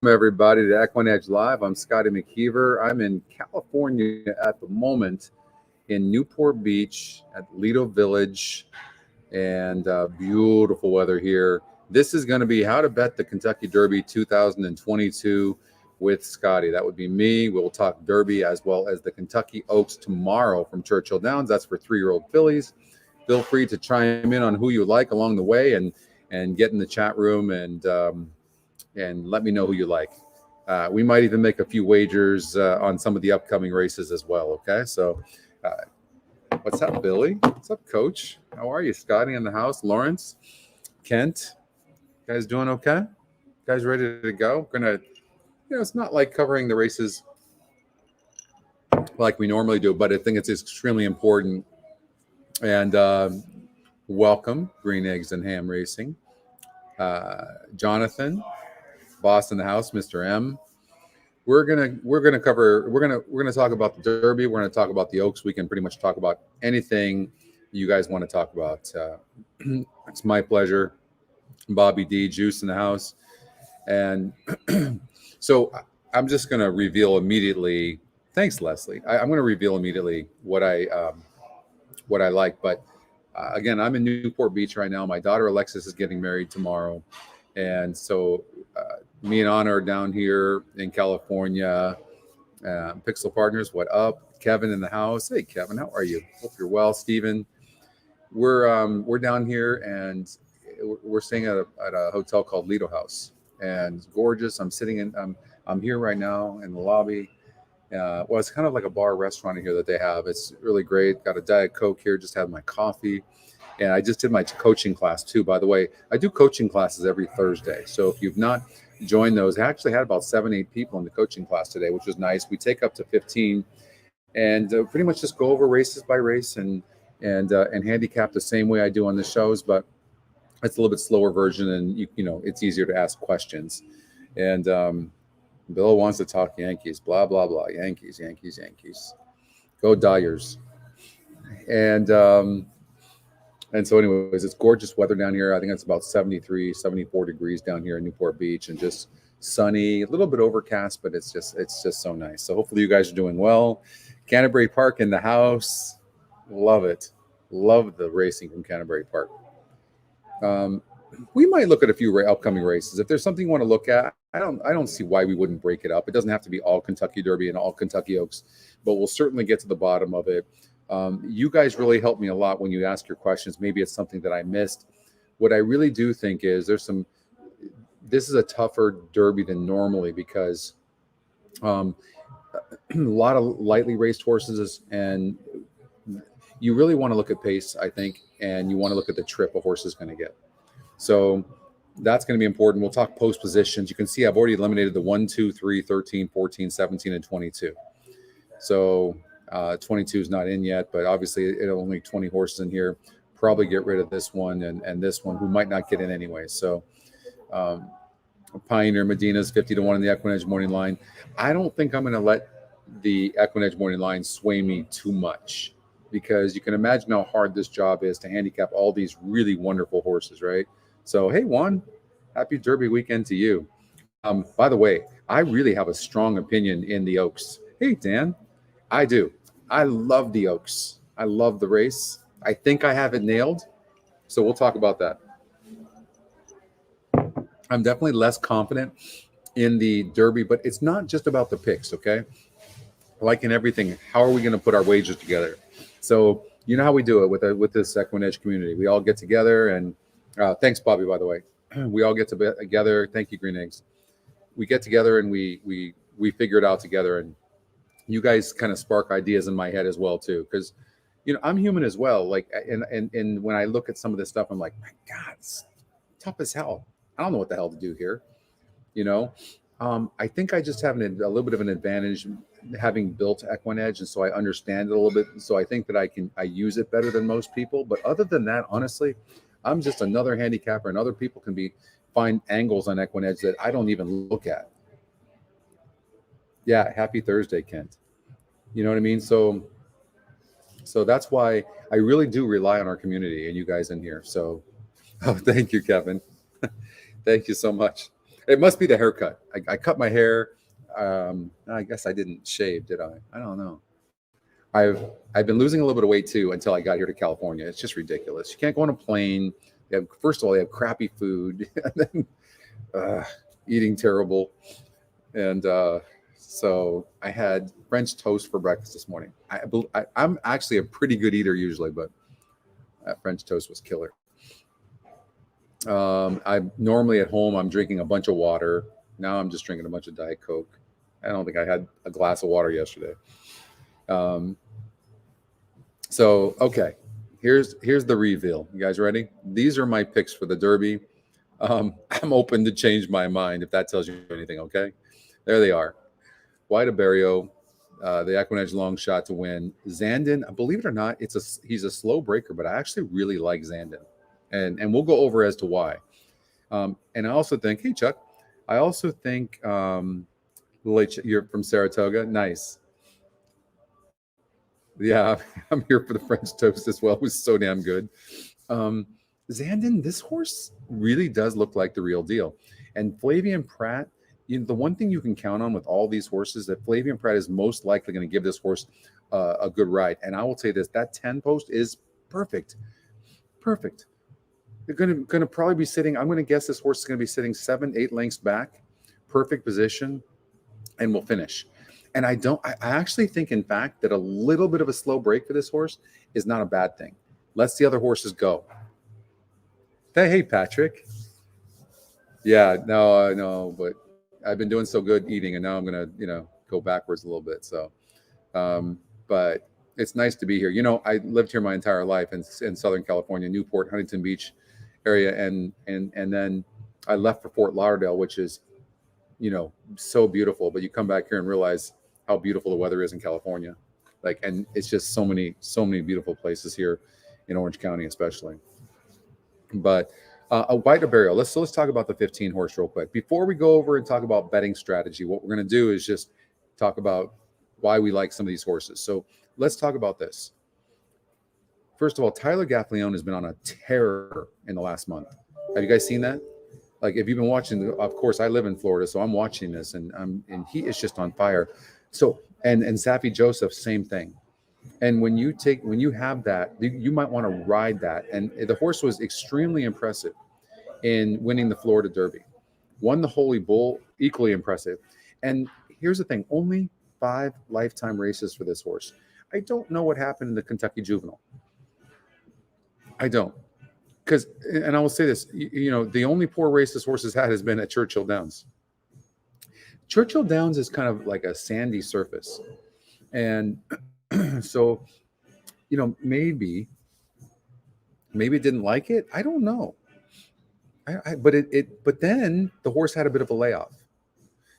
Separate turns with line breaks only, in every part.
everybody, to EquinEdge Live. I'm Scotty McKeever. I'm in California at the moment in Newport Beach at Lido Village, and beautiful weather here. This is going to be How to Bet the Kentucky Derby 2022 with Scotty. That would be me. We'll talk Derby as well as the Kentucky Oaks tomorrow from Churchill Downs. That's for 3-year-old fillies. Feel free to chime in on who you like along the way and get in the chat room and let me know who you like. We might even make a few wagers on some of the upcoming races as well. Okay, so what's up, Billy? What's up, Coach? How are you? Scotty in the house. Lawrence, Kent, you guys doing okay? You guys ready to go? Gonna, it's not like covering the races like we normally do, but I think it's extremely important. And welcome, Green Eggs and Ham Racing, Jonathan, Boss in the house, Mr. M. We're gonna talk about the Derby. We're gonna talk about the Oaks. We can pretty much talk about anything you guys want to talk about. It's my pleasure. Bobby D, Juice in the house, and so I'm just gonna reveal immediately. Thanks, Leslie. I'm gonna reveal immediately what I like, but again, I'm in Newport Beach right now. My daughter Alexis is getting married tomorrow, and so me and Anna are down here in California. Pixel Partners, what up? Kevin in the house. Hey, Kevin, how are you? Hope you're well. Steven, we're down here, and we're staying at a hotel called Lido House, and it's gorgeous. I'm here right now in the lobby. Well, it's kind of like a bar restaurant here that they have. It's really great. Got a Diet Coke here. Just had my coffee. And I just did my coaching class too. By the way, I do coaching classes every Thursday. So if you've not joined those, I actually had about 7-8 people in the coaching class today, which was nice. We take up to 15 and pretty much just go over races by race and handicap the same way I do on the shows, but it's a little bit slower version, and it's easier to ask questions. And Bill wants to talk Yankees, blah blah blah. Yankees, Yankees, Yankees. Go Dyers. And so anyways, it's gorgeous weather down here. I think it's about 73, 74 degrees down here in Newport Beach, and just sunny, a little bit overcast, but it's just so nice. So hopefully you guys are doing well. Canterbury Park in the house. Love it. Love the racing from Canterbury Park. We might look at a few upcoming races. If there's something you want to look at, I don't see why we wouldn't break it up. It doesn't have to be all Kentucky Derby and all Kentucky Oaks, but we'll certainly get to the bottom of it. You guys really help me a lot when you ask your questions. Maybe it's something that I missed. What I really do think is this is a tougher Derby than normally because a lot of lightly raced horses, and you really want to look at pace, I think, and you want to look at the trip a horse is going to get. So that's going to be important. We'll talk post positions. You can see I've already eliminated the 1, 2, 3, 13, 14, 17, and 22. So 22 is not in yet, but obviously it'll only 20 horses in here. Probably get rid of this one and this one, who might not get in anyway. So Pioneer Medina's 50-1 in the EquinEdge morning line. I don't think I'm going to let the EquinEdge morning line sway me too much, because you can imagine how hard this job is to handicap all these really wonderful horses, right? So, hey, Juan, happy Derby weekend to you. By the way, I really have a strong opinion in the Oaks. Hey, Dan, I do. I love the Oaks. I love the race. I think I have it nailed. So we'll talk about that. I'm definitely less confident in the Derby, but it's not just about the picks, okay? Like in everything, how are we going to put our wagers together? So you know how we do it with this EquinEdge community. We all get together, and thanks, Bobby, by the way. We all get together. Thank you, Green Eggs. We get together and we figure it out together, and you guys kind of spark ideas in my head as well too, because I'm human as well. Like, and when I look at some of this stuff, I'm like, my God, it's tough as hell. I don't know what the hell to do here. I think I just have a little bit of an advantage having built EquinEdge, and so I understand it a little bit. So I think that I use it better than most people. But other than that, honestly, I'm just another handicapper, and other people can find angles on EquinEdge that I don't even look at. Yeah, happy Thursday, Kent. You know what I mean? So that's why I really do rely on our community and you guys in here. So, thank you, Kevin. Thank you so much. It must be the haircut. I cut my hair. I guess I didn't shave, did I? I don't know. I've been losing a little bit of weight too until I got here to California. It's just ridiculous. You can't go on a plane. First of all, they have crappy food, and then eating terrible. And so I had French toast for breakfast this morning. I'm actually a pretty good eater usually, but that French toast was killer. I'm normally at home. I'm drinking a bunch of water. Now I'm just drinking a bunch of Diet Coke. I don't think I had a glass of water yesterday. So okay, here's the reveal. You guys ready? These are my picks for the Derby. I'm open to change my mind if that tells you anything. Okay, there they are. White Abarrio, the EquinEdge long shot to win. Zandon, believe it or not, he's a slow breaker, but I actually really like Zandon, and we'll go over as to why. And I also think, hey Chuck, I also think you're from Saratoga. Nice. Yeah, I'm here for the French toast as well. It was so damn good. Zandon, this horse really does look like the real deal. And Flavien Prat, the one thing you can count on with all these horses that Flavien Prat is most likely going to give this horse a good ride. And I will say this, that 10 post is perfect. Perfect. They're going to probably be sitting, I'm going to guess this horse is going to be sitting 7-8 lengths back. Perfect position. And we'll finish. And I actually think, in fact, that a little bit of a slow break for this horse is not a bad thing. Let's the other horses go. Hey, Patrick. Yeah, no, I know, but I've been doing so good eating, and now I'm going to, go backwards a little bit. So, but it's nice to be here. I lived here my entire life in Southern California, Newport, Huntington Beach area. And then I left for Fort Lauderdale, which is, so beautiful, but you come back here and realize how beautiful the weather is in California. And it's just so many beautiful places here in Orange County, especially. But a White Abarrio. Let's talk about the 15 horse real quick. Before we go over and talk about betting strategy, what we're going to do is just talk about why we like some of these horses. So let's talk about this. First of all, Tyler Gaffalione has been on a tear in the last month. Have you guys seen that? If you've been watching, of course, I live in Florida, so I'm watching this, and he is just on fire. So, and Safi Joseph, same thing. And when you have that, you might want to ride that. And the horse was extremely impressive in winning the Florida Derby. Won the Holy Bull, equally impressive. And here's the thing, only 5 lifetime races for this horse. I don't know what happened in the Kentucky Juvenile. I don't. And I will say this, the only poor race this horse has had has been at Churchill Downs. Churchill Downs is kind of like a sandy surface. And so, maybe it didn't like it. I don't know. But then the horse had a bit of a layoff.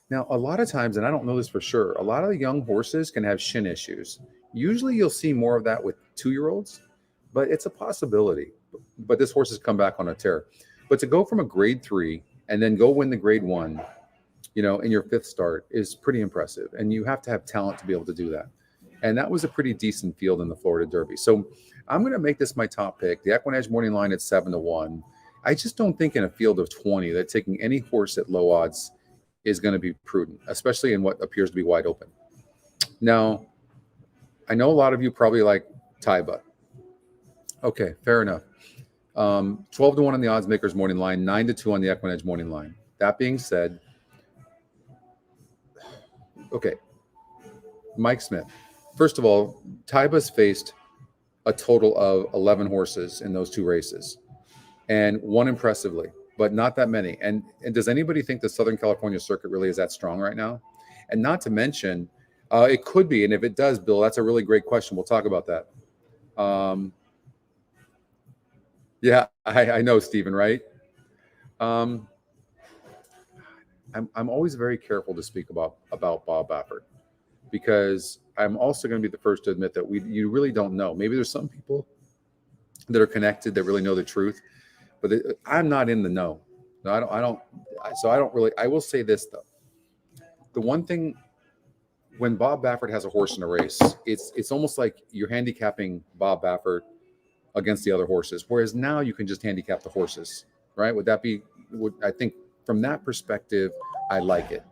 Now, a lot of times, and I don't know this for sure, a lot of the young horses can have shin issues. Usually you'll see more of that with 2-year-olds, but it's a possibility. But this horse has come back on a tear. But to go from a grade 3 and then go win the grade 1, in your 5th start is pretty impressive. And you have to have talent to be able to do that. And that was a pretty decent field in the Florida Derby. So I'm going to make this my top pick. The EquinEdge morning line at 7-1. I just don't think in a field of 20 that taking any horse at low odds is going to be prudent, especially in what appears to be wide open. Now, I know a lot of you probably like Taiba. Okay, fair enough. 12-1 on the odds makers morning line, 9-2 on the EquinEdge morning line. That being said, okay, Mike Smith. First of all, Taiba's faced a total of 11 horses in those 2 races, and won impressively, but not that many. And does anybody think the Southern California circuit really is that strong right now? And not to mention, it could be. And if it does, Bill, that's a really great question. We'll talk about that. Yeah, I know, Stephen, right? I'm always very careful to speak about Bob Baffert, because I'm also going to be the first to admit that you really don't know. Maybe there's some people that are connected that really know the truth, but I'm not in the know. No, I don't. So I don't really. I will say this though: the one thing, when Bob Baffert has a horse in a race, it's almost like you're handicapping Bob Baffert against the other horses, whereas now you can just handicap the horses, right? Would that be? I think from that perspective, I like it.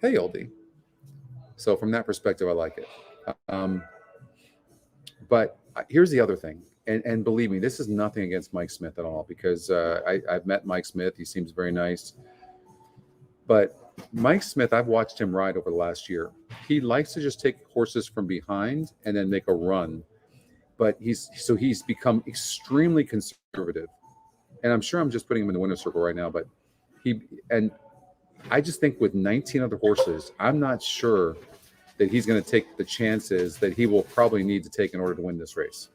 Hey, oldie. So from that perspective, I like it. But here's the other thing, and believe me, this is nothing against Mike Smith at all, because I've met Mike Smith. He seems very nice. But Mike Smith, I've watched him ride over the last year. He likes to just take horses from behind and then make a run. But he's become extremely conservative. And I'm sure I'm just putting him in the winner's circle right now, but and I just think with 19 other horses, I'm not sure that he's going to take the chances that he will probably need to take in order to win this race.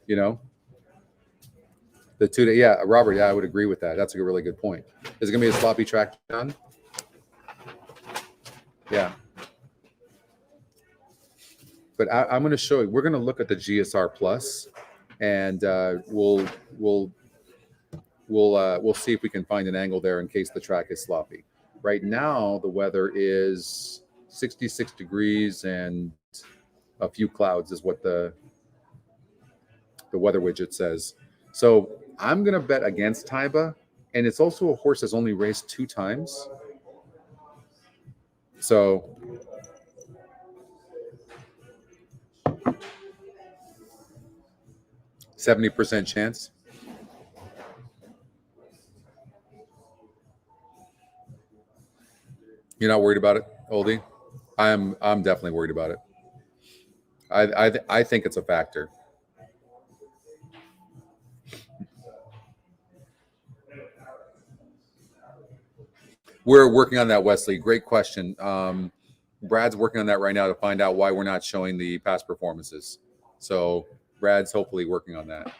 You know, the 2 day, yeah, Robert, yeah, I would agree with that. That's a really good point. Is it going to be a sloppy track, John? Yeah. But I'm going to show you. We're going to look at the GSR Plus, and we'll see if we can find an angle there in case the track is sloppy. Right now, the weather is 66 degrees and a few clouds is what the weather widget says. So I'm going to bet against Taiba, and it's also a horse that's only raced 2 times. So 70% chance. You're not worried about it, oldie? I'm definitely worried about it. I think it's a factor. We're working on that, Wesley. Great question. Brad's working on that right now to find out why we're not showing the past performances. So Brad's hopefully working on that.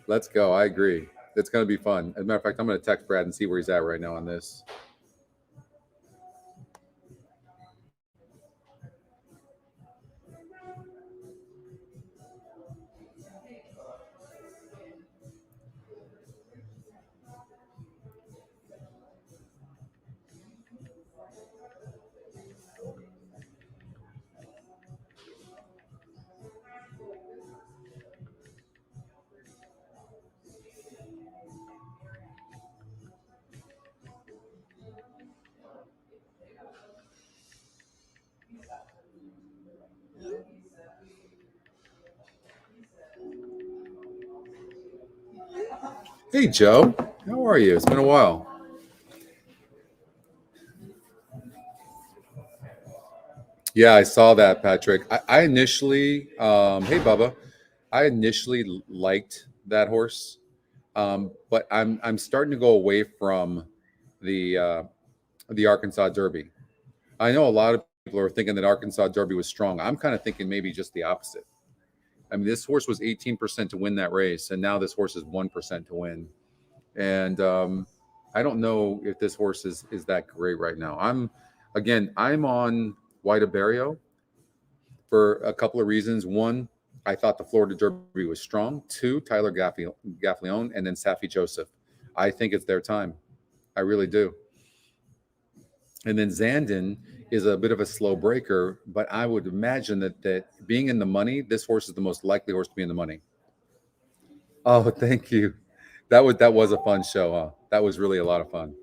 Let's go. I agree. It's going to be fun. As a matter of fact, I'm going to text Brad and see where he's at right now on this. Hey, Joe. How are you? It's been a while. Yeah, I saw that, Patrick. I initially, hey, Bubba, I initially liked that horse, but I'm starting to go away from the Arkansas Derby. I know a lot of people are thinking that Arkansas Derby was strong. I'm kind of thinking maybe just the opposite. I mean, this horse was 18% to win that race, and now this horse is 1% to win. And I don't know if this horse is that great right now. I'm on White Barrio for a couple of reasons. One, I thought the Florida Derby was strong. Two, Tyler Gaffleone, and then Safi Joseph. I think it's their time. I really do. And then Zandon is a bit of a slow breaker, but I would imagine that being in the money, this horse is the most likely horse to be in the money. Oh, thank you. That was a fun show, huh? That was really a lot of fun.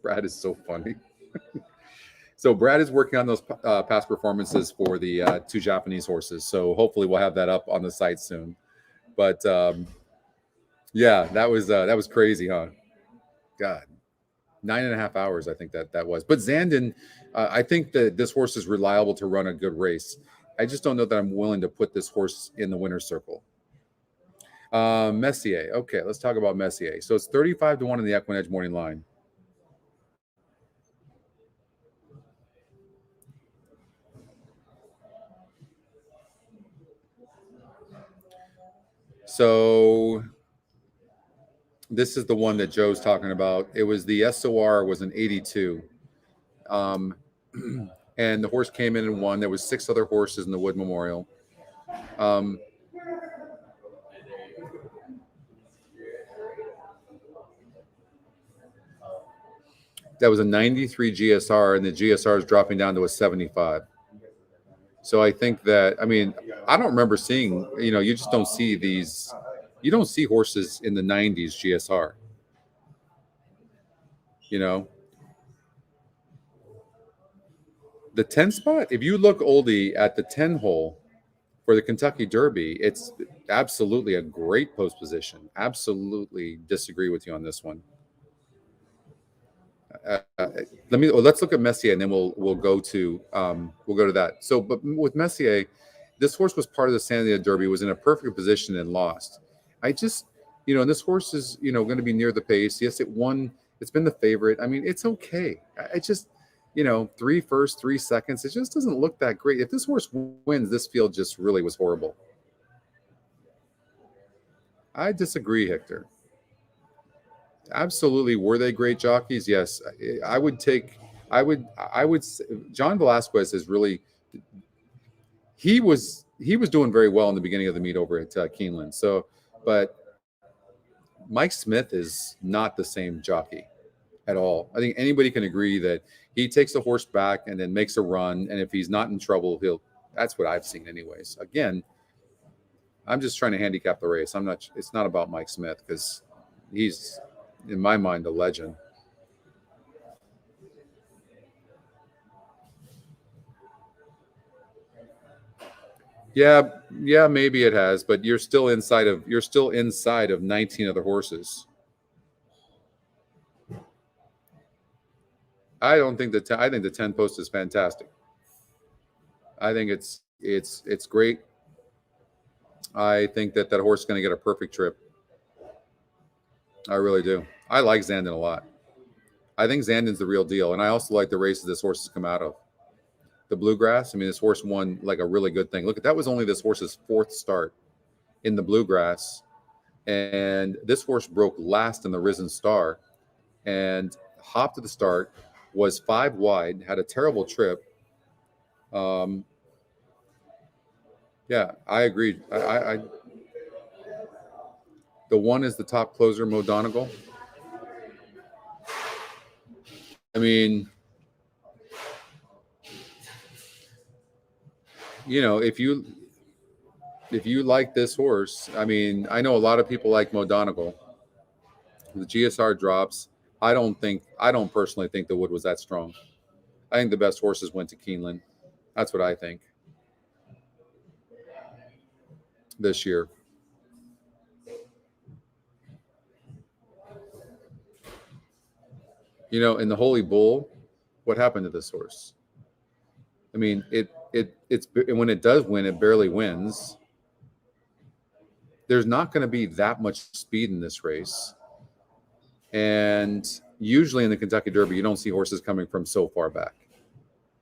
Brad is so funny. So Brad is working on those past performances for the 2 Japanese horses. So hopefully we'll have that up on the site soon. But yeah, that was crazy, huh? God, 9.5 hours. I think that was. But Zandon, I think that this horse is reliable to run a good race. I just don't know that I'm willing to put this horse in the winner's circle. Messier. Okay, let's talk about Messier. So it's 35-1 in the EquinEdge morning line. So this is the one that Joe's talking about. It was the SOR was an 82. Um, and the horse came in and won. There was 6 other horses in the Wood Memorial. Um, That was a 93 GSR, and the GSR is dropping down to a 75. So I think that, I mean, I don't remember seeing, you just don't see these, you don't see horses in the 90s GSR, The 10 spot, if you look oldie at the 10 hole for the Kentucky Derby, it's absolutely a great post position. Absolutely disagree with you on this one. Let's look at Messier, and then we'll go to that. So, but with Messier, this horse was part of the San Diego Derby, was in a perfect position and lost. I just, and this horse is, going to be near the pace. Yes, it won. It's been the favorite. I mean, it's okay. I just, 3 first, 3 seconds. It just doesn't look that great. If this horse wins, this field just really was horrible. I disagree, Hector. Absolutely. Were they great jockeys? Yes. I would, John Velasquez is really, he was doing very well in the beginning of the meet over at Keeneland. So, but Mike Smith is not the same jockey at all. I think anybody can agree that he takes the horse back and then makes a run. And if he's not in trouble, that's what I've seen anyways. Again, I'm just trying to handicap the race. It's not about Mike Smith, because he's, in my mind, a legend. Yeah, maybe it has, but you're still inside of 19 other horses. I don't think I think the 10 post is fantastic. I think it's great. I think that horse is going to get a perfect trip. I really do. I like Zandon a lot. I think Zandon's the real deal, and I also like the races this horse has come out of. The Bluegrass, I mean, this horse won like a really good thing. Look, that was only this horse's 4th start in the Bluegrass, and this horse broke last in the Risen Star and hopped to the start, was 5 wide, had a terrible trip. Yeah, I agree. I the one is the top closer, Mo Donegal. I mean, if you like this horse, I mean, I know a lot of people like Mo Donegal. The GSR drops. I don't personally think the Wood was that strong. I think the best horses went to Keeneland. That's what I think this year. In the Holy Bull, what happened to this horse? I mean, it's when it does win, it barely wins. There's not going to be that much speed in this race. And usually in the Kentucky Derby, you don't see horses coming from so far back.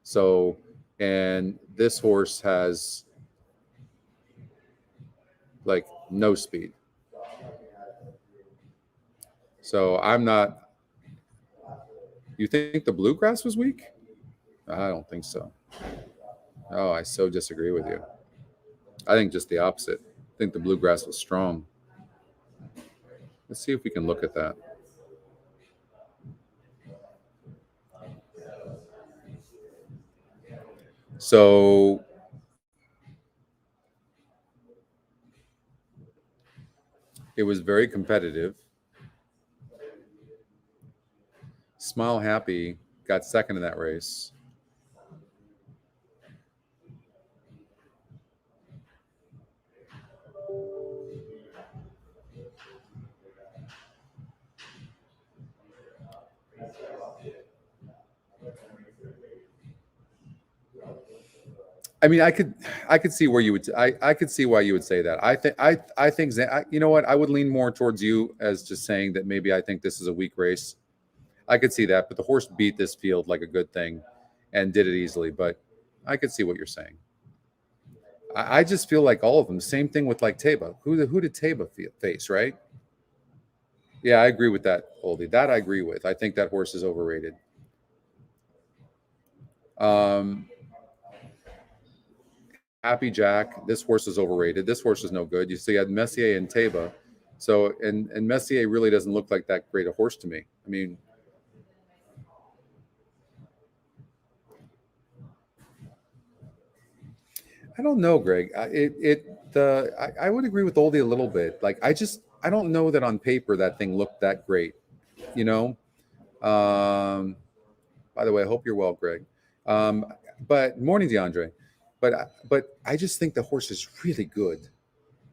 So, and this horse has like no speed. So I'm not. You think the Bluegrass was weak? I don't think so. Oh, I so disagree with you. I think just the opposite. I think the Bluegrass was strong. Let's see if we can look at that. So it was very competitive. Smile Happy got second in that race. I mean, I could see where you would. I could see why you would say that. I think you know what? I would lean more towards you as just saying that maybe I think this is a weak race. I could see that, but the horse beat this field like a good thing, and did it easily. But I could see what you're saying. I just feel like all of them. Same thing with like Taba. Who did Taba face? Right? Yeah, I agree with that, Oldie. That I agree with. I think that horse is overrated. Happy Jack. This horse is overrated. This horse is no good. You see, you had Messier and Taba. So, and Messier really doesn't look like that great a horse to me. I mean, I don't know, Greg. I would agree with Oldie a little bit. Like I don't know that on paper that thing looked that great. You know. Um, by the way, I hope you're well, Greg. Um, but morning, DeAndre. But I just think the horse is really good,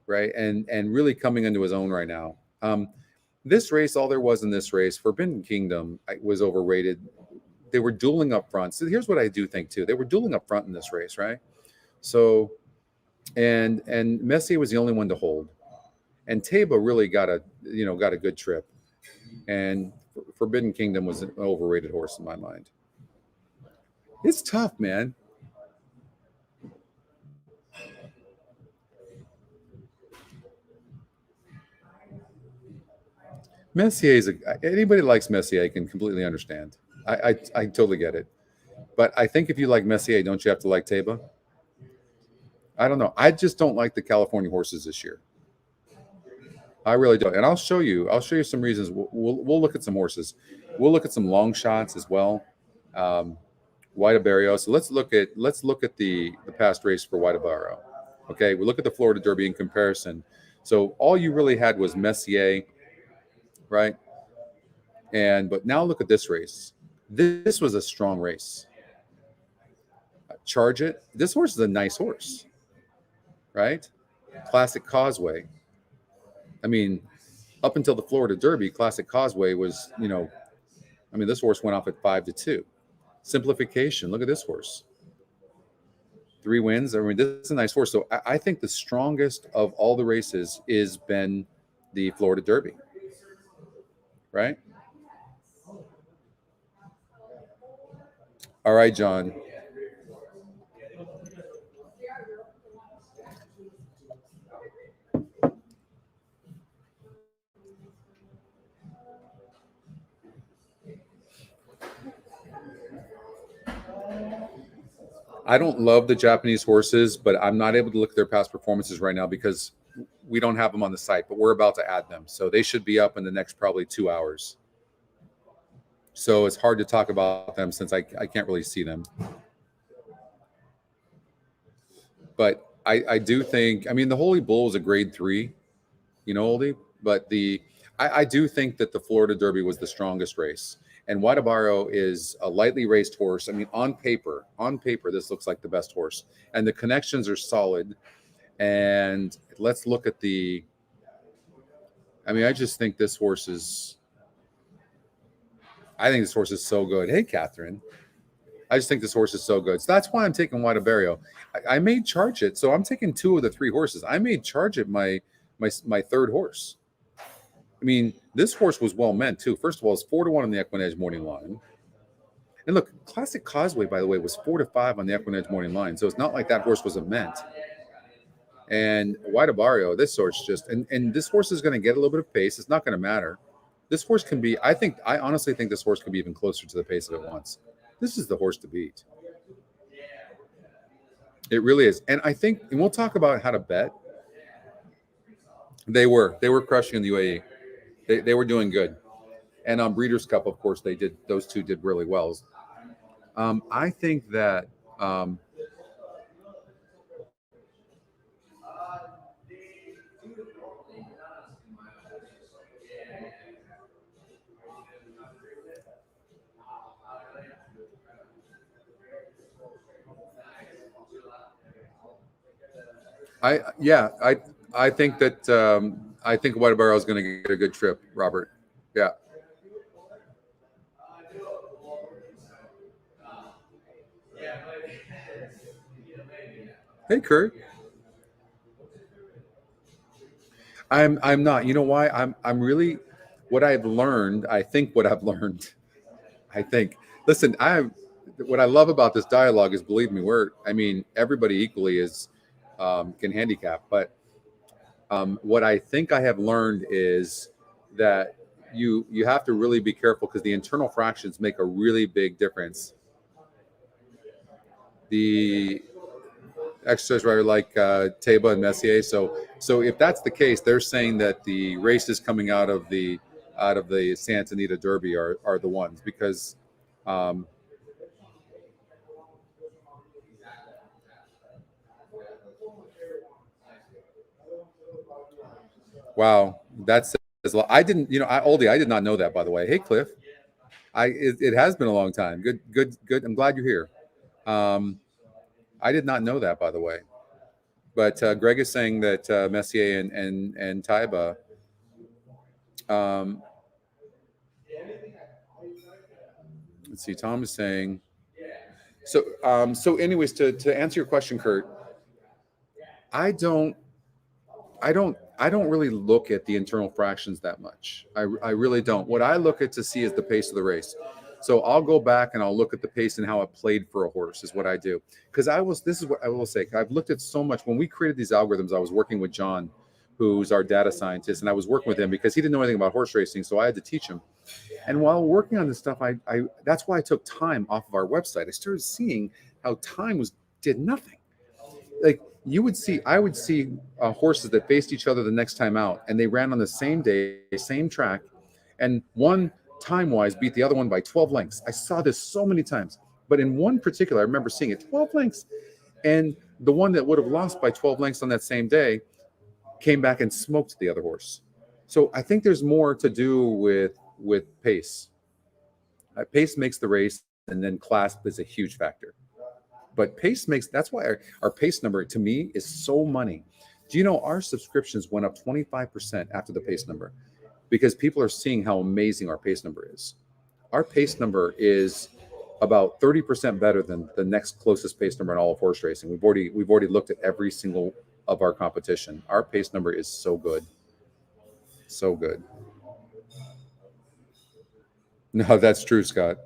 right? And really coming into his own right now. This race, all there was in this race, Forbidden Kingdom was overrated. They were dueling up front. So here's what I do think too. They were dueling up front in this race, right? So and Messier was the only one to hold, and Taba really got a good trip, and Forbidden Kingdom was an overrated horse in my mind. It's tough, man. Messier is anybody that likes Messier can completely understand. I totally get it, but I think if you like Messier, don't you have to like Taba? I don't know. I just don't like the California horses this year. I really don't, and I'll show you. I'll show you some reasons. We'll look at some horses. We'll look at some long shots as well. Um, White Barrio. So let's look at the past race for White Barrio. Okay, we look at the Florida Derby in comparison. So all you really had was Messier, right? And but now look at this race. This was a strong race. Charge It. This horse is a nice horse, right? Classic Causeway. I mean, up until the Florida Derby, Classic Causeway was, I mean, this horse went off at 5-2. Simplification. Look at this horse. 3 wins. I mean, this is a nice horse. So I think the strongest of all the races is been the Florida Derby, right? All right, John. I don't love the Japanese horses, but I'm not able to look at their past performances right now because we don't have them on the site, but we're about to add them. So they should be up in the next probably 2 hours. So it's hard to talk about them since I can't really see them. But I do think, I mean, the Holy Bull is a grade 3, Oldie, but I do think that the Florida Derby was the strongest race. And Guadabaro is a lightly raced horse. I mean, on paper, this looks like the best horse. And the connections are solid. And let's look at I mean, I just think this horse is, I think this horse is so good. Hey, Catherine. I just think this horse is so good. So that's why I'm taking Guadabario. I made Charge It. So I'm taking 2 of the 3 horses. I made Charge It my third horse. I mean, this horse was well meant too. First of all, it's 4-1 on the EquinEdge morning line. And look, Classic Causeway, by the way, was 4-5 on the EquinEdge morning line. So it's not like that horse wasn't meant. And Guadabario, this horse and this horse is going to get a little bit of pace. It's not going to matter. This horse can be, I honestly think this horse could be even closer to the pace that it wants. This is the horse to beat. It really is. And I think, and we'll talk about how to bet. They were crushing in the UAE. They were doing good. And on Breeders' Cup, of course, those two did really well. I think that I think that I think Whiteborough is going to get a good trip, Robert. Yeah. Hey, Kurt. I'm not. You know why? I'm really what I've learned. I think what I've learned. I think. Listen, what I love about this dialogue is, believe me, I mean, everybody equally is can handicap, but what I think I have learned is that you have to really be careful because the internal fractions make a really big difference. The exercise rider like Teba and Messier. So if that's the case, they're saying that the races coming out of the Santa Anita Derby are the ones because um, Wow, that's I didn't, Oldie, I did not know that, by the way. Hey, Cliff, it has been a long time. Good, good, good. I'm glad you're here. Um, I did not know that, by the way. But Greg is saying that Messier and Taiba. Um, let's see. Tom is saying so. Anyways, to answer your question, Kurt, I don't I don't really look at the internal fractions that much. I really don't. What I look at to see is the pace of the race. So I'll go back and I'll look at the pace and how it played for a horse is what I do. Because this is what I will say. I've looked at so much. When we created these algorithms, I was working with John, who's our data scientist, and I was working with him because he didn't know anything about horse racing. So I had to teach him. And while working on this stuff, I that's why I took time off of our website. I started seeing how time did nothing. Like I would see horses that faced each other the next time out, and they ran on the same day, same track, and one time wise beat the other one by 12 lengths. I saw this so many times, but in one particular, I remember seeing it 12 lengths, and the one that would have lost by 12 lengths on that same day came back and smoked the other horse. So I think there's more to do with pace. Pace makes the race, and then class is a huge factor. But pace that's why our pace number to me is so money. Do you know our subscriptions went up 25% after the pace number because people are seeing how amazing our pace number is. Our pace number is about 30% better than the next closest pace number in all of horse racing. We've already looked at every single of our competition. Our pace number is so good. So good. No, that's true, Scott.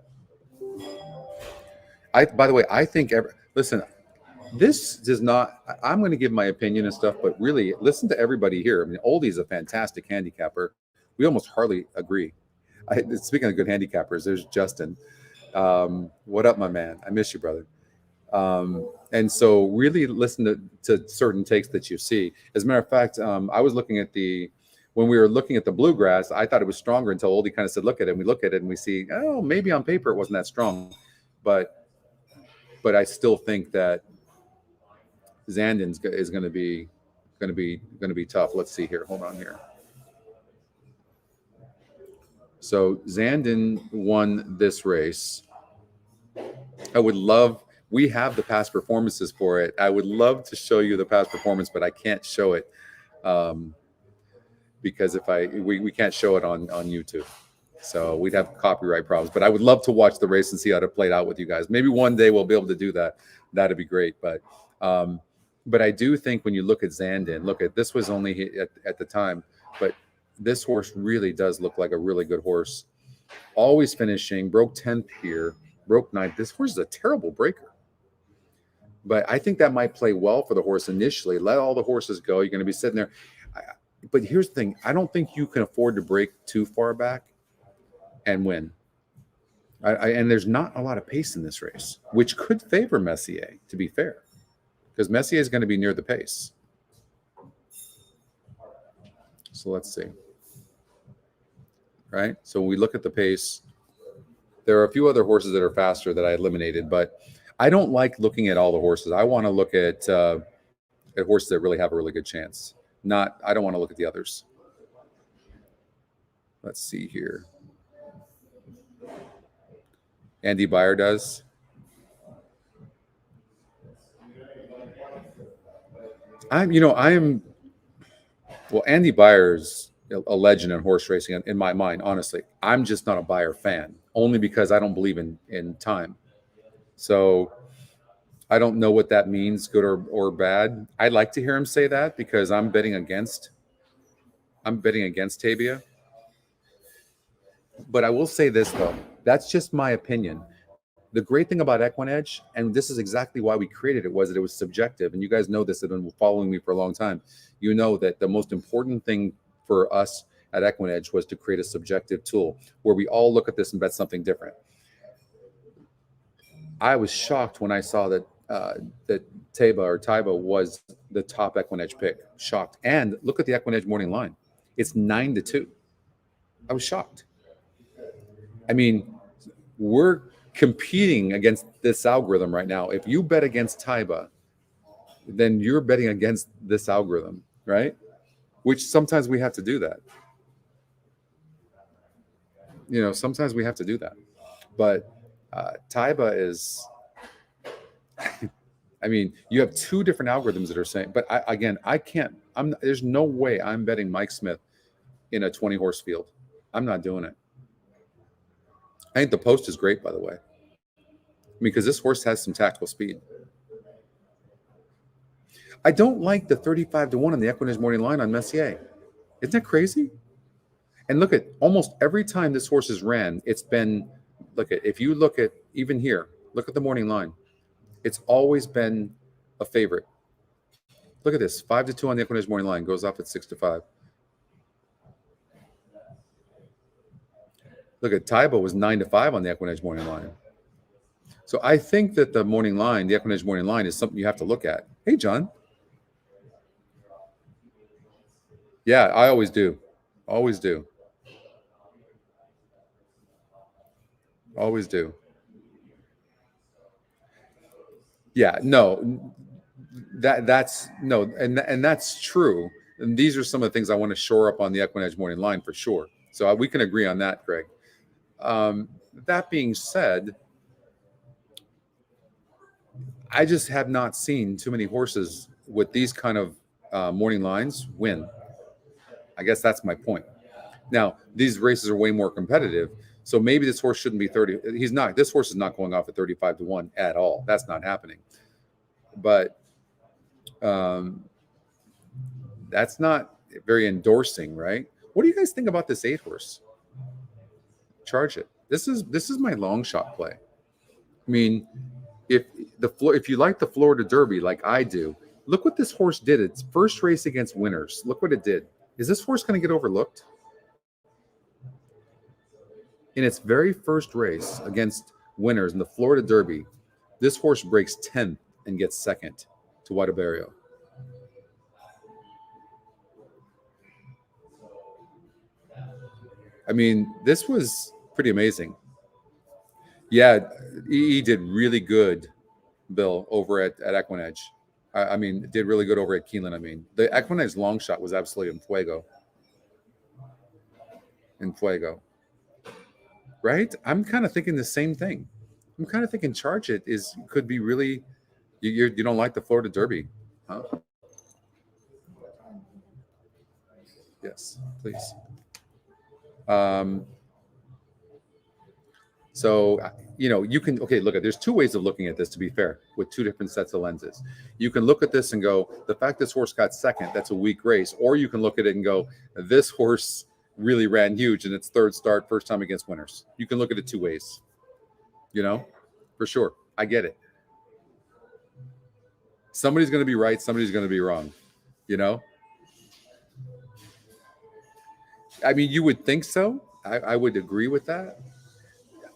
By the way, I think listen, this does not, I'm going to give my opinion and stuff, but really listen to everybody here. I mean, Oldie's a fantastic handicapper. We almost hardly agree. Speaking of good handicappers, there's Justin. What up, my man? I miss you, brother. And so really listen to certain takes that you see. As a matter of fact, I was looking at when we were looking at the bluegrass, I thought it was stronger until Oldie kind of said, look at it. And we look at it and we see, oh, maybe on paper it wasn't that strong. But I still think that Zandon's is going to be tough. Let's see here. Hold on here. So Zandon won this race. We have the past performances for it. I would love to show you the past performance, but I can't show it because we can't show it on YouTube. So we'd have copyright problems. But I would love to watch the race and see how it played out with you guys. Maybe one day we'll be able to do that. That'd be great. But I do think when you look at Zandon, this was only at the time, but this horse really does look like a really good horse. Always finishing, broke 10th here, broke 9th. This horse is a terrible breaker. But I think that might play well for the horse initially. Let all the horses go. You're going to be sitting there. But here's the thing. I don't think you can afford to break too far back and win. And there's not a lot of pace in this race, which could favor Messier, to be fair, because Messier is going to be near the pace. So let's see. Right? So when we look at the pace, there are a few other horses that are faster that I eliminated, but I don't like looking at all the horses. I want to look at horses that really have a really good chance. I don't want to look at the others. Let's see here. Andy Beyer does. Andy Beyer's a legend in horse racing in my mind, honestly. I'm just not a Beyer fan, only because I don't believe in time. So I don't know what that means, good or bad. I'd like to hear him say that because I'm betting against Tabia. But I will say this, though. That's just my opinion. The great thing about EquinEdge, and this is exactly why we created it, was that it was subjective. And you guys know this, have been following me for a long time. You know that the most important thing for us at EquinEdge was to create a subjective tool where we all look at this and bet something different. I was shocked when I saw that Taiba was the top EquinEdge pick. Shocked. And look at the EquinEdge morning line. It's 9-2. I was shocked. I mean, we're competing against this algorithm right now. If you bet against Taiba, then you're betting against this algorithm, right? which sometimes we have to do that. Sometimes we have to do that. But Taiba is, I mean, you have two different algorithms that are saying, but I can't, there's no way I'm betting Mike Smith in a 20 horse field. I'm not doing it. I think the post is great, by the way. I mean, because this horse has some tactical speed. I don't like the 35-1 on the EquinEdge morning line on Messier. Isn't that crazy? And look at almost every time this horse has ran, it's been, if you look at even here, look at the morning line. It's always been a favorite. Look at this, 5-2 on the EquinEdge morning line, goes off at 6-5. Look at Taiba was 9-5 on the EquinEdge morning line. So I think that the morning line, the EquinEdge morning line, is something you have to look at. Hey, John. Yeah, I always do. Always do. Always do. Yeah, no, that's no, and that's true. And these are some of the things I want to shore up on the EquinEdge morning line for sure. So we can agree on that, Greg. That being said, I just have not seen too many horses with these kind of morning lines win. I guess that's my point. Now, these races are way more competitive. So maybe this horse shouldn't be 30. He's not. This horse is not going off at 35-1 at all. That's not happening. But that's not very endorsing, right? What do you guys think about this 8 horse? Charge it. This is my long shot play. I mean, if you like the Florida Derby like I do, look what this horse did. Its first race against winners. Look what it did. Is this horse going to get overlooked? In its very first race against winners in the Florida Derby, this horse breaks 10th and gets second to Guadabario. I mean, this was pretty amazing. Yeah, he did really good, Bill, over at EquinEdge. I mean, did really good over at Keeneland. I mean, the EquinEdge long shot was absolutely in fuego. In fuego. Right? I'm kind of thinking the same thing. I'm kind of thinking Charge It could be really. You don't like the Florida Derby, huh? Yes, please. So, you can, look at, there's two ways of looking at this, to be fair, with two different sets of lenses. You can look at this and go, the fact this horse got second, that's a weak race. Or you can look at it and go, this horse really ran huge in its third start, first time against winners. You can look at it two ways, for sure. I get it. Somebody's going to be right. Somebody's going to be wrong, I mean, you would think so. I would agree with that.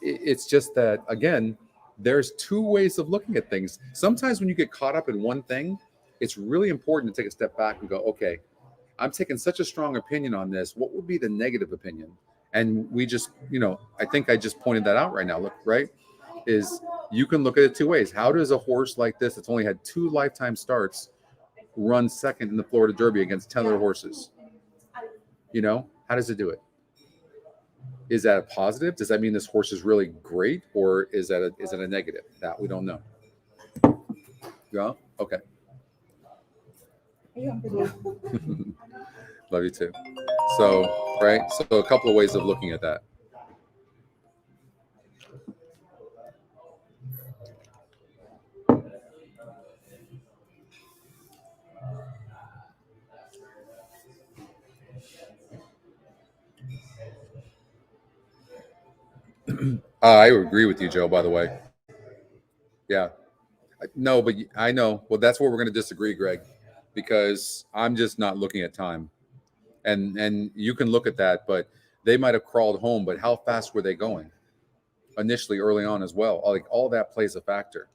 It's just that, again, there's two ways of looking at things. Sometimes when you get caught up in one thing, it's really important to take a step back and go, okay, I'm taking such a strong opinion on this. What would be the negative opinion? And we just, I think I just pointed that out right now. Look, right? Is you can look at it two ways. How does a horse like this, that's only had 2 lifetime starts, run second in the Florida Derby against 10 other horses? How does it do it? Is that a positive? Does that mean this horse is really great, or is it a negative? That we don't know. Yeah. Okay. Love you too. So, right. So a couple of ways of looking at that. I agree with you, Joe, by the way. Yeah. No, but I know. Well, that's where we're going to disagree, Greg, because I'm just not looking at time. And you can look at that, but they might have crawled home, but how fast were they going initially early on as well? Like, all that plays a factor.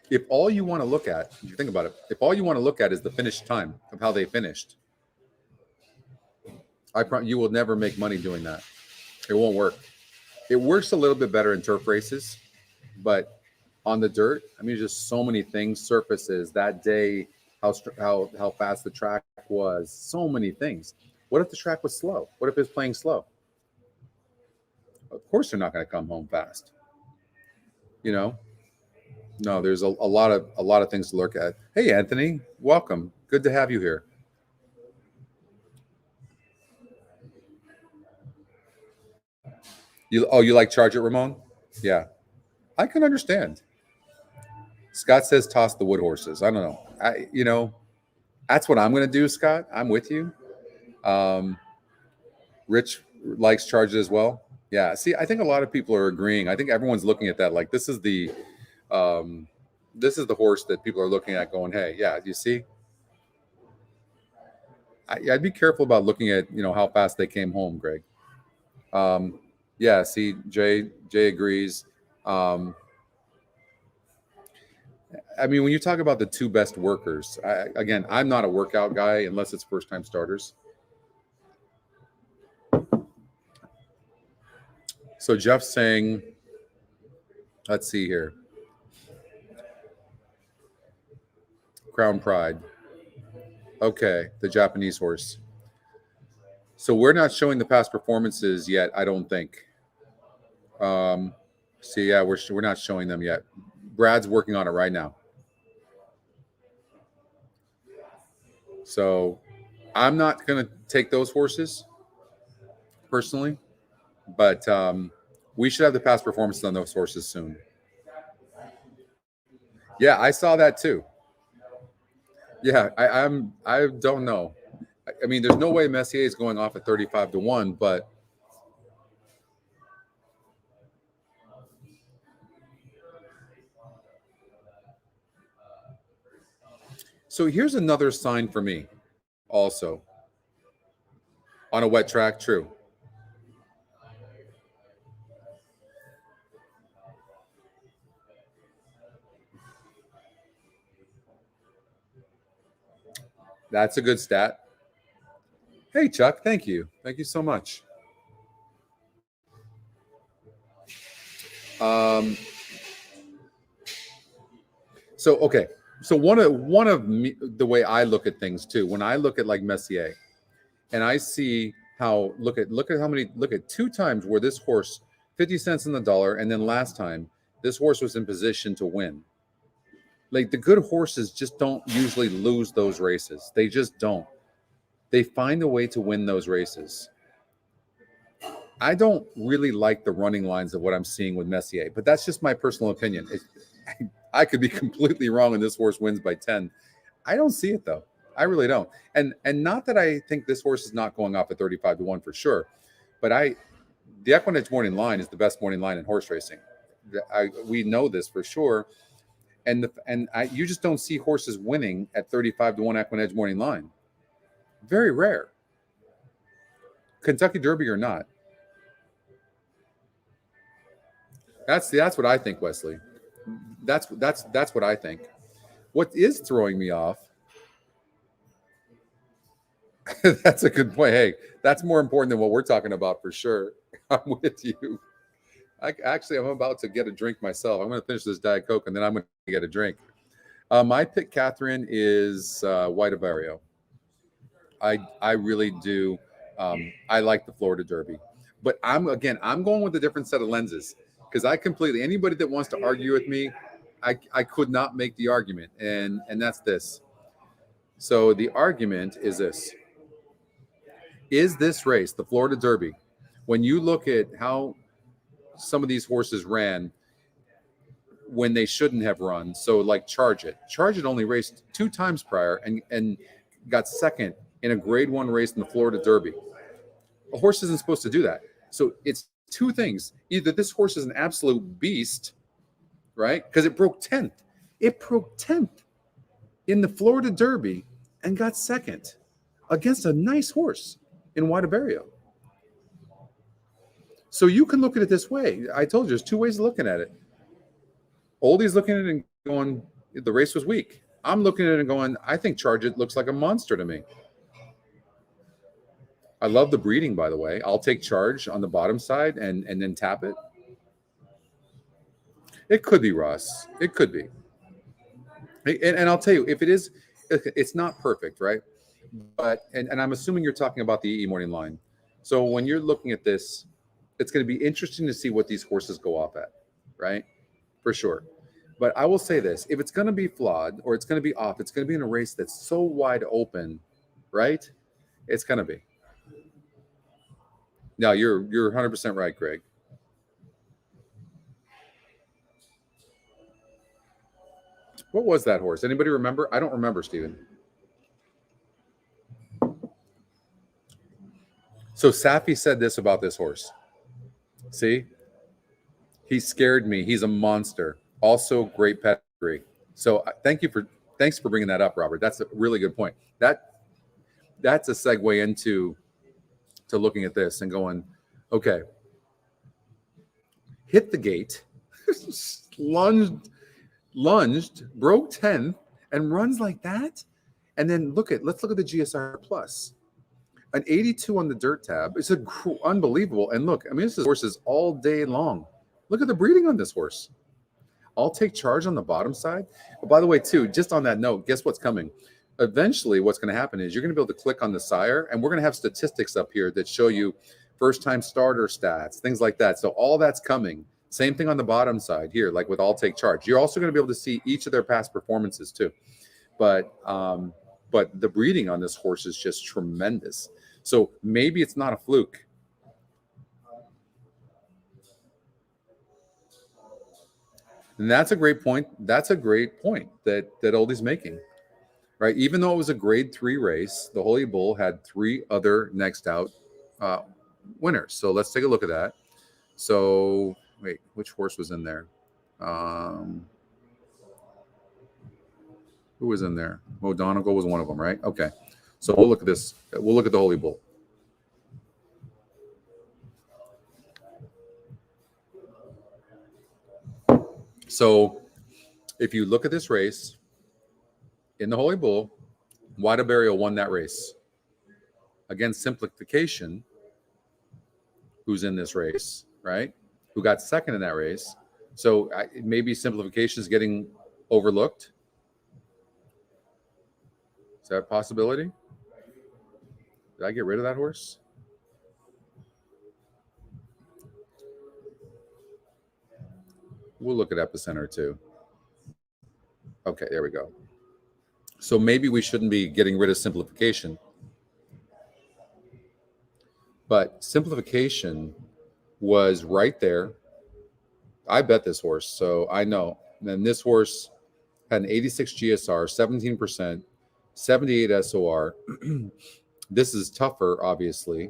If all you want to look at, if you think about it, if all you want to look at is the finish time of how they finished, you will never make money doing that. It won't work. It works a little bit better in turf races, but on the dirt. I mean, just so many things, surfaces that day, how fast the track was, so many things. What if the track was slow? What if it's playing slow? Of course, they're not going to come home fast. You know, no. There's a lot of things to look at. Hey, Anthony, welcome. Good to have you here. You like Charge It, Ramon? Yeah, I can understand. Scott says toss the wood horses. I don't know. That's what I'm going to do, Scott. I'm with you. Um, Rich likes Charge It as well. Yeah. See, I think a lot of people are agreeing. I think everyone's looking at that like um, this is the horse that people are looking at, going, "Hey, yeah, you see." I'd be careful about looking at how fast they came home, Greg. Um, yeah. See, Jay agrees. Um, I mean, when you talk about the two best workers, again, I'm not a workout guy unless it's first time starters. So Jeff's saying, let's see here. Crown Pride. Okay, the Japanese horse. So we're not showing the past performances yet, I don't think. See, yeah, we're not showing them yet. Brad's working on it right now. So I'm not going to take those horses personally, but we should have the past performances on those horses soon. Yeah, I saw that too. Yeah, I don't know. I mean, there's no way Messier is going off at 35-1, but so here's another sign for me also. On a wet track, true. That's a good stat. Hey, Chuck, thank you. Thank you so much. Um, okay. So one of me, the way I look at things too, when I look at like Messier, and I see how look at how many look at two times where this horse 50 cents in the dollar, and then last time this horse was in position to win. Like the good horses just don't usually lose those races. They just don't. They find a way to win those races. I don't really like the running lines of what I'm seeing with Messier, but that's just my personal opinion. I could be completely wrong and this horse wins by 10. I don't see it though. I really don't. And not that I think this horse is not going off at 35-1 for sure, but the EquinEdge morning line is the best morning line in horse racing. We know this for sure. And you just don't see horses winning at 35-1 EquinEdge morning line. Very rare. Kentucky Derby or not. That's what I think, Wesley. That's what I think. What is throwing me off? That's a good point. Hey, that's more important than what we're talking about for sure. I'm with you. I'm about to get a drink myself. I'm going to finish this Diet Coke and then I'm going to get a drink. My pick, Catherine, is White Avario. I really do. I like the Florida Derby, but I'm going with a different set of lenses because anybody that wants to argue with me, I could not make the argument, and that's this. So the argument is this: is this race, the Florida Derby, when you look at how some of these horses ran when they shouldn't have run, so like Charge It only raced 2 times prior and got second in a grade 1 race in the Florida Derby. A horse isn't supposed to do that. So it's two things. Either this horse is an absolute beast, right? Because it broke 10th. It broke 10th in the Florida Derby and got second against a nice horse in White Avario. So you can look at it this way. I told you there's 2 ways of looking at it. Oldie's looking at it and going, the race was weak. I'm looking at it and going, I think Charge It looks like a monster to me. I love the breeding, by the way. I'll take Charge on the bottom side and then tap it. It could be Ross. It could be. And I'll tell you, if it is, it's not perfect, right? But and I'm assuming you're talking about the morning line. So when you're looking at this, it's going to be interesting to see what these horses go off at, right? For sure. But I will say this: if it's going to be flawed or it's going to be off, it's going to be in a race that's so wide open, right? It's going to be. No, you're 100% right, Greg. What was that horse? Anybody remember? I don't remember, Steven. So Safi said this about this horse. See, he scared me. He's a monster. Also, great pedigree. So thanks for bringing that up, Robert. That's a really good point. That's a segue into to looking at this and going, okay, hit the gate, lunged, broke 10th, and runs like that. And then let's look at the GSR plus. An 82 on the dirt tab. It's unbelievable. And look, I mean, this is horses all day long. Look at the breeding on this horse. I'll take charge on the bottom side. By the way, too, just on that note, guess what's coming? Eventually, what's going to happen is you're going to be able to click on the sire, and we're going to have statistics up here that show you first-time starter stats, things like that. So all that's coming. Same thing on the bottom side here, like with I'll take charge. You're also going to be able to see each of their past performances too. But the breeding on this horse is just tremendous. So maybe it's not a fluke. And that's a great point. That's a great point that Oldie's making, right? Even though it was a grade 3 race, the Holy Bull had 3 other next out winners. So let's take a look at that. So wait, which horse was in there? Who was in there? O'Donegal was one of them, right? Okay. So we'll look at this. We'll look at the Holy Bull. So if you look at this race in the Holy Bull, Wada Burial won that race. Against Simplification, who's in this race, right? Who got second in that race. So maybe Simplification is getting overlooked. Is that a possibility? Did I get rid of that horse? We'll look at Epicenter too. Okay, there we go. So maybe we shouldn't be getting rid of Simplification. But Simplification was right there. I bet this horse, so I know. And then this horse had an 86 GSR, 17%, 78 SOR. This is tougher, obviously.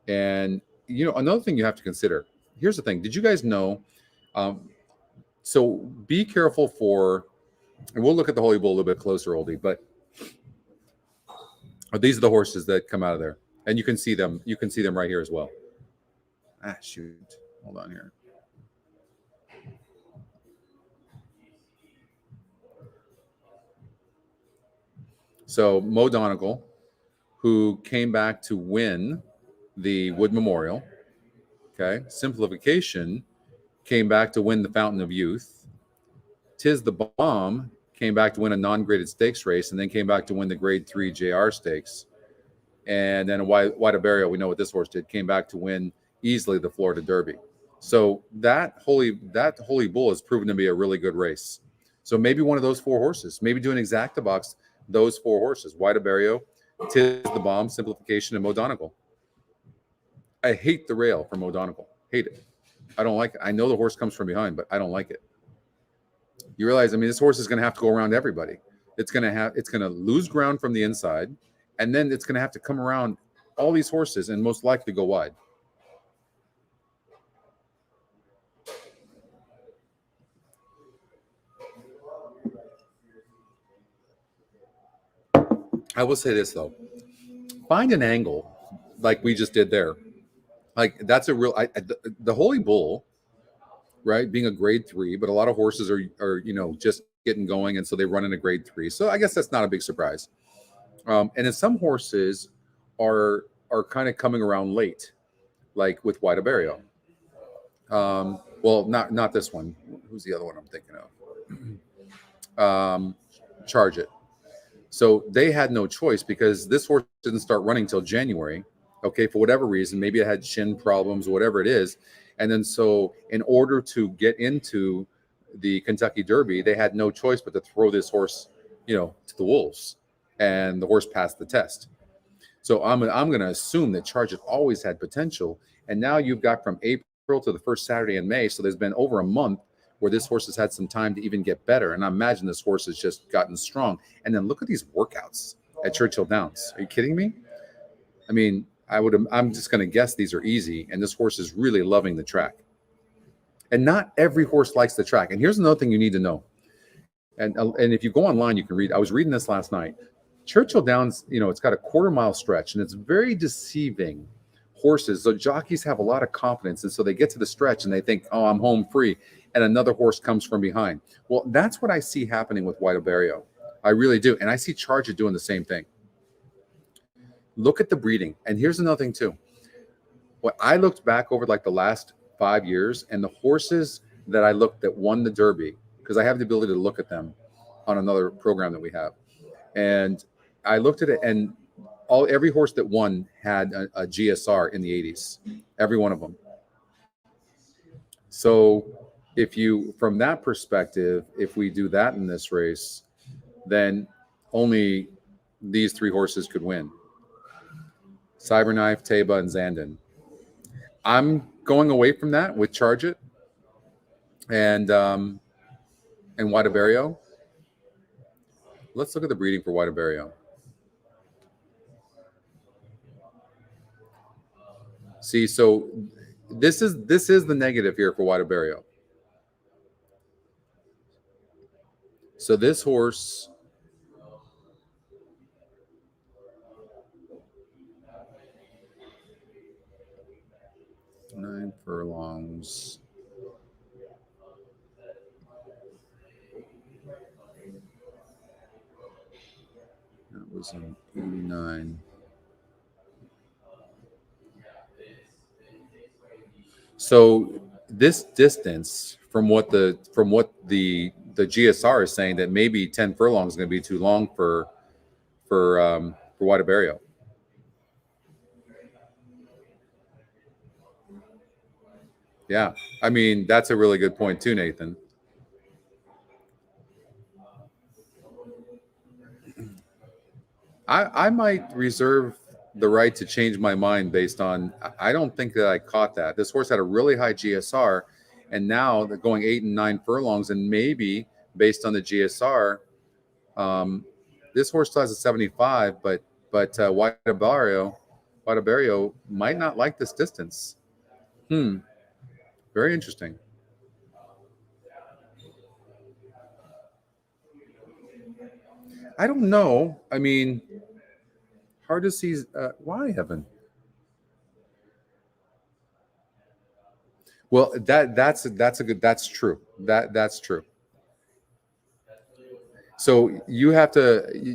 And, you know, another thing you have to consider. Here's the thing. Did you guys know? So be careful for, and we'll look at the Holy Bull a little bit closer, Oldie, but these are the horses that come out of there. And you can see them. You can see them right here as well. Ah, shoot. Hold on here. So Mo Donegal, who came back to win the Wood Memorial. Okay. Simplification came back to win the Fountain of Youth. Tis the Bomb came back to win a non-graded stakes race and then came back to win the grade 3 JR stakes. And then Wada Burial, we know what this horse did, came back to win easily the Florida Derby. So that Holy Bull has proven to be a really good race. So maybe one of those 4 horses, maybe do an exacta box, those 4 horses, Wada Burial, Tis the Bomb, Simplification, and Mo Donegal. I hate the rail from Mo Donegal. Hate it. I don't like it. I know the horse comes from behind, but I don't like it. You realize, I mean, this horse is going to have to go around everybody. It's going to lose ground from the inside, and then it's going to have to come around all these horses and most likely go wide. I will say this though, find an angle like we just did there. Like that's a real, the Holy Bull, right? Being a grade 3, but a lot of horses are, you know, just getting going. And so they run in a grade 3. So I guess that's not a big surprise. And then some horses are kind of coming around late, like with Wada Burial. Well, not this one. Who's the other one I'm thinking of? Charge It. So they had no choice because this horse didn't start running till January. Okay, for whatever reason, maybe it had shin problems, whatever it is. And then so in order to get into the Kentucky Derby, they had no choice but to throw this horse, to the wolves. And the horse passed the test. So I'm going to assume that Charge It always had potential. And now you've got from April to the first Saturday in May. So there's been over a month where this horse has had some time to even get better. And I imagine this horse has just gotten strong. And then look at these workouts at Churchill Downs. Are you kidding me? I mean, I'm just going to guess these are easy. And this horse is really loving the track. And not every horse likes the track. And here's another thing you need to know. And if you go online, you can read. I was reading this last night. Churchill Downs, it's got a quarter-mile stretch, and it's very deceiving horses. So jockeys have a lot of confidence, and so they get to the stretch, and they think, oh, I'm home free, and another horse comes from behind. Well, that's what I see happening with White Barrio. I really do. And I see Charge It doing the same thing. Look at the breeding. And here's another thing, too. When I looked back over like the last 5 years, and the horses that I looked that won the Derby, because I have the ability to look at them on another program that we have. And I looked at it, and every horse that won had a GSR in the 80s, every one of them. So from that perspective, if we do that in this race, then only these three horses could win. Cyberknife, Taba, and Zandon. I'm going away from that with Charge It and White Barrio. Let's look at the breeding for White Barrio. See, so this is the negative here for White Barrio. So this horse, nine furlongs. That was in 89. So this distance from what the GSR is saying, that maybe 10 furlongs is going to be too long for White Barrio. Yeah, I mean, that's a really good point too, Nathan. I might reserve the right to change my mind based on, I don't think that I caught that. This horse had a really high GSR, and now they're going 8 and 9 furlongs, and maybe based on the GSR, this horse still has a 75, but White Barrio might not like this distance. Very interesting. I don't know. I mean, hard to see. Why, Evan? Well, that's true. That's true. So you have to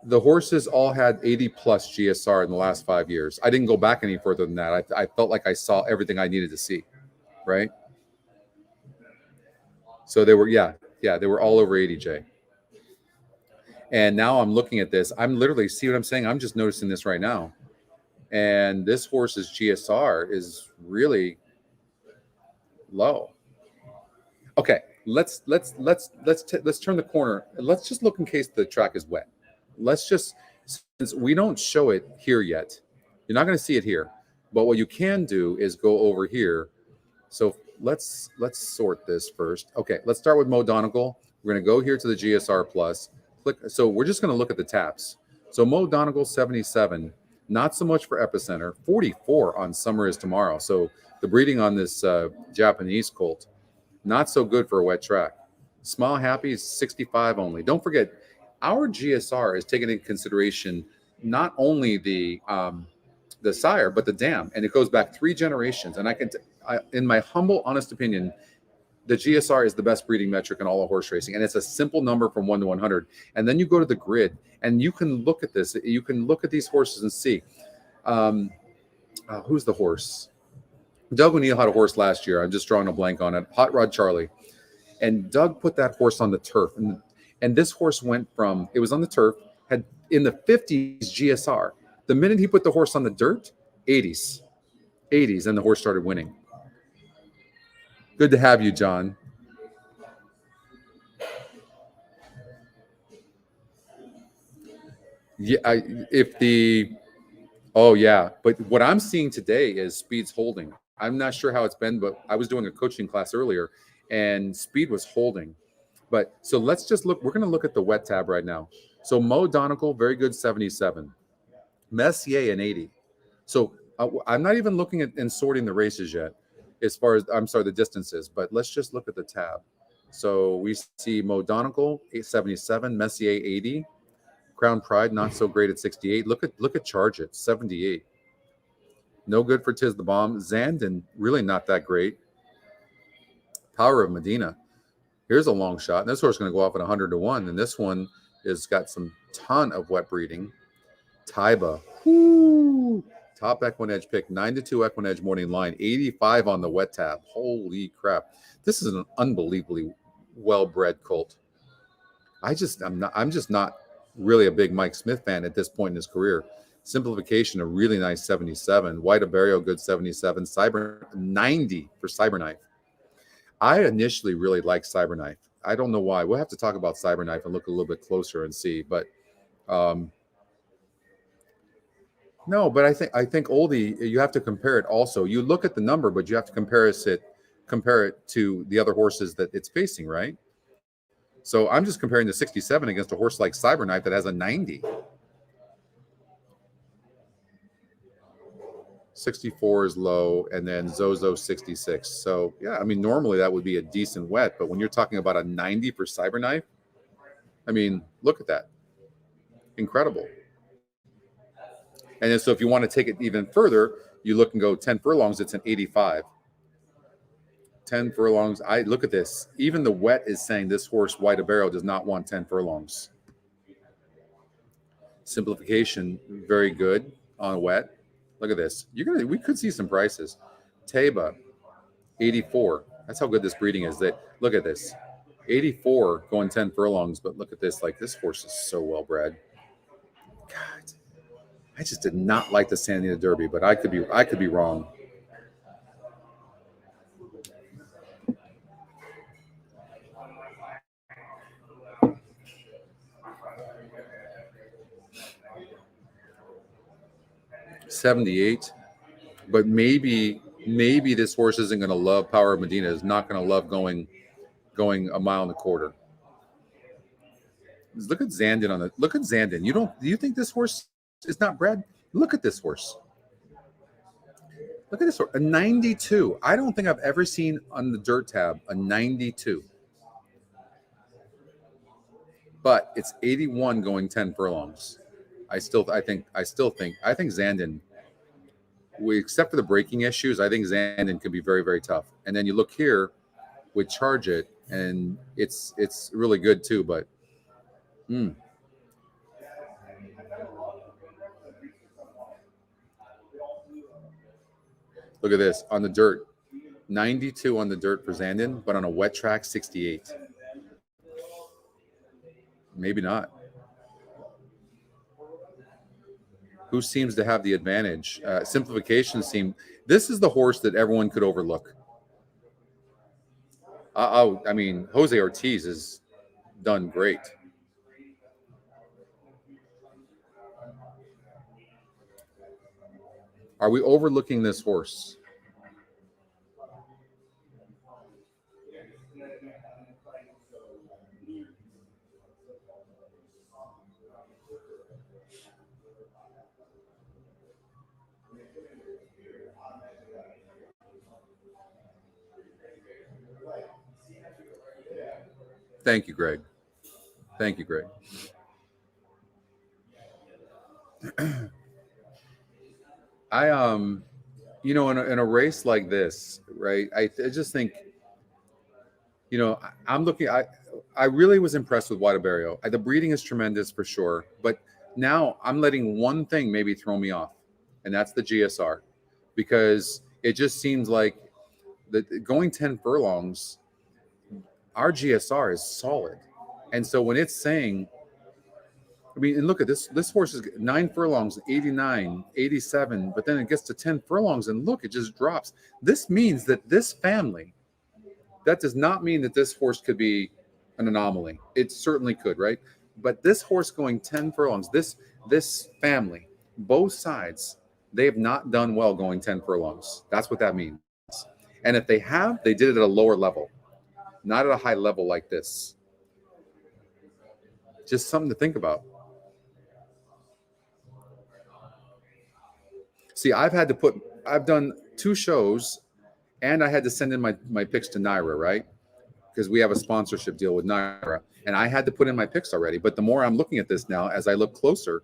the horses all had 80 plus GSR in the last 5 years. I didn't go back any further than that. I felt like I saw everything I needed to see, right? So they were, they were all over 80J. And now I'm looking at this. I'm literally, see what I'm saying? I'm just noticing this right now. And this horse's GSR is really low. Okay, let's turn the corner. Let's just look in case the track is wet. Let's just, since we don't show it here yet, you're not going to see it here. But what you can do is go over here. So let's sort this first. Okay, let's start with Mo Donegal. We're going to go here to the GSR plus. Click. So we're just going to look at the taps. So Mo Donegal 77, not so much for Epicenter. 44 on Summer is Tomorrow. So the breeding on this Japanese colt, not so good for a wet track. Smile Happy is 65 only. Don't forget, our GSR is taking into consideration not only the sire, but the dam, and it goes back 3 generations. And in my humble, honest opinion, the GSR is the best breeding metric in all of horse racing, and it's a simple number from 1 to 100. And then you go to the grid, and you can look at this. You can look at these horses and see who's the horse. Doug O'Neill had a horse last year. I'm just drawing a blank on it. Hot Rod Charlie. And Doug put that horse on the turf. And this horse went from, it was on the turf, had in the 50s GSR. The minute he put the horse on the dirt, 80s, and the horse started winning. Good to have you, John. Yeah, oh yeah, but what I'm seeing today is Speed's holding. I'm not sure how it's been, but I was doing a coaching class earlier, and Speed was holding. But so let's just look. We're going to look at the wet tab right now. So Mo Donegal, very good, 77. Messier, an 80. So I'm not even looking at and sorting the races yet, as far as the distances. But let's just look at the tab. So we see Mo Donegal, 877, Messier, 80. Crown Pride, not so great at 68. Look at Charge It, 78. No good for Tiz the Bomb. Zandon, really not that great. Power of Medina. Here's a long shot. And this horse is going to go off at 100 to 1. And this one has got some ton of wet breeding. Taiba. Whoo. Top EquinEdge pick. 9 to 2 EquinEdge morning line. 85 on the wet tab. Holy crap. This is an unbelievably well-bred colt. I'm just not really a big Mike Smith fan at this point in his career. Simplification, a really nice 77. White Aberio, good 77. Cyber 90 for Cyberknife. I initially really liked Cyberknife. I don't know why. We'll have to talk about Cyberknife and look a little bit closer and see. But no, but I think Oldie, you have to compare it also. You look at the number, but you have to compare it to the other horses that it's facing, right? So I'm just comparing the 67 against a horse like Cyberknife that has a 90. 64 is low, and then Zozo 66. So yeah, I mean, normally that would be a decent wet, but when you're talking about a 90 for Cyberknife, I mean, look at that. Incredible. And then so if you want to take it even further, you look and go 10 furlongs, it's an 85. 10 furlongs. I look at this. Even the wet is saying this horse, White Aberio, does not want 10 furlongs. Simplification, very good on wet. Look at this. We could see some prices. Taiba, 84. That's how good this breeding is. Look at this. 84 going 10 furlongs, but look at this. Like, this horse is so well bred. God, I just did not like the San Anita Derby, but I could be wrong. $78, but maybe this horse isn't going to love Power of Medina. Is not going to love going a mile and a quarter. Look at Zandon look at Zandon. Do you think this horse is not bred? Look at this horse. Look at this horse. A 92. I don't think I've ever seen on the dirt tab a 92. But it's 81 going 10 furlongs. I think Zandon, except for the braking issues, I think Zandon could be very, very tough. And then you look here with Charge It, and it's really good too. But look at this on the dirt, 92 on the dirt for Zandon, but on a wet track, 68. Maybe not. Who seems to have the advantage? Simplification this is the horse that everyone could overlook. I mean, Jose Ortiz has done great. Are we overlooking this horse? Thank you, Greg. Thank you, Greg. I in a race like this, right? I just think, I'm looking. I really was impressed with White Aberio. The breeding is tremendous for sure, but now I'm letting one thing maybe throw me off, and that's the GSR, because It just seems like going 10 furlongs, our GSR is solid. And so when it's saying, I mean, and look at this, this horse is 9 furlongs, 89, 87, but then it gets to 10 furlongs and look, it just drops. This means that this family, that does not mean that this horse could be an anomaly. It certainly could, right? But this horse going 10 furlongs, this family, both sides, they have not done well going 10 furlongs. That's what that means. And if they have, they did it at a lower level, not at a high level like this. Just something to think about. See, I've done 2 shows and I had to send in my picks to Naira, right? Because we have a sponsorship deal with Naira. And I had to put in my picks already. But the more I'm looking at this now, as I look closer,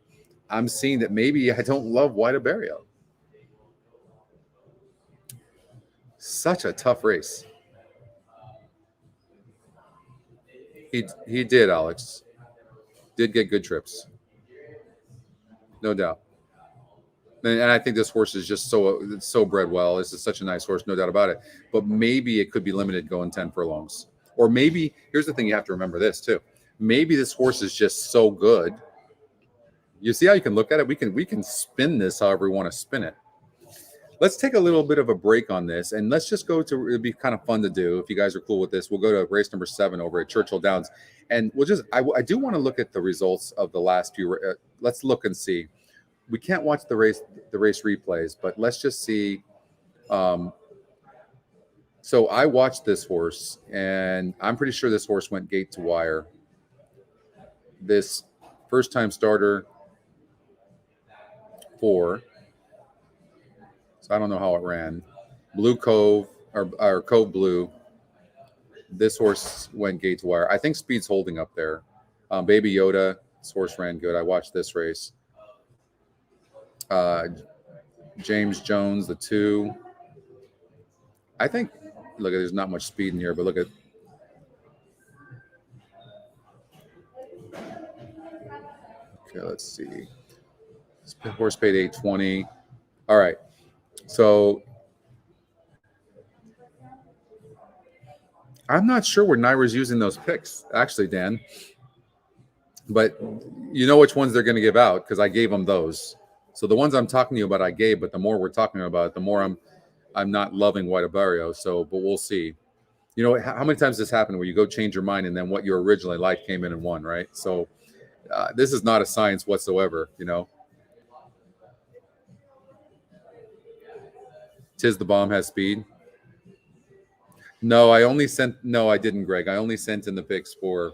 I'm seeing that maybe I don't love White Abarrio. Such a tough race. He did, Alex. Did get good trips. No doubt. And I think this horse is just so bred well. This is such a nice horse, no doubt about it. But maybe it could be limited going 10 furlongs. Or maybe, here's the thing, you have to remember this too. Maybe this horse is just so good. You see how you can look at it? We can spin this however we want to spin it. Let's take a little bit of a break on this, and let's just go to, it'd be kind of fun to do. If you guys are cool with this, we'll go to race number 7 over at Churchill Downs. And we'll just, I do want to look at the results of the last few. Let's look and see. We can't watch the race replays, but let's just see. So I watched this horse, and I'm pretty sure this horse went gate to wire. This first-time starter 4. So I don't know how it ran. Blue Cove or Cove Blue. This horse went gate to wire. I think speed's holding up there. Baby Yoda, this horse ran good. I watched this race. James Jones, the 2. I think, look, there's not much speed in here, but look at. Okay, let's see. This horse paid $820. All right. So I'm not sure where Naira's using those picks, actually, Dan. But you know which ones they're going to give out because I gave them those. So the ones I'm talking to you about, I gave, but the more we're talking about it, the more I'm not loving White Abarrio. So, but we'll see. You know, how many times this happened where you go change your mind and then what you originally liked came in and won, right? So this is not a science whatsoever, you know. Tis the Bomb has speed. No, I didn't, Greg. I only sent in the picks for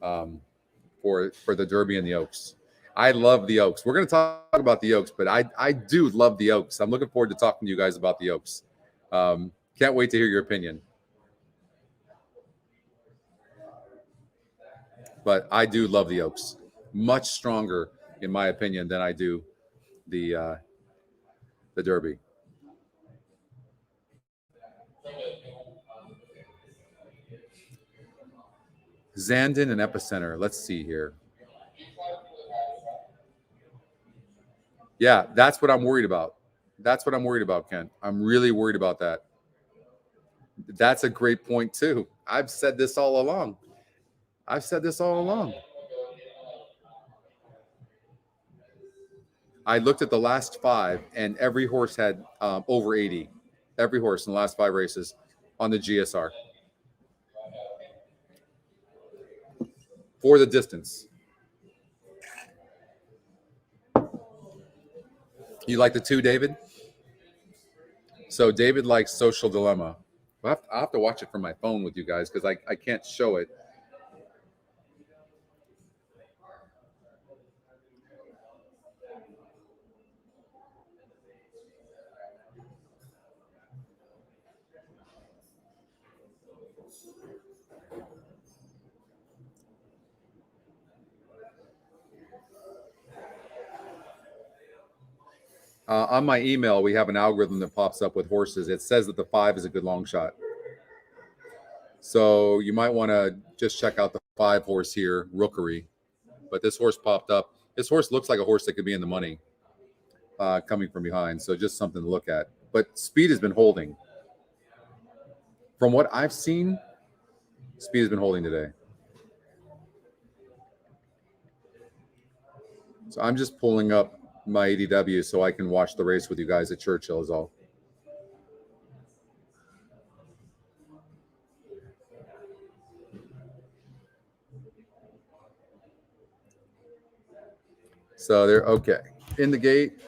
the Derby and the Oaks. I love the Oaks. We're going to talk about the Oaks, but I do love the Oaks. I'm looking forward to talking to you guys about the Oaks. Can't wait to hear your opinion. But I do love the Oaks. Much stronger, in my opinion, than I do the Derby. Zandon and Epicenter. Let's see here. Yeah, that's what I'm worried about. That's what I'm worried about, Ken. I'm really worried about that. That's a great point, too. I've said this all along. I looked at the last 5, and every horse had over 80. Every horse in the last 5 races on the GSR. For the distance. You like the 2, David? So David likes Social Dilemma. I'll have to watch it from my phone with you guys because I can't show it. On my email, we have an algorithm that pops up with horses. It says that the 5 is a good long shot. So you might want to just check out the 5 horse here, Rookery. But this horse popped up. This horse looks like a horse that could be in the money coming from behind. So just something to look at. but speed has been holding. From what I've seen, speed has been holding today. So I'm just pulling up my ADW so I can watch the race with you guys at Churchill is all. So they're okay. In the gate.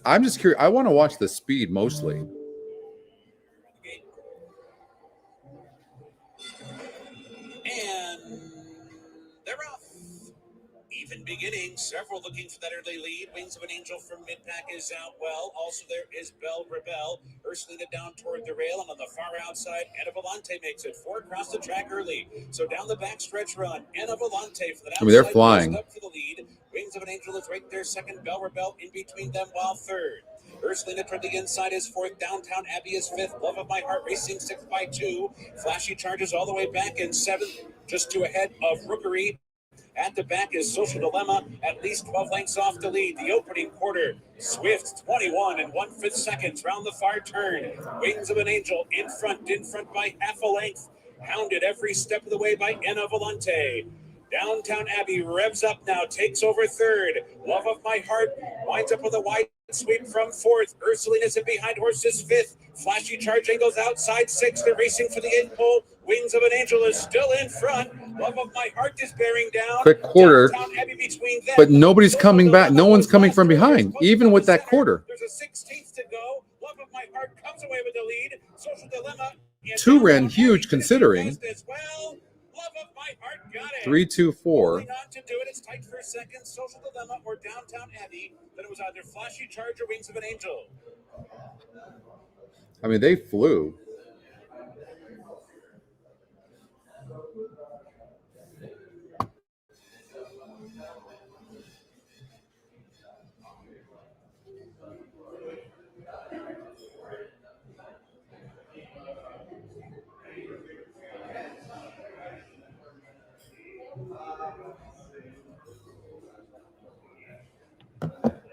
I'm just curious. I want to watch the speed mostly.
And they're off. Even beginning, several looking for that early lead. Wings of an Angel from mid-pack is out well. Also there is Belle Rebelle. Ursulina down toward the rail, and on the far outside, Anna Volante makes it 4 across the track early. So down the backstretch run, Anna Volante for the outside.
They're flying.
Up for the lead. Wings of an Angel is right there second. Belle Rebelle in between them while third. Ursulina toward the inside is fourth. Downtown Abbey is fifth. Love of My Heart racing sixth by 2. Flashy Charges all the way back in seventh, just 2 ahead of Rookery. At the back is Social Dilemma, at least 12 lengths off the lead. The opening quarter, Swift 21 and 1/5 seconds round the far turn. Wings of an Angel in front by half a length. Hounded every step of the way by Anna Volante. Downtown Abbey revs up now, takes over third. Love of My Heart winds up with a wide sweep from fourth. Ursulina's in behind horses fifth. Flashy Charge Angles outside sixth. They're racing for the 8th pole. Wings of an Angel is still in front. Love of My Heart is bearing down.
Quick quarter, but nobody's coming back. No one's coming from behind, even with that quarter.
There's a 16th to go. Love of My Heart comes away with the lead. Social Dilemma.
2 ran huge considering.
As well. Love of My Heart got it.
3-2-4.
Holding on to do it. It's tight for a second. Social Dilemma or Downtown Abbey. Then it was either Flashy Charge or Wings of an Angel.
I mean, they flew.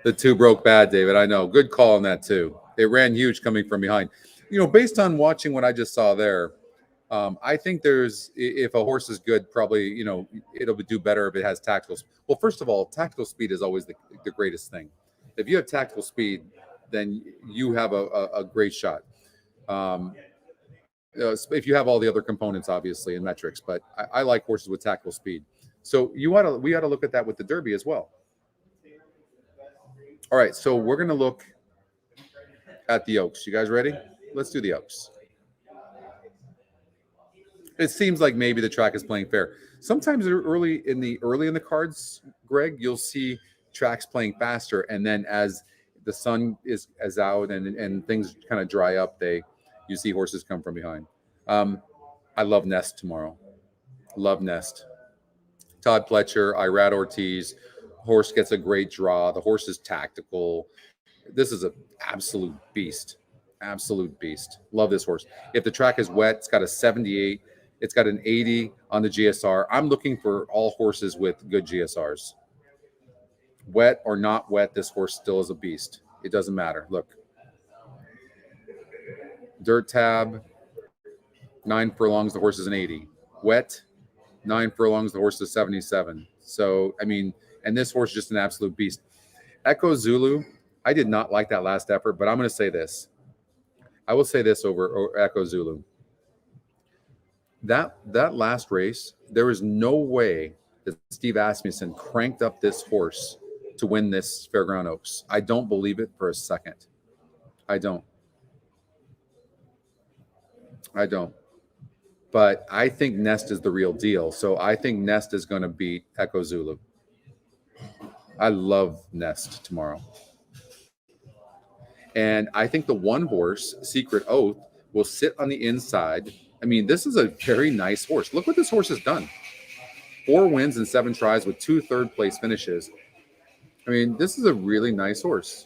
The 2 broke bad, David. I know. Good call on that, too. It ran huge coming from behind. Based on watching what I just saw there, I think if a horse is good, probably, it'll do better if it has tactical. Well, first of all, tactical speed is always the greatest thing. If you have tactical speed, then you have a great shot. If you have all the other components, obviously, and metrics, but I like horses with tactical speed. So we ought to look at that with the Derby as well. All right, so we're going to look at the Oaks. You guys ready? Let's do the Oaks. It seems like maybe the track is playing fair. Sometimes early in the cards, Greg, you'll see tracks playing faster, and then as the sun is out and things kind of dry up, you see horses come from behind. I love Nest tomorrow. Love Nest. Todd Pletcher, Irad Ortiz. Horse gets a great draw. The horse is tactical. This is an absolute beast. Absolute beast. Love this horse. If the track is wet, it's got a 78. It's got an 80 on the GSR. I'm looking for all horses with good GSRs. Wet or not wet, this horse still is a beast. It doesn't matter. Look. Dirt tab, 9 furlongs, the horse is an 80. Wet, 9 furlongs, the horse is 77. So, I mean, and this horse is just an absolute beast. Echo Zulu, I did not like that last effort, but I'm going to say this. I will say this over Echo Zulu. That last race, there is no way that Steve Asmussen cranked up this horse to win this Fairground Oaks. I don't believe it for a second. I don't. But I think Nest is the real deal. So I think Nest is going to beat Echo Zulu. I love Nest tomorrow. And I think the one horse, Secret Oath, will sit on the inside. I mean, this is a very nice horse. Look what this horse has done. 4 wins and 7 tries with 2 third-place finishes. I mean, this is a really nice horse.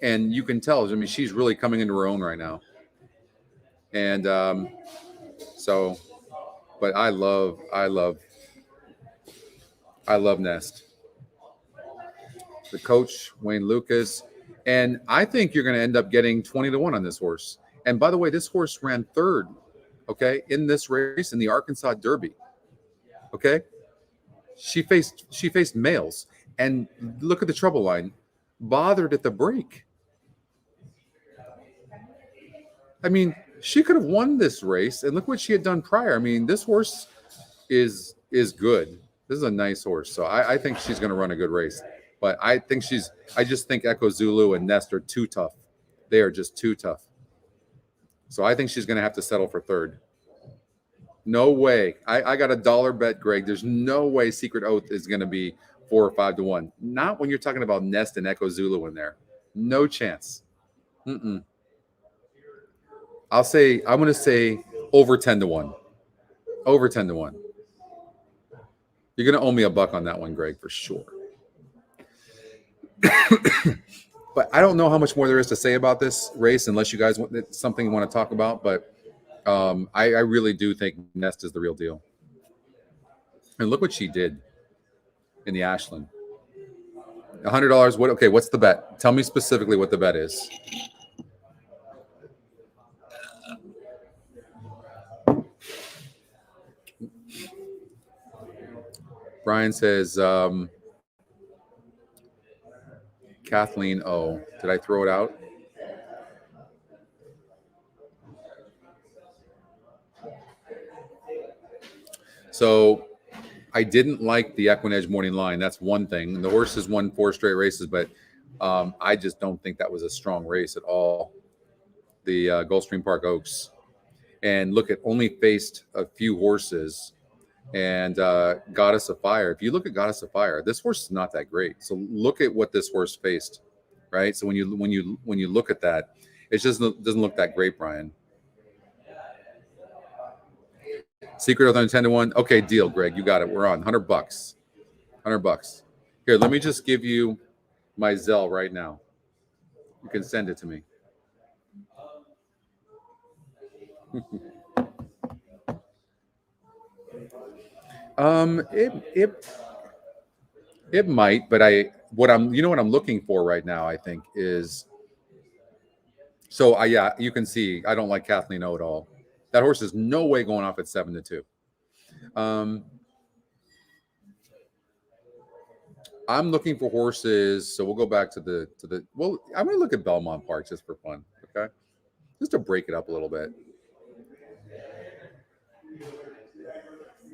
And you can tell, I mean, she's really coming into her own right now. And but I love I love Nest. The coach, Wayne Lucas. And I think you're going to end up getting 20-1 on this horse. And by the way, this horse ran third, okay, in this race in the Arkansas Derby. Okay. She faced males. And look at the trouble line. Bothered at the break. I mean, she could have won this race, and look what she had done prior. I mean, this horse is good. This is a nice horse, so I think she's going to run a good race. But I just think Echo Zulu and Nest are too tough. They are just too tough. So I think she's going to have to settle for third. No way. I got $1 bet, Greg. There's no way Secret Oath is going to be 4 or 5-1. Not when you're talking about Nest and Echo Zulu in there. No chance. I'm going to say over 10-1. Over 10-1. You're going to owe me $1 on that one, Greg, for sure. But I don't know how much more there is to say about this race unless you guys want something you want to talk about. But I really do think Nest is the real deal. And look what she did in the Ashland. $100. Okay, what's the bet? Tell me specifically what the bet is. Brian says, Kathleen O. Did I throw it out? So I didn't like the EquinEdge morning line. That's one thing. The horse has won 4 straight races, but I just don't think that was a strong race at all. The Gulfstream Park Oaks. And look, it only faced a few horses. And Goddess of Fire. If you look at Goddess of Fire, this horse is not that great. So look at what this horse faced, right? So when you look at that, it just doesn't look that great, Brian. Secret Oath on 10-1. Okay, deal, Greg. You got it. We're on $100. $100. Here, let me just give you my Zelle right now. You can send it to me. It might, but what I'm looking for right now, I think, is yeah, you can see I don't like Kathleen O at all. That horse is no way going off at 7-2. I'm looking for horses, so we'll go back to the well, I'm gonna look at Belmont Park just for fun, okay? Just to break it up a little bit.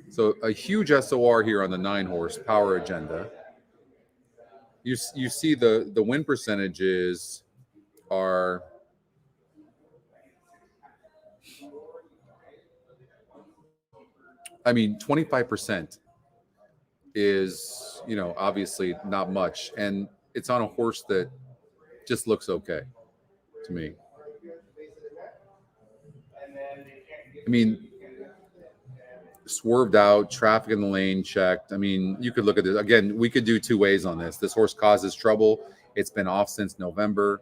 So a huge SOR here on the 9-horse Power Agenda. You see the win percentages are I mean 25% is obviously not much, and it's on a horse that just looks okay to me. I mean, swerved out, traffic in the lane checked. I mean, you could look at this. Again, we could do 2 ways on this. This horse causes trouble. It's been off since November.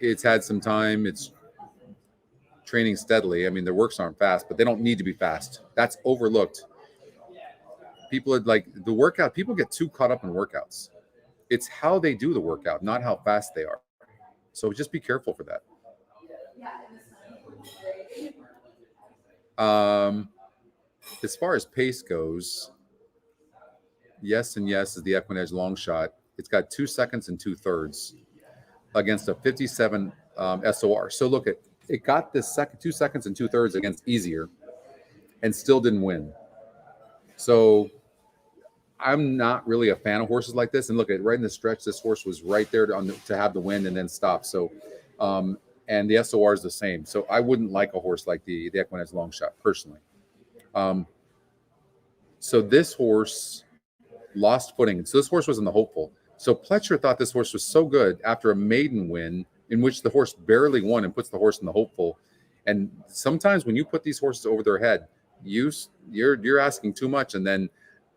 It's had some time. It's training steadily. I mean, their works aren't fast, but they don't need to be fast. That's overlooked. People are like the workout. People get too caught up in workouts. It's how they do the workout, not how fast they are. So just be careful for that. As far as pace goes, yes and yes is the EquinEdge long shot. It's got 2 seconds and 2/3 against a 57 SOR. So look, it got this 2 seconds and 2/3 against easier and still didn't win. So I'm not really a fan of horses like this. And look at right in the stretch, this horse was right there to have the win and then stop. So and the SOR is the same. So I wouldn't like a horse like the EquinEdge long shot personally. So this horse lost footing. So this horse was in the hopeful. So Pletcher thought this horse was so good after a maiden win in which the horse barely won and puts the horse in the hopeful. And sometimes when you put these horses over their head, you're asking too much. And then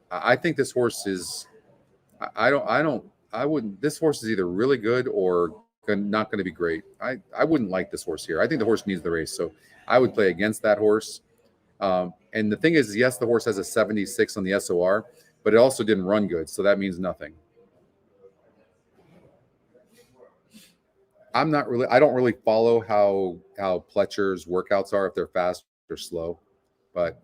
I think this horse is, this horse is either really good or not going to be great. I wouldn't like this horse here. I think the horse needs the race. So I would play against that horse. And the thing is, yes, the horse has a 76 on the SOR, but it also didn't run good, so that means nothing. I don't really follow how Pletcher's workouts are, if they're fast or slow, but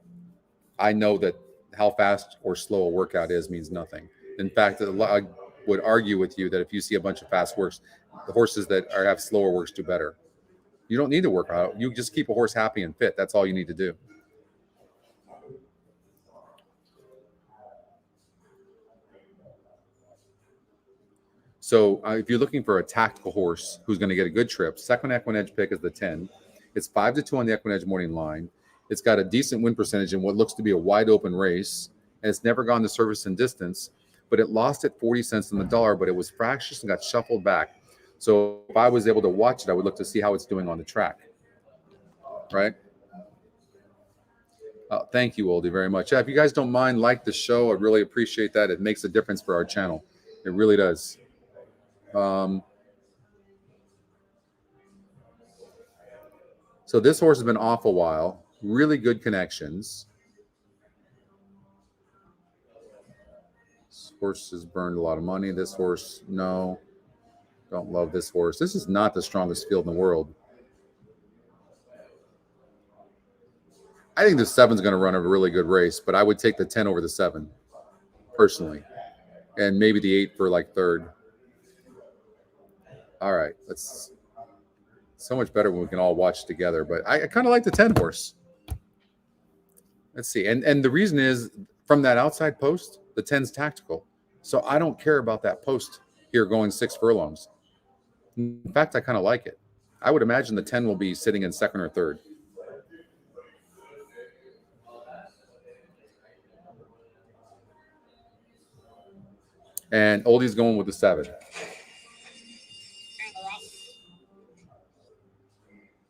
I know that how fast or slow a workout is means nothing. In fact, I would argue with you that if you see a bunch of fast works, the horses that have slower works do better. You don't need to work out. You just keep a horse happy and fit. That's all you need to do. So if you're looking for a tactical horse who's going to get a good trip, second EquinEdge pick is the 10. It's 5-2 on the EquinEdge morning line. It's got a decent win percentage in what looks to be a wide open race, and it's never gone to service and distance, but it lost at 40 cents on the dollar, but it was fractious and got shuffled back. So if I was able to watch it, I would look to see how it's doing on the track. Right? Thank you, Oldie, very much. If you guys don't mind, like the show. I'd really appreciate that. It makes a difference for our channel. It really does. So this horse has been off a while. Really good connections. This horse has burned a lot of money. This horse, no. Don't love this horse. This is not the strongest field in the world. I think the 7's going to run a really good race, but I would take the 10 over the 7, personally. And maybe the 8 for like third. All right. That's so much better when we can all watch together. But I kind of like the 10 horse. Let's see. And the reason is, from that outside post, the 10's tactical. So I don't care about that post here going 6 furlongs. In fact, I kind of like it. I would imagine the 10 will be sitting in second or third. And Oldie's going with the 7.
From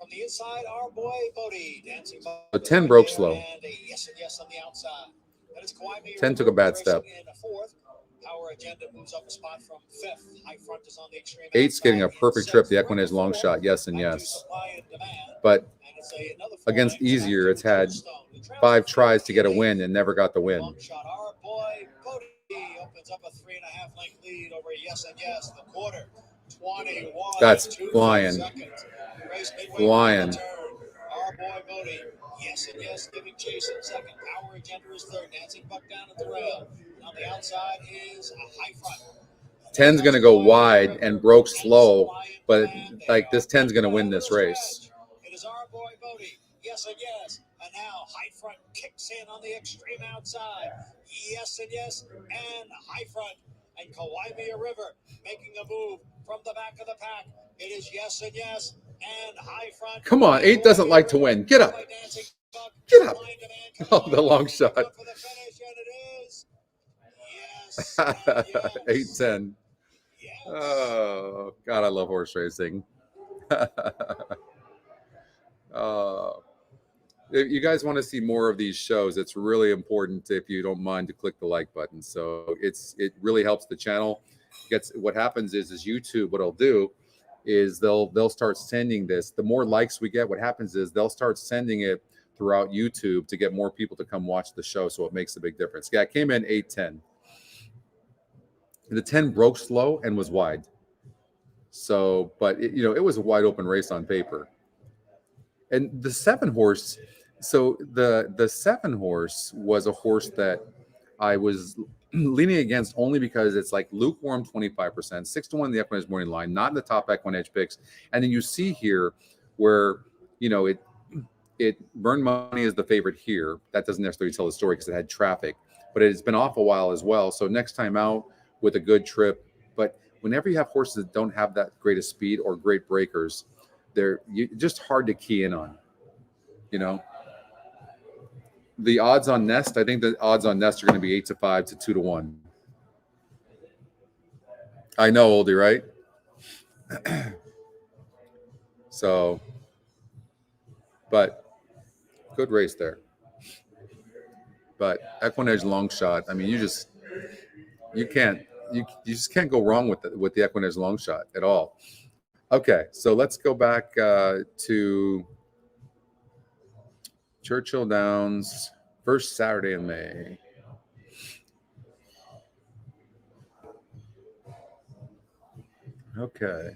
the inside, our boy Bodie dancing.
So 10 broke slow.
And a yes on the outside.
10 took a bad step.
Our agenda moves up a spot from 5th. High front is on the extreme.
8's getting a perfect trip. The EquinEdge long shot, yes and yes. But against easier, it's had 5 tries to get a win and never got the win.
Our boy Bodie opens up a 3.5 length lead over yes and yes. The quarter 21.
That's flying. Flying.
Our boy Bodie, yes and yes, giving chase in second. Our agenda is third. Dancing Buck down at the rail. On the outside is a high front.
10's going to go wide and broke slow, but like this 10's going to win this race.
It is our boy Bodie, yes and yes. And now high front kicks in on the extreme outside. Yes and yes, and high front. And Kawaimea River making a move from the back of the pack. It is yes and yes. And high front.
Come on, 8 doesn't like to win. Get up. Get up. Oh, the long shot. 8-10. Oh, God, I love horse racing. If you guys want to see more of these shows, it's really important, if you don't mind, to click the like button. So it really helps the channel. What happens is YouTube, what it'll do is they'll start sending this. The more likes we get, what happens is they'll start sending it throughout YouTube to get more people to come watch the show. So it makes a big difference. Yeah, it came in 8-10. The 10 broke slow and was wide. So, but it was a wide open race on paper. And the 7 horse, so the 7 horse was a horse that I was leaning against only because it's like lukewarm 25%, 6-1 in the EquinEdge morning line, not in the top EquinEdge picks. And then you see here where, it burned money as the favorite here. That doesn't necessarily tell the story because it had traffic, but it's been off a while as well. So next time out with a good trip. But whenever you have horses that don't have that great of speed or great breakers, they're just hard to key in on, The odds on Nest, I think the odds on Nest are going to be 8-5 to 2-1. I know, Oldie, right? So, but good race there. But EquinEdge long shot, I mean, you just can't go wrong with the EquinEdge long shot at all. Okay, so let's go back to Churchill Downs. First Saturday in May. Okay.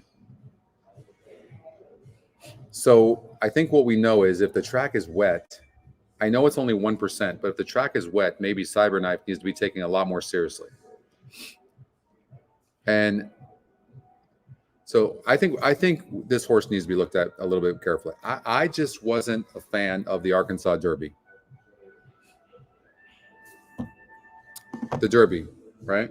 So I think what we know is if the track is wet, I know it's only 1%, but if the track is wet, maybe Cyberknife needs to be taken a lot more seriously. And so I think this horse needs to be looked at a little bit carefully. I just wasn't a fan of the Arkansas Derby. The Derby, right?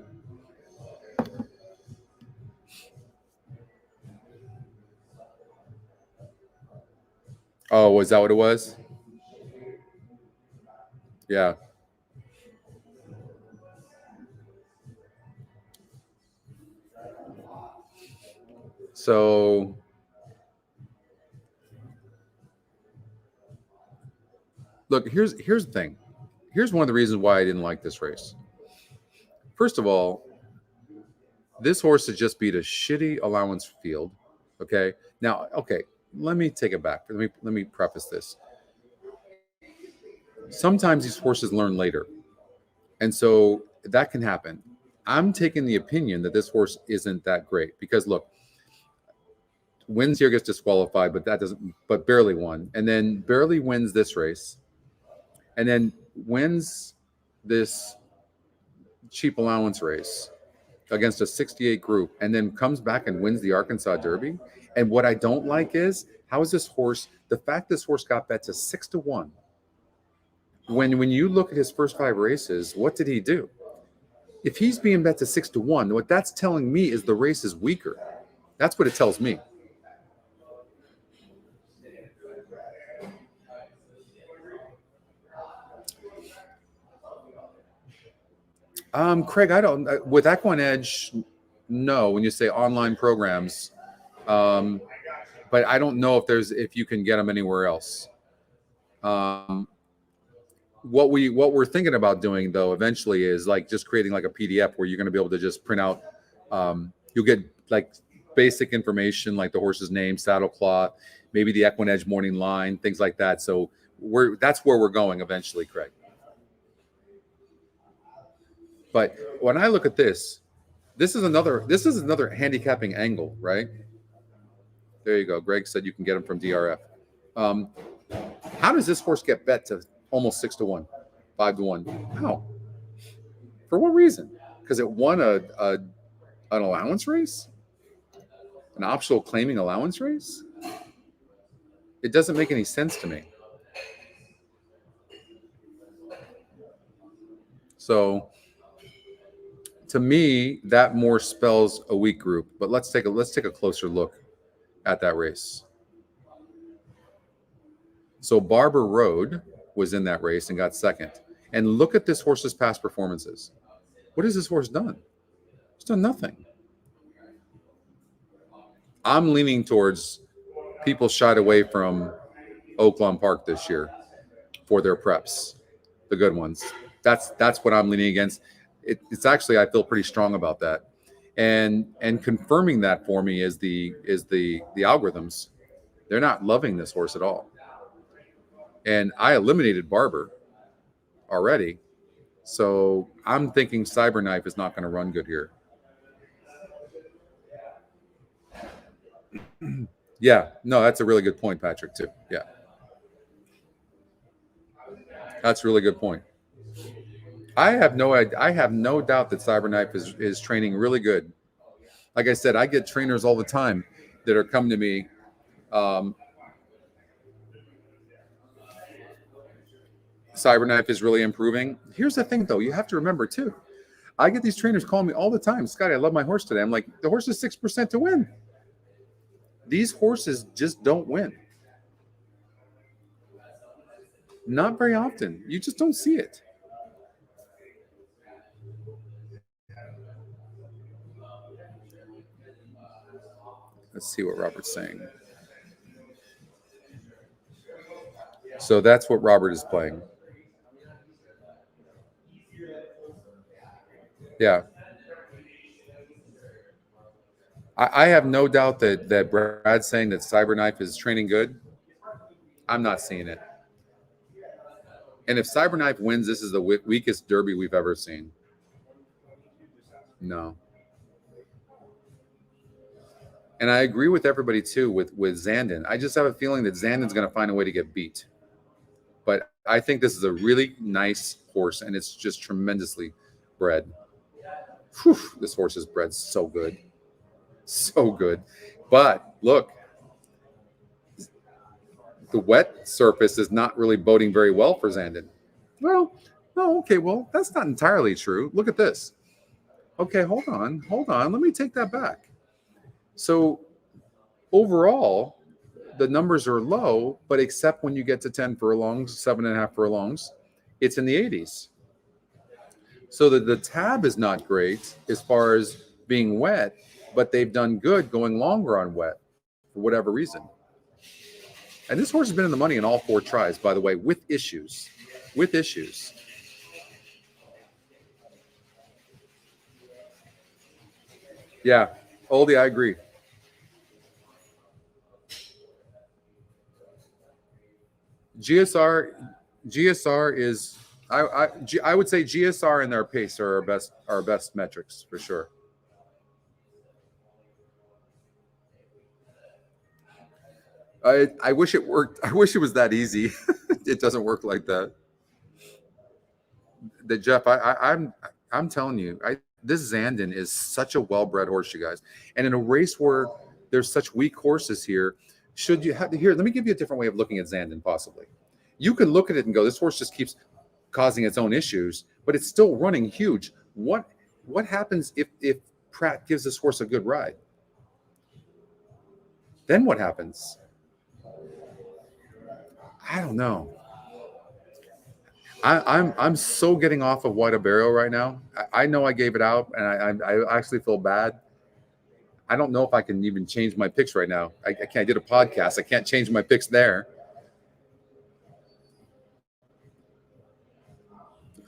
Oh, was that what it was? Yeah. So look, here's the thing. Here's one of the reasons why I didn't like this race. First of all, this horse has just beat a shitty allowance field. Okay. Now, okay, let me take it back. Let me preface this. Sometimes these horses learn later. And so that can happen. I'm taking the opinion that this horse isn't that great because look, wins here, gets disqualified, but barely won. And then barely wins this race. And then wins this cheap allowance race against a 68 group, and then comes back and wins the Arkansas Derby. And what I don't like is how is this horse, the fact this horse got bet to 6-1. When you look at his first 5 races, what did he do? If he's being bet to 6-1, what that's telling me is the race is weaker. That's what it tells me. Craig, I don't with EquinEdge. No, when you say online programs, but I don't know if you can get them anywhere else. What we're thinking about doing though eventually is like just creating like a PDF where you're going to be able to just print out. You'll get like basic information like the horse's name, saddle cloth, maybe the EquinEdge morning line, things like that. So that's where we're going eventually, Craig. But when I look at this is another handicapping angle, right? There you go. Greg said you can get them from DRF. How does this horse get bet to almost 6-1, 5-1? How? For what reason? Because it won an allowance race, an optional claiming allowance race. It doesn't make any sense to me. So, to me, that more spells a weak group. But let's take a closer look at that race. So Barber Road was in that race and got second. And look at this horse's past performances. What has this horse done? He's done nothing. I'm leaning towards people shied away from Oaklawn Park this year for their preps, the good ones. That's what I'm leaning against. It's actually, I feel pretty strong about that. And confirming that for me is the algorithms. They're not loving this horse at all. And I eliminated Barber already. So I'm thinking Cyberknife is not going to run good here. Yeah, no, that's a really good point, Patrick, too. Yeah. That's a really good point. I have no doubt that Cyberknife is training really good. Like I said, I get trainers all the time that are coming to me. Cyberknife is really improving. Here's the thing, though. You have to remember, too. I get these trainers calling me all the time. Scotty, I love my horse today. I'm like, the horse is 6% to win. These horses just don't win. Not very often. You just don't see it. Let's see what Robert's saying. So that's what Robert is playing. Yeah. I have no doubt that Brad's saying that Cyberknife is training good. I'm not seeing it. And if Cyberknife wins, this is the weakest Derby we've ever seen. No. And I agree with everybody too with Zandon. I just have a feeling that Zandon's going to find a way to get beat. But I think this is a really nice horse, and it's just tremendously bred. Whew, this horse is bred so good. So good. But look, the wet surface is not really boding very well for Zandon. Well, no, okay, well, that's not entirely true. Look at this. Okay, hold on. Let me take that back. So overall, the numbers are low, but except when you get to 10 furlongs, 7.5 furlongs, it's in the 80s. So the tab is not great as far as being wet, but they've done good going longer on wet for whatever reason. And this horse has been in the money in all 4 tries, by the way, with issues. With issues. Yeah, Oldie, I agree. GSR is I would say GSR and their pace are our best metrics for sure. I wish it worked. I wish it was that easy. It doesn't work like that. Jeff, I'm telling you, this Zandon is such a well-bred horse, you guys. And in a race where there's such weak horses here, should you have here? Let me give you a different way of looking at Zandon. Possibly, you can look at it and go, this horse just keeps causing its own issues, but it's still running huge. What happens if Pratt gives this horse a good ride? Then what happens? I don't know. I'm so getting off of White Barrow right now. I know I gave it out, and I actually feel bad. I don't know if I can even change my picks right now. I can't. I did a podcast. I can't change my picks there.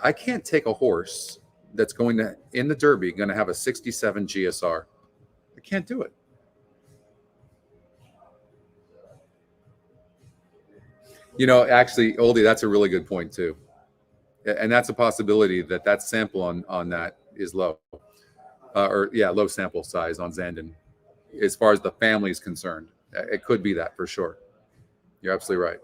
I can't take a horse that's going to, in the Derby, going to have a 67 GSR. I can't do it. You know, actually, Oldie, that's a really good point too. And that's a possibility that sample on that is low. Low sample size on Zandon as far as the family is concerned. It could be that for sure. You're absolutely right.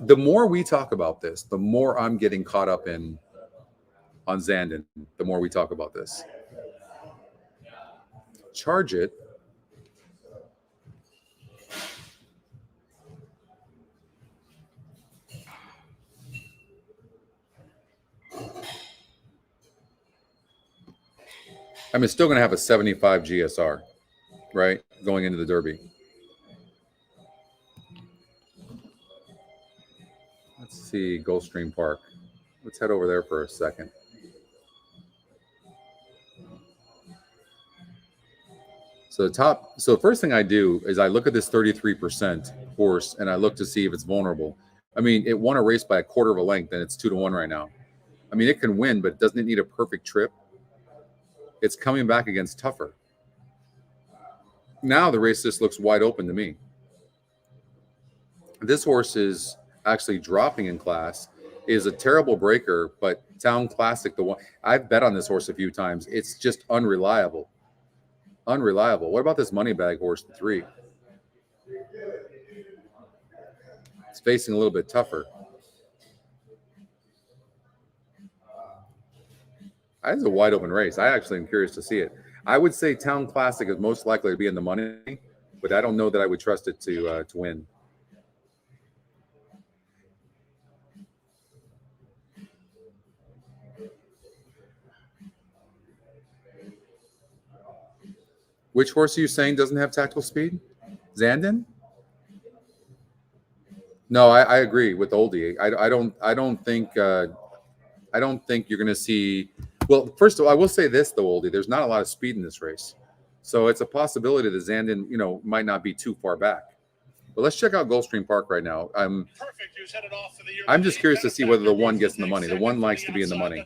The more we talk about this, the more I'm getting caught up on Zandon, the more we talk about this. Charge it. I'm still going to have a 75 GSR, right? Going into the Derby. Let's see, Gulfstream Park. Let's head over there for a second. So the first thing I do is I look at this 33% horse and I look to see if it's vulnerable. I mean, it won a race by a quarter of a length and it's 2-1 right now. I mean, it can win, but doesn't it need a perfect trip? It's coming back against tougher. Now the race just looks wide open to me. This horse is actually dropping in class, is a terrible breaker, but Town Classic, the one I've bet on this horse a few times, it's just unreliable. Unreliable. What about this money bag horse, the 3? It's facing a little bit tougher. It's a wide open race. I actually am curious to see it. I would say Town Classic is most likely to be in the money, but I don't know that I would trust it to win. Which horse are you saying doesn't have tactical speed? Zandon? No, I agree with Oldie. I don't think you're going to see. Well, first of all, I will say this though, Oldie. There's not a lot of speed in this race, so it's a possibility that Zandon, might not be too far back. But let's check out Gulfstream Park right now. I'm just curious to see whether the 1 gets in the money. The 1 likes to be in the money.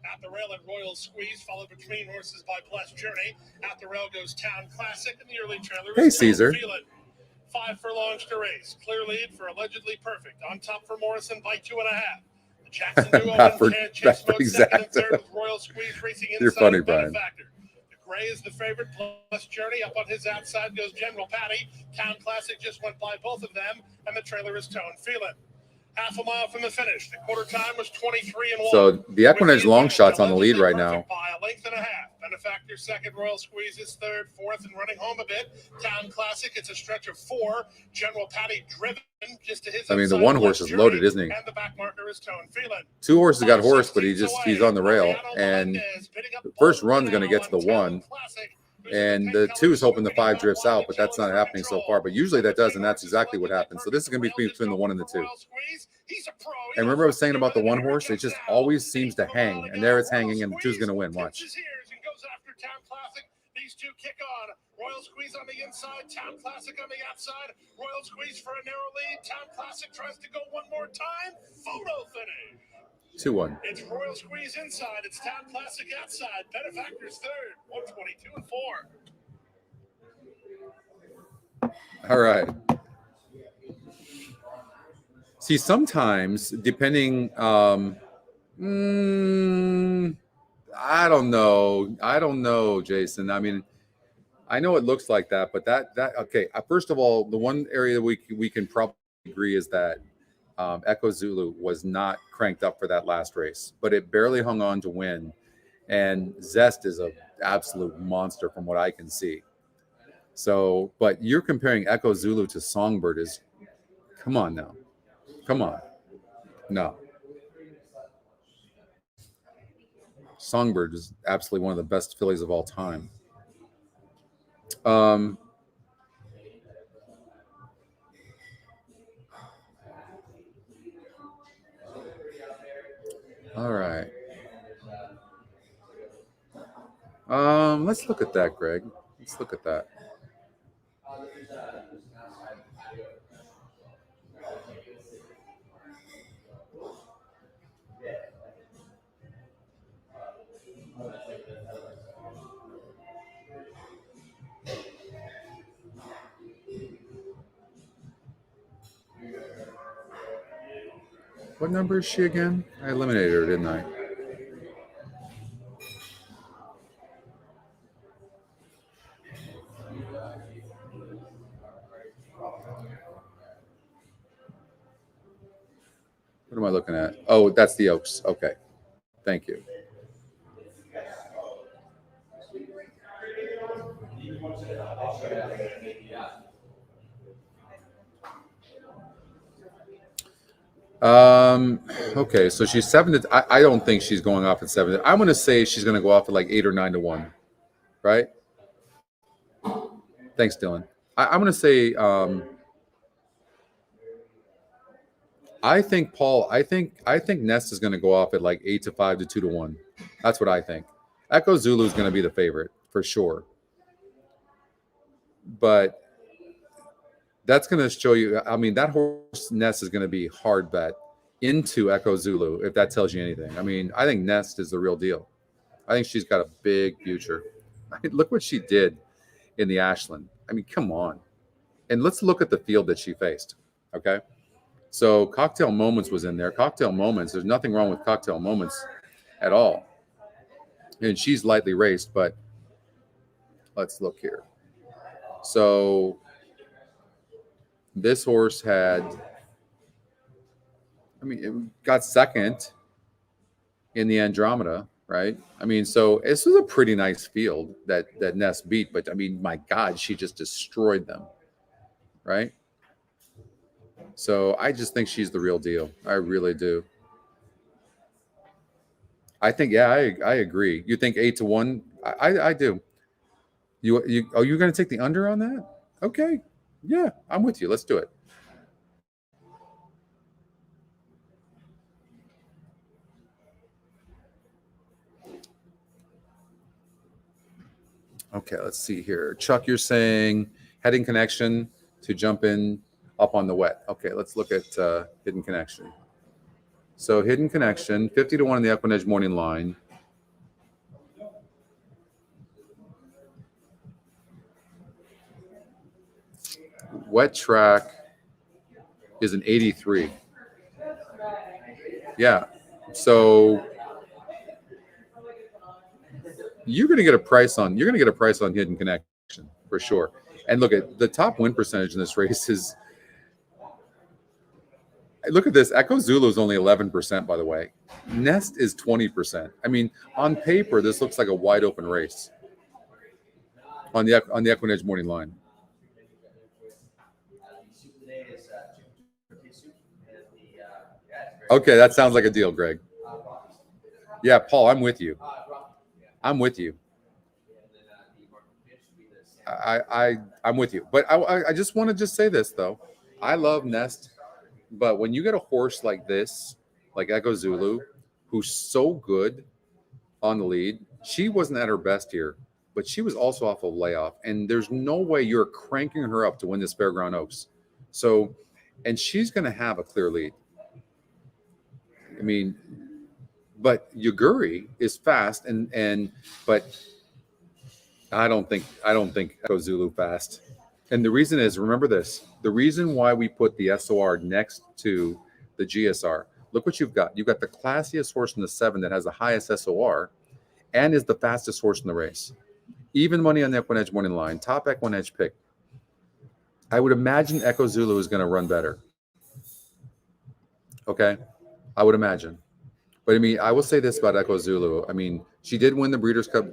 At the rail and Royal Squeeze, followed between horses by Blessed Journey. At the rail goes Town Classic, and the early trailer
Hey,
is
Caesar.
Feeling. 5 furlongs to race. Clear lead for Allegedly Perfect. On top for Morrison by 2.5. The Jackson duo
Bradford,
in chase mode second and
exact.
third with Royal Squeeze racing inside.
You're funny, Brian.
Benefactor. The Gray is the favorite. Blessed Journey up on his outside goes General Patty. Town Classic just went by both of them, and the trailer is Tone Feeling. Half a mile from the finish. The quarter time was 23 and 1.
So the EquinEdge long shot's on the lead right now.
By a length and a half. Benefactor second, Royal Squeeze is third, fourth, and running home a bit. Town Classic, it's a stretch of 4. General Patty driven just to his.
I mean, the one horse is loaded, isn't he?
And the back marker is Tone Feeling.
2 horses got horsed, but he's on the rail. And the first run's going to get to the 1. And the 2 is hoping the 5 drifts out, but that's not happening so far. But usually that does, and that's exactly what happens. So this is going to be between the 1 and the 2. And remember I was saying about the 1 horse? It just always seems to hang. And there it's hanging, and the 2's going to win. Watch.
These 2 kick on. Royal Squeeze on the inside, Town Classic on the outside. Royal Squeeze for a narrow lead. Town Classic tries to go one more time. Photo finish.
2-1.
It's Royal Squeeze inside. It's Town Classic outside. Benefactor's third. 122 and 4.
All right. See, sometimes depending, I don't know, Jason. I mean, I know it looks like that, but okay. First of all, the one area that we can probably agree is that Echo Zulu was not cranked up for that last race, but it barely hung on to win. And Zest is an absolute monster from what I can see. So, but you're comparing Echo Zulu to Songbird come on now. Come on. No. Songbird is absolutely one of the best fillies of all time. All right. Let's look at that, Greg. Let's look at that. What number is she again? I eliminated her, didn't I? What am I looking at? Oh, that's the Oaks. Okay. Thank you. Okay, so she's 7 to. I don't think she's going off at 7. I'm going to say she's going to go off at like 8 or 9 to 1, right? Thanks, Dylan. I'm going to say. I think Paul. I think Nest is going to go off at like 8 to 5 to 2 to 1. That's what I think. Echo Zulu is going to be the favorite for sure, but that's going to show you. I mean, that horse Nest is going to be hard bet into Echo Zulu, if that tells you anything. I mean, I think Nest is the real deal. I think she's got a big future. I mean, look what she did in the Ashland. I mean, come on. And let's look at the field that she faced, okay? So Cocktail Moments was in there. Cocktail Moments, there's nothing wrong with Cocktail Moments at all. And she's lightly raced, but let's look here. So this horse had, it got second in the Andromeda, right? I mean, so this was a pretty nice field that Nest beat, but I mean, my God, she just destroyed them, right? So I just think she's the real deal. I really do. I think, yeah, I agree. You think 8 to 1? I do. Are you going to take the under on that? Okay. Yeah, I'm with you. Let's do it. Okay, let's see here. Chuck, you're saying Heading Connection to jump in up on the wet. Okay, let's look at Hidden Connection. So Hidden Connection, 50 to 1 in the EquinEdge morning line. Wet track is an 83. Yeah. So you're going to get a price on Hidden Connection for sure. And look at the top win percentage in this race is. Look at this. Echo Zulu is only 11%, by the way. Nest is 20%. I mean, on paper, this looks like a wide open race on the EquinEdge morning line. Okay, that sounds like a deal, Greg. Yeah, Paul, I'm with you. I'm with you. I'm with you. But I just want to just say this though. I love Nest. But when you get a horse like this, like Echo Zulu, who's so good on the lead, she wasn't at her best here, but she was also off a layoff. And there's no way you're cranking her up to win this Fairground Oaks. So, and she's going to have a clear lead. I mean, but Yuguri is fast, but I don't think Echo Zulu fast. And the reason is, remember this, the reason why we put the SOR next to the GSR, look what you've got. You've got the classiest horse in the 7 that has the highest SOR and is the fastest horse in the race. Even money on the EquinEdge morning line, top EquinEdge pick. I would imagine Echo Zulu is going to run better. Okay? I would imagine. But I mean, I will say this about Echo Zulu. I mean, she did win the Breeders' Cup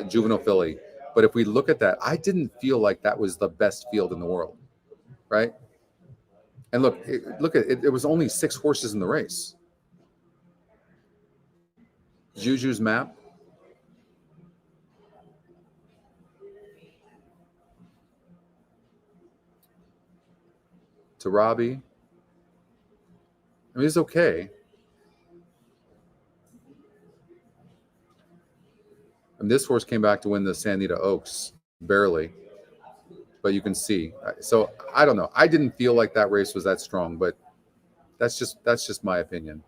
Juvenile Filly. But if we look at that, I didn't feel like that was the best field in the world, right? And look at it. It was only 6 horses in the race. Juju's map. To Robbie. I mean, it's okay. And this horse came back to win the Anita Oaks, barely. But you can see. So I don't know. I didn't feel like that race was that strong, but that's just my opinion.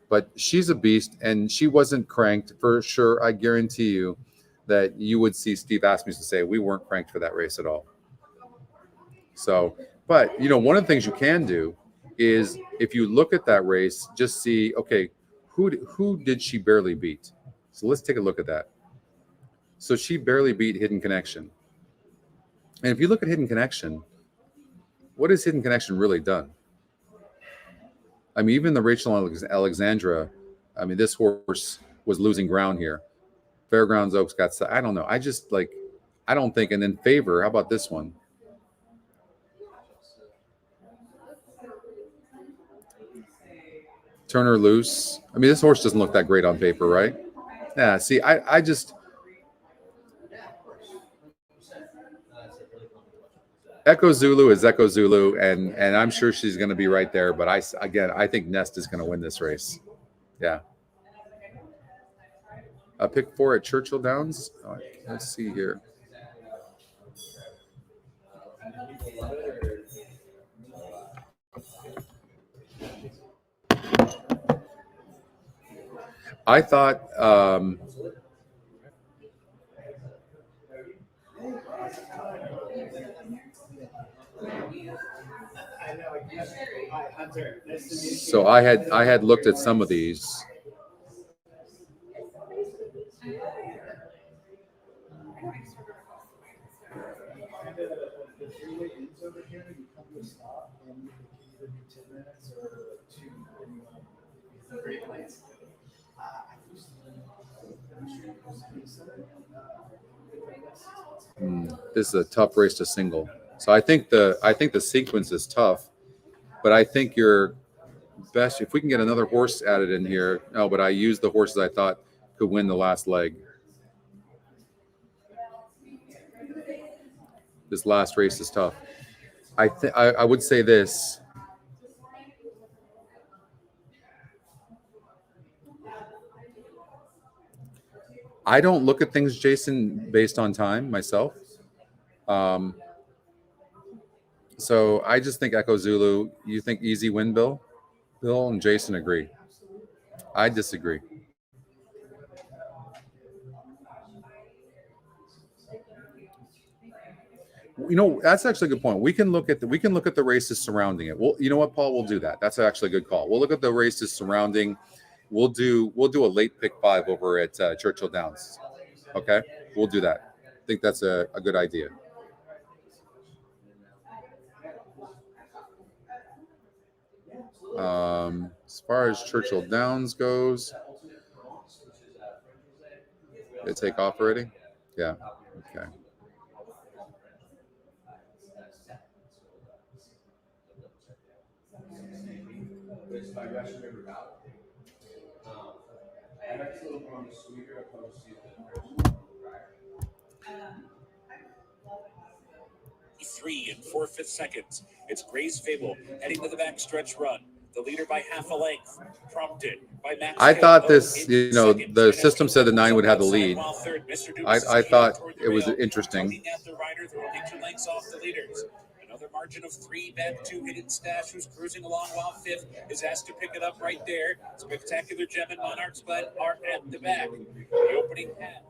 But she's a beast, and she wasn't cranked for sure. I guarantee you that you would see Steve Asmussen say we weren't cranked for that race at all. So, but you know, one of the things you can do is if you look at that race, just see, okay, who did she barely beat? So let's take a look at that. So she barely beat Hidden Connection. And if you look at Hidden Connection, what has Hidden Connection really done? I mean, even the Rachel Alexandra, I mean, this horse was losing ground here. Fairgrounds Oaks got, I don't know. I just like, I don't think. And then Favor, how about this one? Turn Her Loose. I mean, this horse doesn't look that great on paper, right? Yeah, see, I just... Echo Zulu is Echo Zulu, and I'm sure she's going to be right there. But I think Nest is going to win this race. Yeah. A pick 4 at Churchill Downs. Oh, let's see here. I thought. So I had looked at some of these. This is a tough race to single. So I think the sequence is tough, but I think your best, if we can get another horse added in here. No, but I used the horses I thought could win the last leg. This last race is tough. I would say this. I don't look at things, Jason, based on time myself. So I just think Echo Zulu. You think easy win, Bill? Bill and Jason agree. I disagree. You know, that's actually a good point. We can look at the races surrounding it. Well, you know what, Paul, we'll do that. That's actually a good call. We'll look at the races surrounding. We'll do a late pick 5 over at Churchill Downs. Okay, we'll do that. I think that's a good idea. As far as Churchill Downs goes, they take off already. Yeah. Okay.
Three and 4/5 seconds. It's Gray's Fable heading to the backstretch run. The leader by half a length. Prompted by Max.
I thought this, the system said the 9 would have the lead. I thought it was interesting.
At the rider, they're only 2 lengths off the leaders. Another margin of 3 back to Hidden Stash, who's cruising along while 5th is asked to pick it up right there. Spectacular Gem and Monarch's Glen are at the back. The opening half.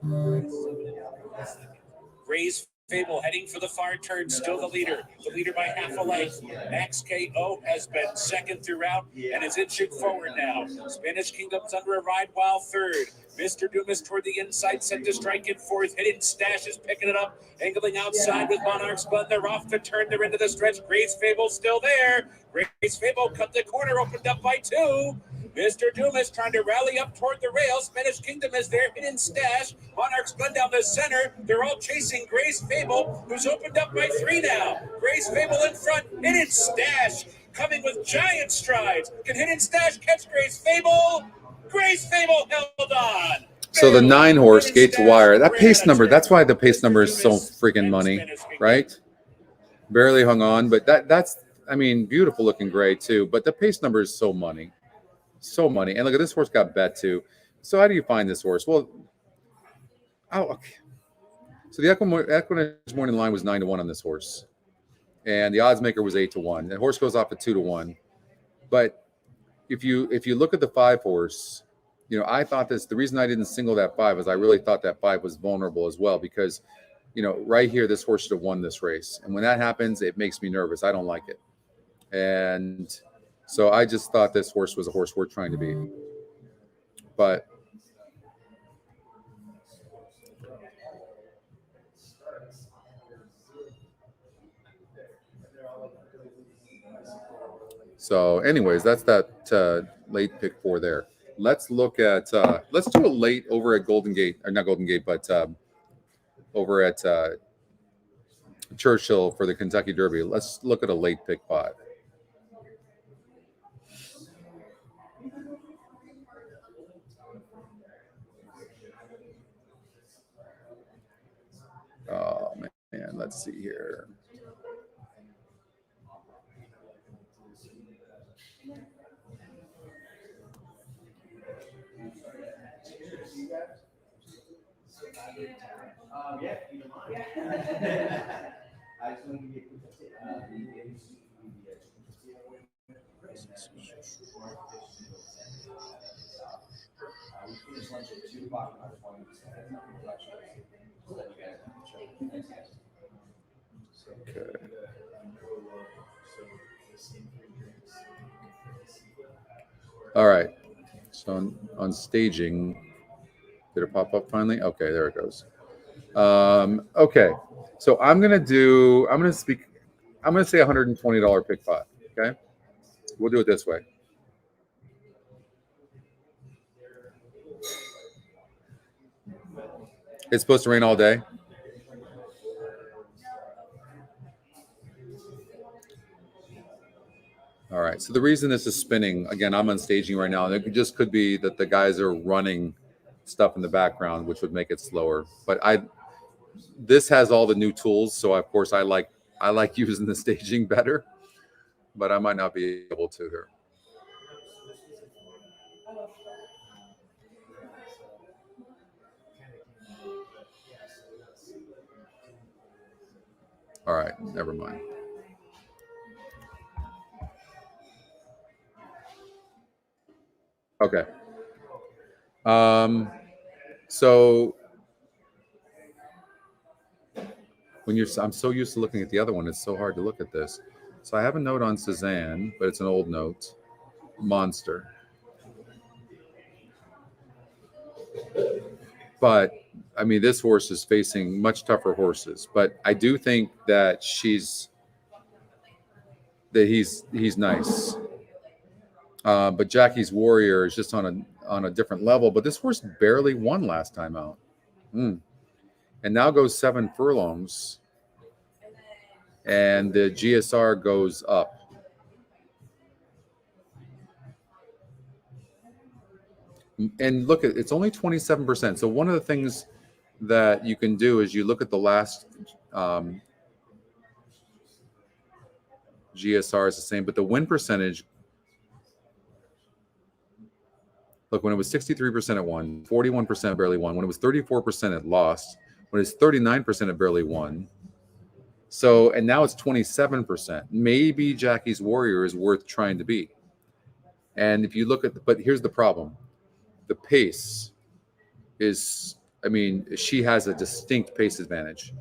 Gray's Fable heading for the far turn, still the leader by half a length. Max KO has been second throughout and is inching forward now. Spanish Kingdom's under a ride while 3rd. Mr. Doom is toward the inside, set to strike in 4th. Hidden Stash is picking it up, angling outside with Monarch's Blood. They're off the turn, they're into the stretch. Gray's Fable still there. Gray's Fable cut the corner, opened up by 2. Mr. Doom is trying to rally up toward the rails. Spanish Kingdom is there. Hidden Stash. Monarch's Gun down the center. They're all chasing Gray's Fable, who's opened up by 3 now. Gray's Fable in front. Hidden Stash coming with giant strides. Can Hidden Stash catch Gray's Fable? Gray's Fable held on.
So the 9 horse, Gate to Wire, that pace number, that's why the pace number is so freaking money, right? Barely hung on, but that's, I mean, beautiful looking gray too, but the pace number is so money. So money. And look at this horse got bet too. So how do you find this horse? Well, okay. So the EquinEdge morning line was 9-1 on this horse, and the odds maker was 8-1. The horse goes off at 2-1. But if you look at the 5 horse, you know, I thought this. The reason I didn't single that 5 is I really thought that 5 was vulnerable as well, because, you know, right here this horse should have won this race, and when that happens, it makes me nervous. I don't like it, and so I just thought this horse was a horse worth trying to beat. But so anyways, that's that late pick 4 there. Let's look at let's do a late over at Golden Gate, or not Golden Gate, but over at Churchill for the Kentucky Derby. Let's look at a late pick 5. Oh man, let's see here. Okay. All right. So on staging, did it pop up finally? Okay, there it goes. Okay. So I'm gonna say $120 pick 5. Okay. We'll do it this way. It's supposed to rain all day. All right. So the reason this is spinning, again, I'm on staging right now. It just could be that the guys are running stuff in the background, which would make it slower. But this has all the new tools, so of course I like using the staging better, but I might not be able to here. All right, never mind. Okay. So I'm so used to looking at the other one, it's so hard to look at this. So I have a note on Cezanne, but it's an old note. Monster. But I mean, this horse is facing much tougher horses. But I do think that he's nice. But Jackie's Warrior is just on a different level. But this horse barely won last time out, and now goes 7 furlongs, and the GSR goes up. And look at it's only 27%. So one of the things that you can do is you look at the last GSR is the same, but the win percentage. Look, when it was 63% it won, 41% barely won. When it was 34% it lost. When it's 39% it barely won. So, and now it's 27%. Maybe Jackie's Warrior is worth trying to beat. And if you look at, but here's the problem: the pace is. I mean, she has a distinct pace advantage.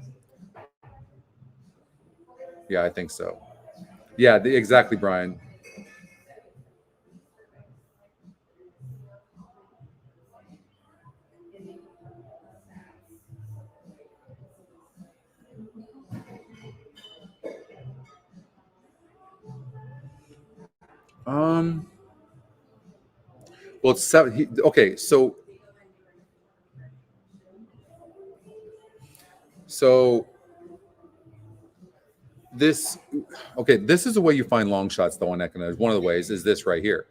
Yeah, I think so. Yeah, exactly, Brian. Um. Well, it's 7. Okay, so this. Okay, this is the way you find long shots. Though on EquinEdge, one of the ways is this right here,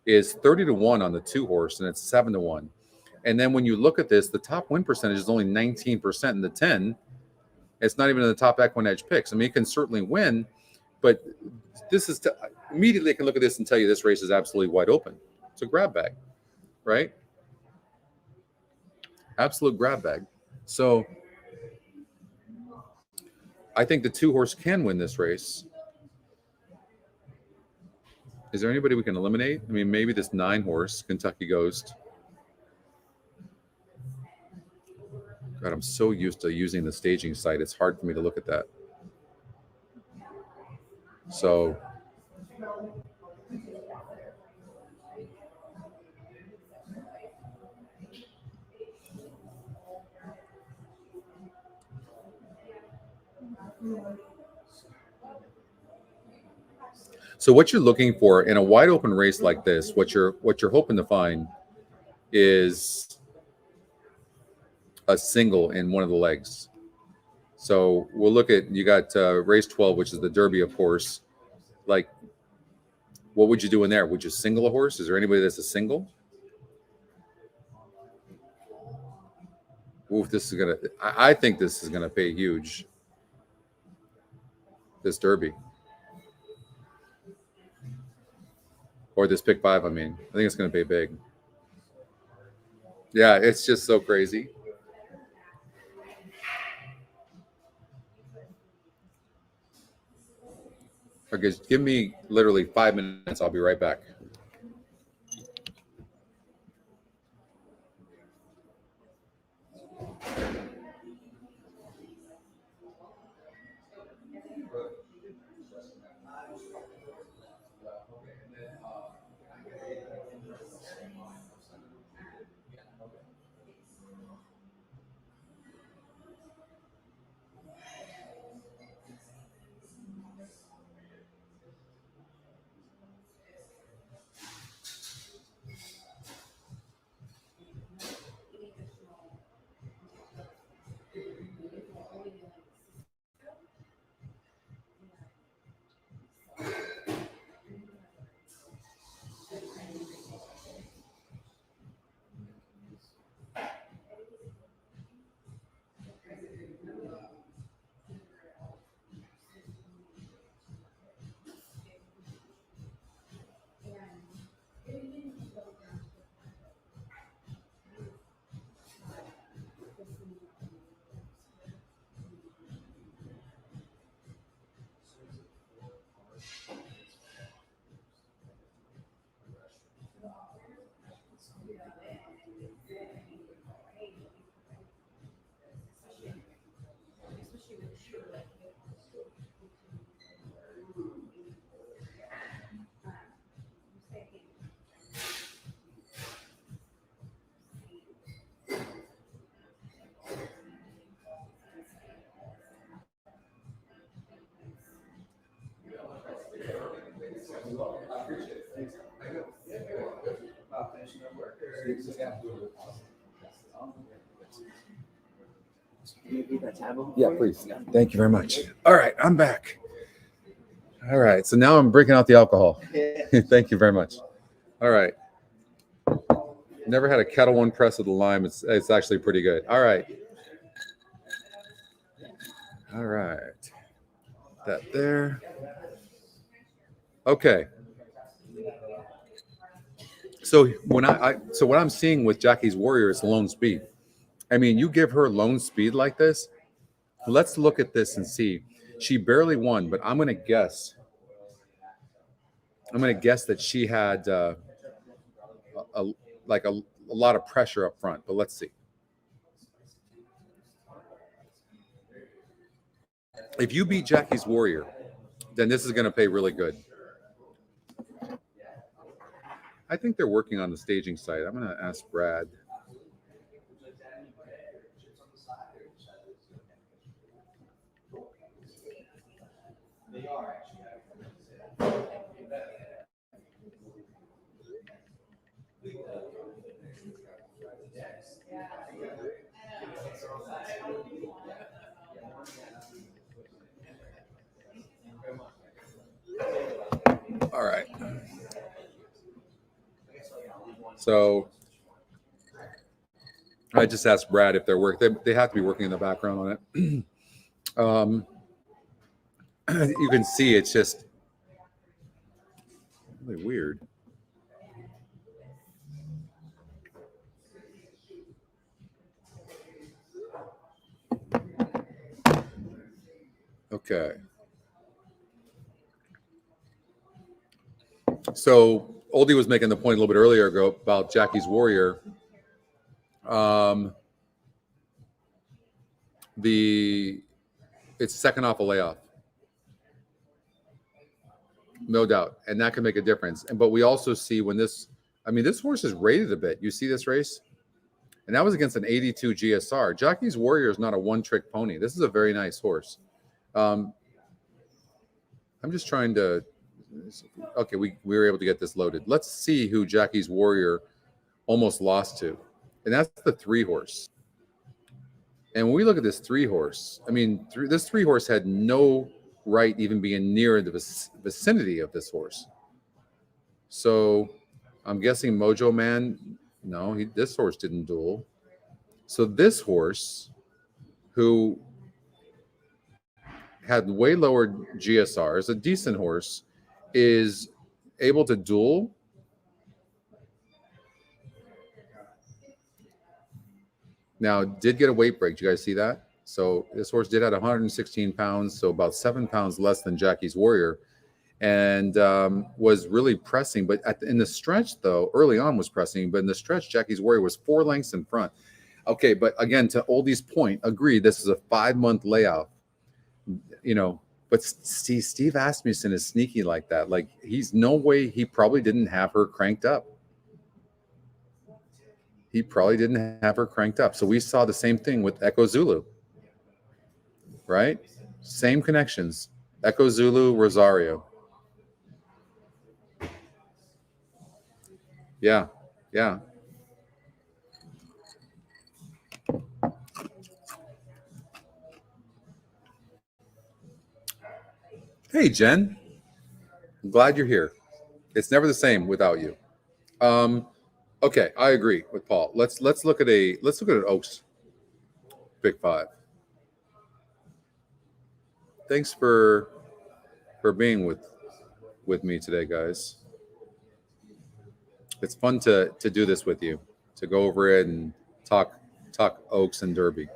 is 30-1 on the 2 horse, and it's 7-1. And then when you look at this, the top win percentage is only 19%, in the 10, it's not even in the top EquinEdge picks. I mean, it can certainly win, but this is immediately I can look at this and tell you this race is absolutely wide open. It's a grab bag, right? Absolute grab bag. So I think the 2 horse can win this race. Is there anybody we can eliminate? I mean, maybe this 9 horse, Kentucky Ghost. God, I'm so used to using the staging site. It's hard for me to look at that. So So what you're looking for in a wide open race like this, what you're hoping to find is a single in one of the legs. So we'll look at, you got race 12, which is the Derby, of course. Like, what would you do in there? Would you single a horse? Is there anybody that's a single? Oof, this is I think this is gonna pay huge. This Derby. Or this pick 5, I mean. I think it's gonna pay big. Yeah, it's just so crazy. Okay, give me literally 5 minutes. I'll be right back. Yeah, please. Thank you very much. All right, I'm back. All right, so now I'm breaking out the alcohol. Thank you very much. All right. Never had a Kettle One press with the lime. It's actually pretty good. All right. All right. That there. Okay. So when so what I'm seeing with Jackie's Warrior is lone speed. I mean, you give her lone speed like this. Let's look at this and see. She barely won, but I'm going to guess. That she had a lot of pressure up front. But let's see. If you beat Jackie's Warrior, then this is going to pay really good. I think they're working on the staging site. I'm going to ask Brad. All right. So I just asked Brad if they're working. They have to be working in the background on it. You can see it's just really weird. Okay. So Oldie was making the point a little bit earlier ago about Jackie's Warrior. It's second off a layoff. No doubt. And that can make a difference. But we also see when this horse is rated a bit. You see this race? And that was against an 82 GSR. Jackie's Warrior is not a one-trick pony. This is a very nice horse. I'm just trying to... Okay, we were able to get this loaded. Let's see who Jackie's Warrior almost lost to. And that's the 3-horse. And when we look at this 3-horse, this 3-horse had no right even being near the vicinity of this horse. So I'm guessing Mojo Man, no, this horse didn't duel. So this horse, who had way lower GSRs, a decent horse, is able to duel. Now, did get a weight break. Did you guys see that? So this horse did have 116 pounds, so about 7 pounds less than Jackie's Warrior, and was really pressing. But in the stretch, though, early on was pressing, but in the stretch, Jackie's Warrior was 4 lengths in front. Okay, but again, to Oldie's point, agreed, this is a 5-month layoff. But see, Steve Asmussen is sneaky like that. Like, he's no way he probably didn't have her cranked up. So we saw the same thing with Echo Zulu, right? Same connections. Echo Zulu, Rosario. Yeah. Hey, Jen. I'm glad you're here. It's never the same without you. Okay, I agree with Paul. Let's look at an Oaks Big 5. Thanks for being with me today, guys. It's fun to do this with you, to go over it and talk Oaks and Derby.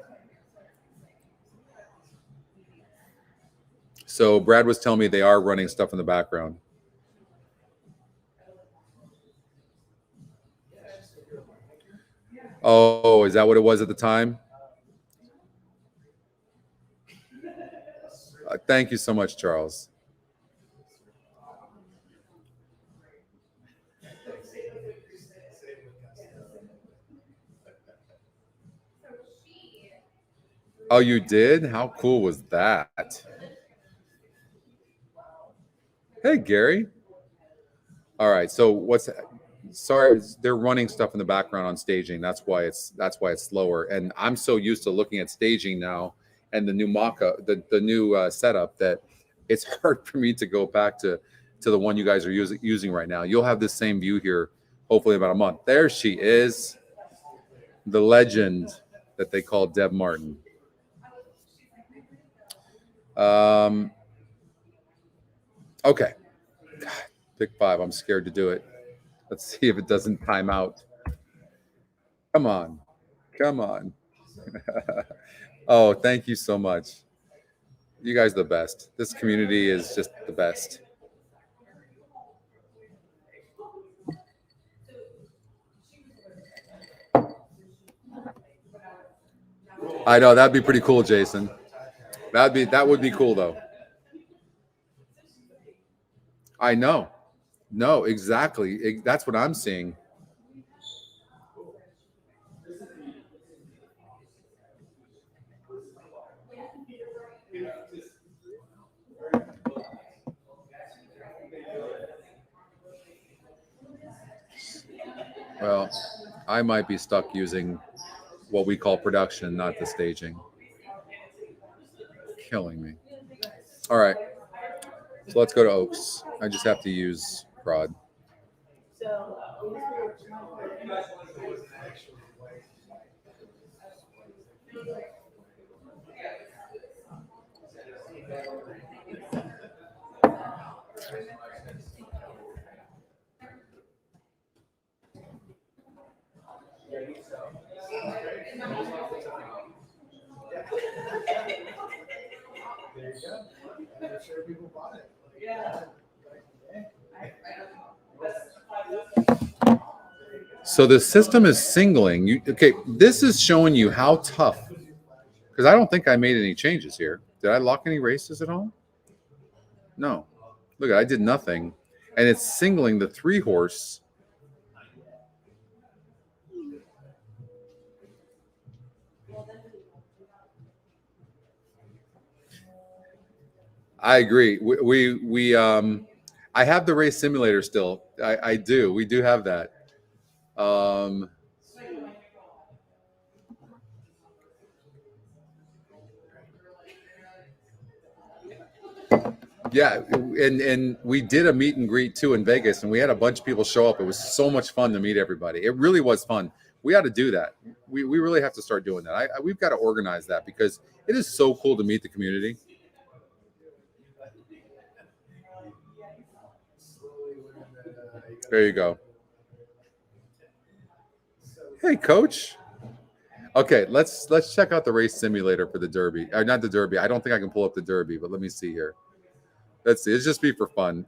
So Brad was telling me they are running stuff in the background. Oh, is that what it was at the time? Thank you so much, Charles. Oh, you did? How cool was that? Hey, Gary. All right. So Sorry, they're running stuff in the background on staging. That's why it's slower. And I'm so used to looking at staging now and the new mock-up, the new setup, that it's hard for me to go back to the one you guys are using right now. You'll have this same view here, hopefully about a month. There she is, the legend that they call Deb Martin. Okay, God, pick 5. I'm scared to do it. Let's see if it doesn't time out. Come on. Oh, thank you so much. You guys are the best. This community is just the best. I know, that'd be pretty cool, Jason. That would be cool though. I know. No, exactly. That's what I'm seeing. Well, I might be stuck using what we call production, not the staging. Killing me. All right. So let's go to Oaks. I just have to use prod. So the system is singling. Okay, this is showing you how tough, because I don't think I made any changes here. Did I lock any races at all? No. Look, I did nothing. And it's singling the 3-horse. I agree. I have the race simulator still. I do. We do have that. Yeah, and we did a meet and greet too in Vegas, and we had a bunch of people show up. It was so much fun to meet everybody. It really was fun. We ought to do that. We really have to start doing that. We've got to organize that, because it is so cool to meet the community. There you go. Hey, Coach. Okay, let's check out the race simulator for the Derby. Not the Derby. I don't think I can pull up the Derby, but let me see here. Let's see. It's just be for fun.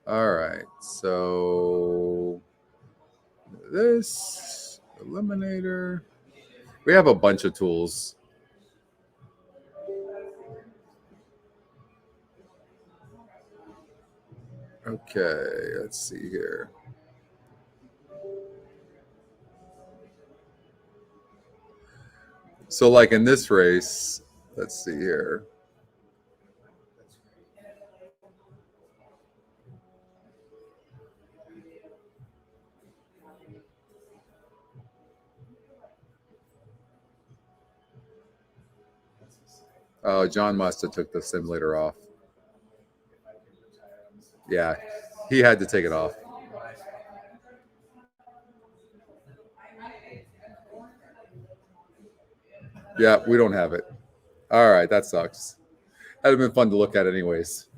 All right. So this eliminator. We have a bunch of tools. Okay, let's see here. So like in this race, let's see here. Oh, John must have took the simulator off. Yeah, he had to take it off. Yeah, we don't have it. All right, that sucks. That'd have been fun to look at anyways.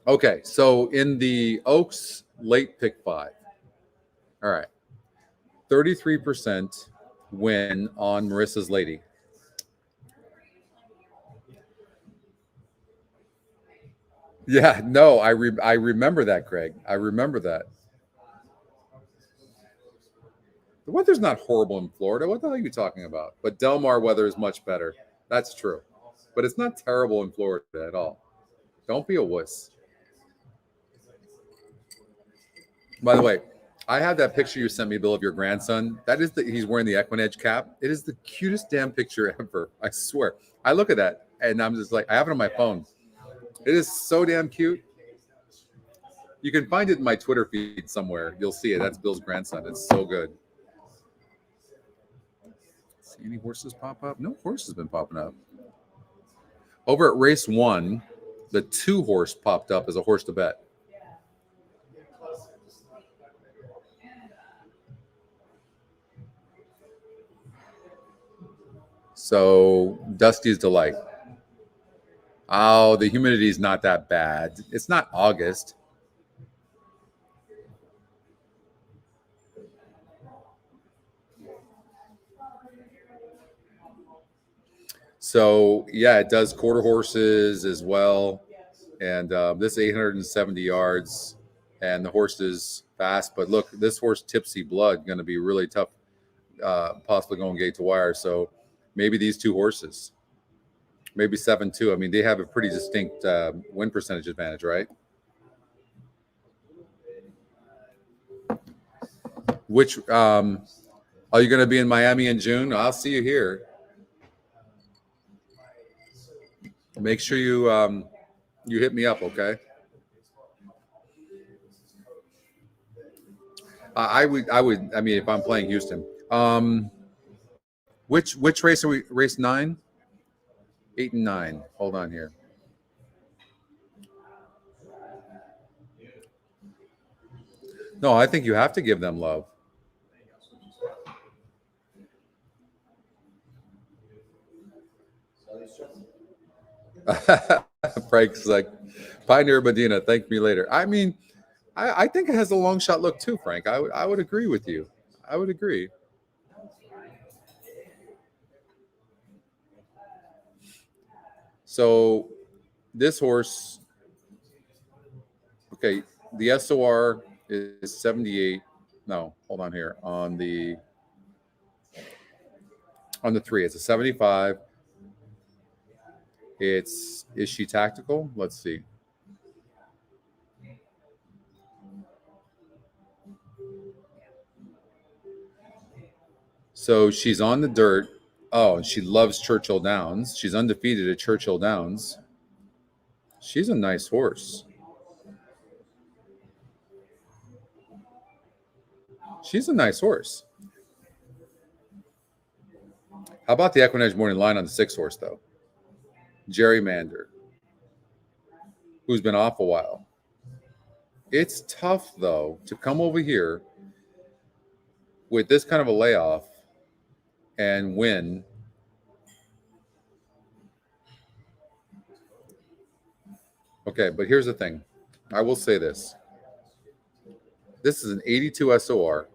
Okay, so in the Oaks late pick 5. All right. 33% win on Marissa's Lady. Yeah, no, I remember that, Greg. I remember that. The weather's not horrible in Florida. What the hell are you talking about? But Del Mar weather is much better. That's true. But it's not terrible in Florida at all. Don't be a wuss. By the way, I have that picture you sent me, Bill, of your grandson. That is he's wearing the EquinEdge cap. It is the cutest damn picture ever. I swear. I look at that and I'm just like, I have it on my phone. It is so damn cute. You can find it in my Twitter feed somewhere. You'll see it. That's Bill's grandson. It's so good. See any horses pop up? No horse has been popping up. Over at race 1, the 2 horse popped up as a horse to bet. So Dusty's Delight. Oh, the humidity is not that bad. It's not August. So yeah, it does quarter horses as well. And this 870 yards, and the horse is fast. But look, this horse Tipsy Blood going to be really tough, possibly going gate to wire. So maybe these 2 horses, maybe 7-2. I mean, they have a pretty distinct win percentage advantage, right? Which are you going to be in Miami in June? I'll see you here. Make sure you you hit me up, okay? I would. I mean, if I'm playing Houston, which race are we? Race 9, 8, and 9. Hold on here. No, I think you have to give them love. Frank's like, Pioneer Medina, thank me later. I mean, I think it has a long shot look too, Frank. I would agree with you. I would agree. So this horse, okay, the SOR is 78. No, hold on here. On the 3, it's a 75. Is she tactical? Let's see. So she's on the dirt. Oh, and she loves Churchill Downs. She's undefeated at Churchill Downs. She's a nice horse. She's a nice horse. How about the EquinEdge morning line on the 6 horse, though? Gerrymander, who's been off a while. It's tough, though, to come over here with this kind of a layoff and win. Okay, but here's the thing. I will say this. This is an 82 SOR,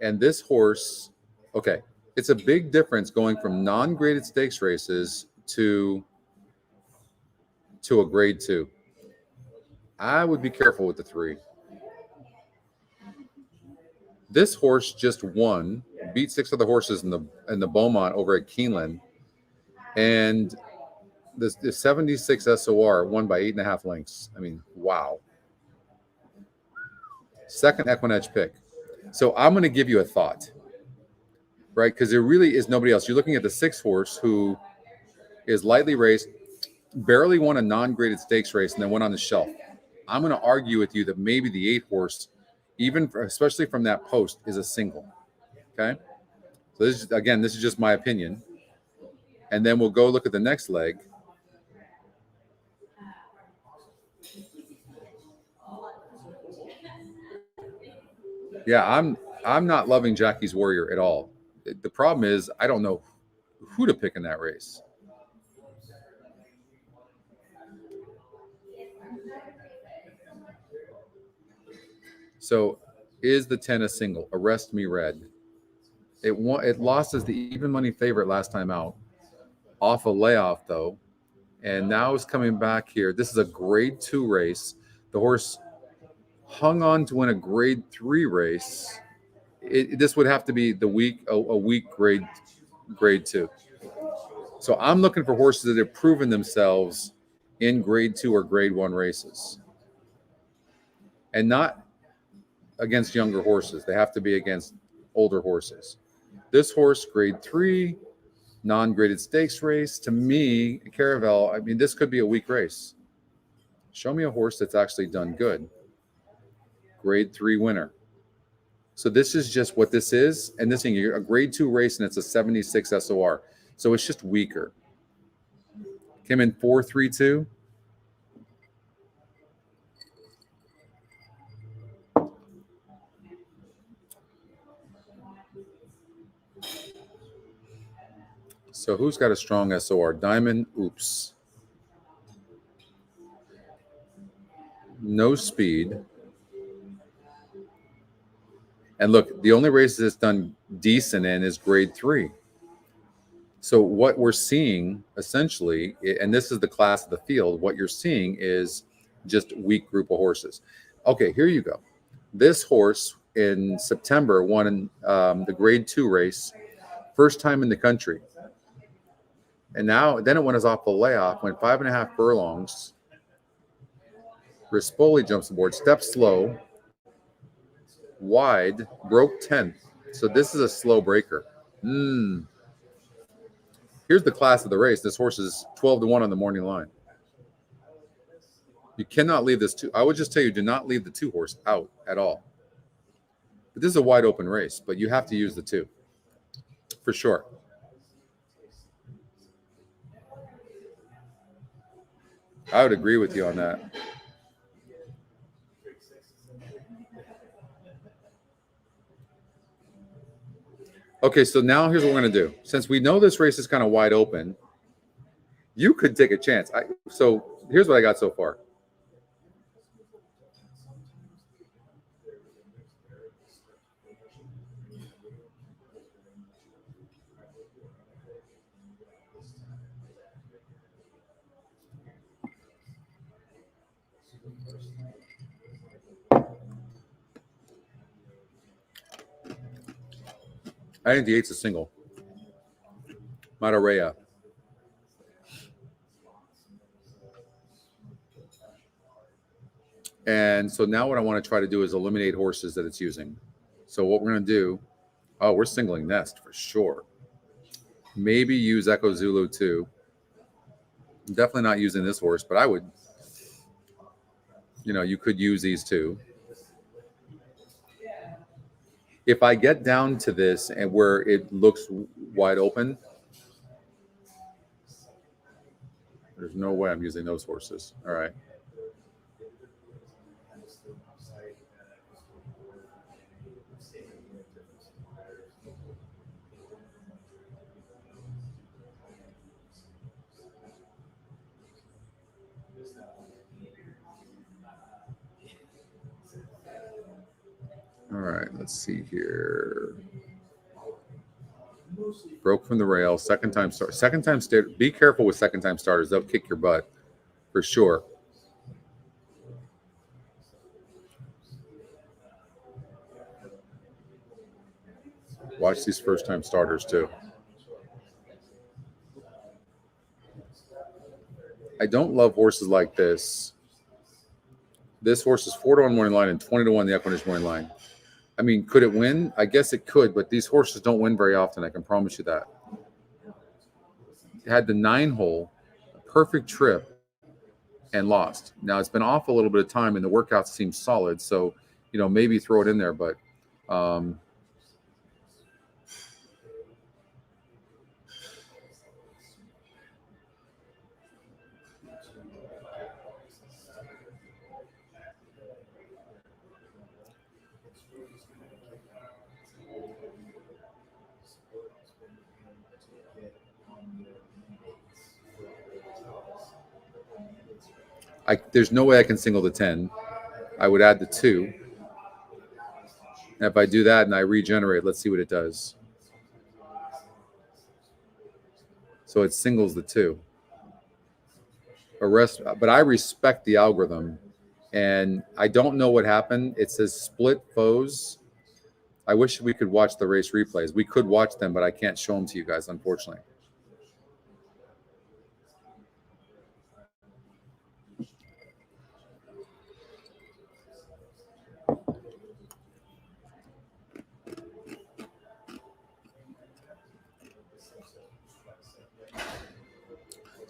and this horse, okay, it's a big difference going from non-graded stakes races to a grade 2. I would be careful with the 3. This horse just won, beat 6 other horses in the Beaumont over at Keeneland, and the 76 SOR won by 8.5 lengths. I mean, wow. Second EquinEdge pick. So I'm going to give you a thought, right? Because there really is nobody else. You're looking at the 6 horse who is lightly raced, barely won a non-graded stakes race, and then went on the shelf. I'm going to argue with you that maybe the 8 horse, especially from that post, is a single. Okay. So this is just my opinion. And then we'll go look at the next leg. Yeah, I'm not loving Jackie's Warrior at all. The problem is I don't know who to pick in that race. So is the 10 a single? Arrest Me Red. It lost as the even money favorite last time out, off a layoff though, and now is coming back here. This is a grade 2 race. The horse hung on to win a grade 3 race. This would have to be a weak grade 2. So I'm looking for horses that have proven themselves in grade 2 or grade 1 races, and not against younger horses. They have to be against older horses. This horse, grade 3, non-graded stakes race. To me, Caravel, I mean, this could be a weak race. Show me a horse that's actually done good. Grade 3 winner. So this is just what this is. And this thing, a grade 2 race, and it's a 76 SOR. So it's just weaker. Came in 4.32. So who's got a strong SOR? Diamond, oops. No speed. And look, the only races it's done decent in is grade 3. So what we're seeing essentially, and this is the class of the field, what you're seeing is just weak group of horses. Okay, here you go. This horse in September won the grade 2 race, first time in the country. And then it went off the layoff, went 5.5 furlongs. Rispoli jumps aboard, steps slow, wide, broke 10th. So this is a slow breaker. Here's the class of the race. This horse is 12-1 on the morning line. You cannot leave this 2. I would just tell you, do not leave the 2 horse out at all. But this is a wide open race, but you have to use the 2 for sure. I would agree with you on that. Okay, so now here's what we're going to do. Since we know this race is kind of wide open, you could take a chance. So here's what I got so far. I think the 8's a single. Matareya. And so now what I want to try to do is eliminate horses that it's using. So what we're going to do, we're singling Nest for sure. Maybe use Echo Zulu too. Definitely not using this horse, but I would, you could use these two. If I get down to this and where it looks wide open, there's no way I'm using those horses. All right. All right, let's see here. Broke from the rail, second time start. Second time start. Be careful with second time starters. They'll kick your butt for sure. Watch these first time starters too. I don't love horses like this. This horse is 4-1 morning line and 20-1 the EquinEdge morning line. I mean, could it win? I guess it could, but these horses don't win very often. I can promise you that. It had the 9-hole, perfect trip, and lost. Now it's been off a little bit of time, and the workouts seem solid. So, maybe throw it in there, but. There's no way I can single the 10. I would add the 2. And if I do that and I regenerate, let's see what it does. So it singles the 2. But I respect the algorithm. And I don't know what happened. It says split foes. I wish we could watch the race replays. We could watch them, but I can't show them to you guys, unfortunately.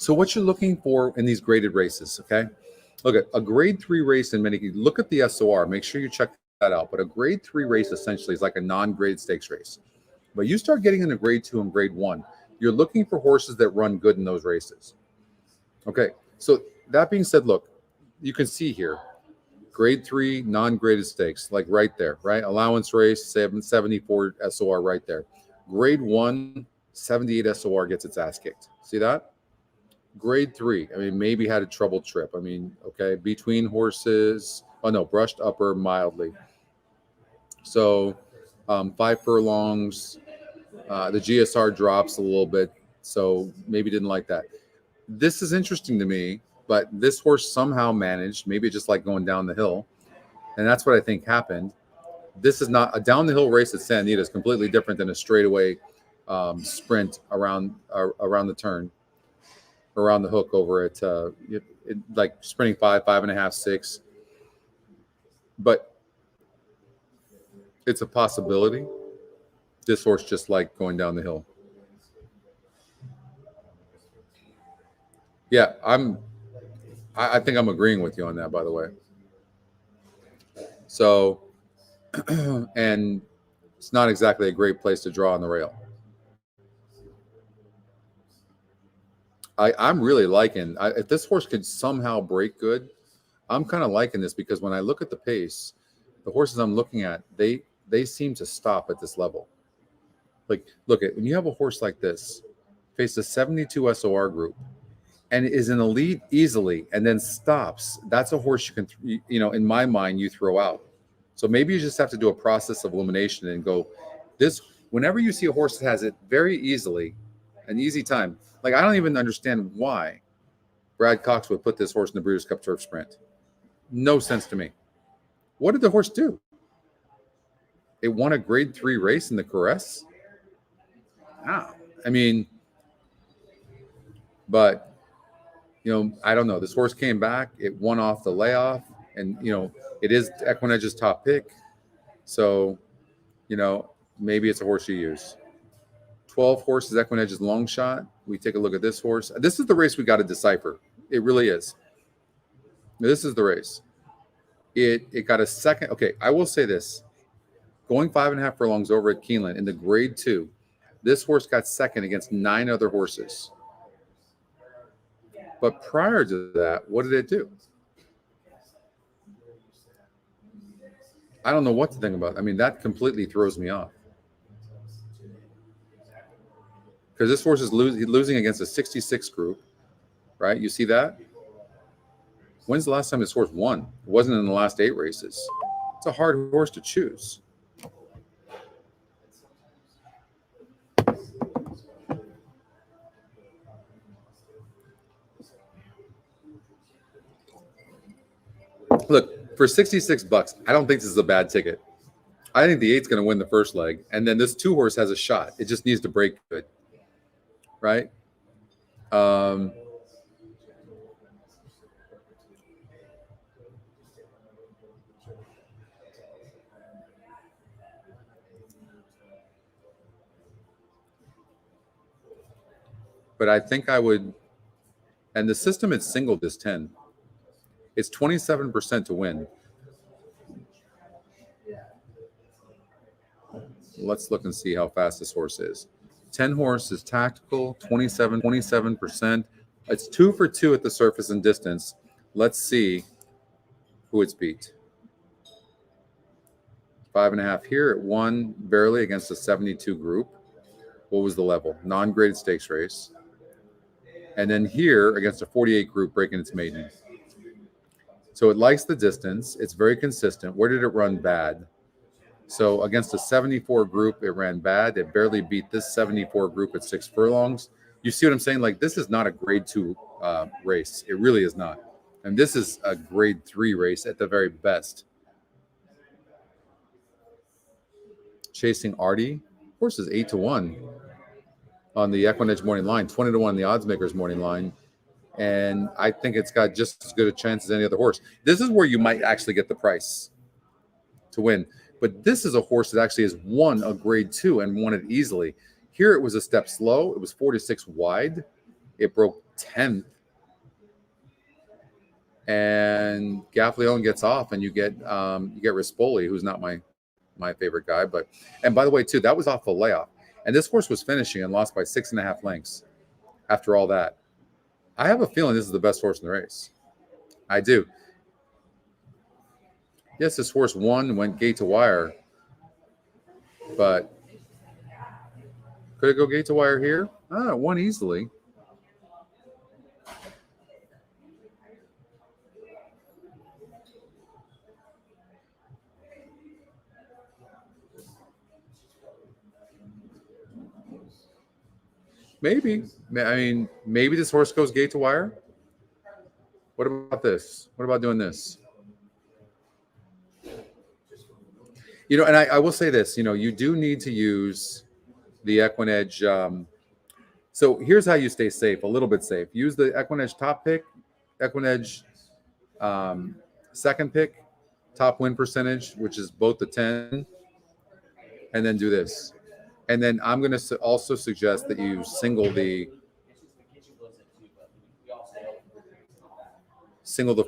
So what you're looking for in these graded races, okay? Look at a grade 3 race in many. Look at the SOR. Make sure you check that out. But a grade 3 race essentially is like a non-graded stakes race. But you start getting into grade 2 and grade 1, you're looking for horses that run good in those races. Okay, so that being said, look, you can see here, grade 3 non-graded stakes, like right there, right? Allowance race, 74 SOR right there. Grade 1, 78 SOR gets its ass kicked. See that? Grade 3, I mean, maybe had a troubled trip. I mean, okay, between horses. Oh, no, brushed upper mildly. So 5 furlongs. The GSR drops a little bit, so maybe didn't like that. This is interesting to me, but this horse somehow managed, maybe just like going down the hill, and that's what I think happened. This is not a down the hill race at Santa Anita is completely different than a straightaway sprint around the turn, around the hook over at like sprinting 5.5, 6. But it's a possibility. This horse just like going down the hill. Yeah, I think I'm agreeing with you on that, by the way. So, and it's not exactly a great place to draw on the rail. I'm really liking, if this horse could somehow break good, I'm kind of liking this, because when I look at the pace, the horses I'm looking at, they seem to stop at this level. Like, look at, when you have a horse like this, face a 72 SOR group, and is an elite easily, and then stops, that's a horse you can, in my mind, you throw out. So maybe you just have to do a process of elimination and go, this, whenever you see a horse that has it very easily, an easy time, like I don't even understand why Brad Cox would put this horse in the Breeders' Cup Turf Sprint. No sense to me. What did the horse do? It won a grade 3 race in the Caress? Ah, I mean, but I don't know. This horse came back. It won off the layoff, and it is EquinEdge's top pick. So, maybe it's a horse you use. 12 horses, EquinEdge's long shot. We take a look at this horse. This is the race we got to decipher. It really is. This is the race. It got a second. Okay, I will say this. Going 5.5 furlongs over at Keeneland in the grade 2, this horse got second against 9 other horses. But prior to that, what did it do? I don't know what to think about. I mean, that completely throws me off. Because this horse is losing against a 66 group, right? You see that? When's the last time this horse won? It wasn't in the last 8 races. It's a hard horse to choose. Look, for $66, I don't think this is a bad ticket. I think the 8's going to win the first leg, and then this 2 horse has a shot. It just needs to break good, right? But I think I would, and the system it's singled is 10. It's 27% to win. Let's look and see how fast this horse is. 10 horse is tactical, 27%. It's 2 for 2 at the surface and distance. Let's see who it's beat. 5.5 here. It won barely against a 72 group. What was the level? Non-graded stakes race. And then here against a 48 group breaking its maiden. So it likes the distance. It's very consistent. Where did it run bad? So against a 74 group, it ran bad. It barely beat this 74 group at 6 furlongs. You see what I'm saying? Like, this is not a grade 2 race. It really is not. And this is a grade 3 race at the very best. Chasing Artie. Horse is 8-1 on the EquinEdge morning line, 20-1 on the odds makers morning line. And I think it's got just as good a chance as any other horse. This is where you might actually get the price to win. But this is a horse that actually has won a grade 2 and won it easily. Here it was a step slow. It was 4-6 wide. It broke 10th. And Gaffleon gets off, and you get Rispoli, who's not my favorite guy. But, and by the way, too, that was off a layoff. And this horse was finishing and lost by 6.5 lengths after all that. I have a feeling this is the best horse in the race. I do. Yes, this horse won and went gate to wire, but could it go gate to wire here? It won easily. Maybe. I mean, maybe this horse goes gate to wire. What about this? What about doing this? You know, and I will say this, you know, you do need to use the EquinEdge. So here's how you stay safe, a little bit safe. Use the EquinEdge top pick, EquinEdge second pick, top win percentage, which is both the 10, and then do this. And then I'm going to also suggest that you single the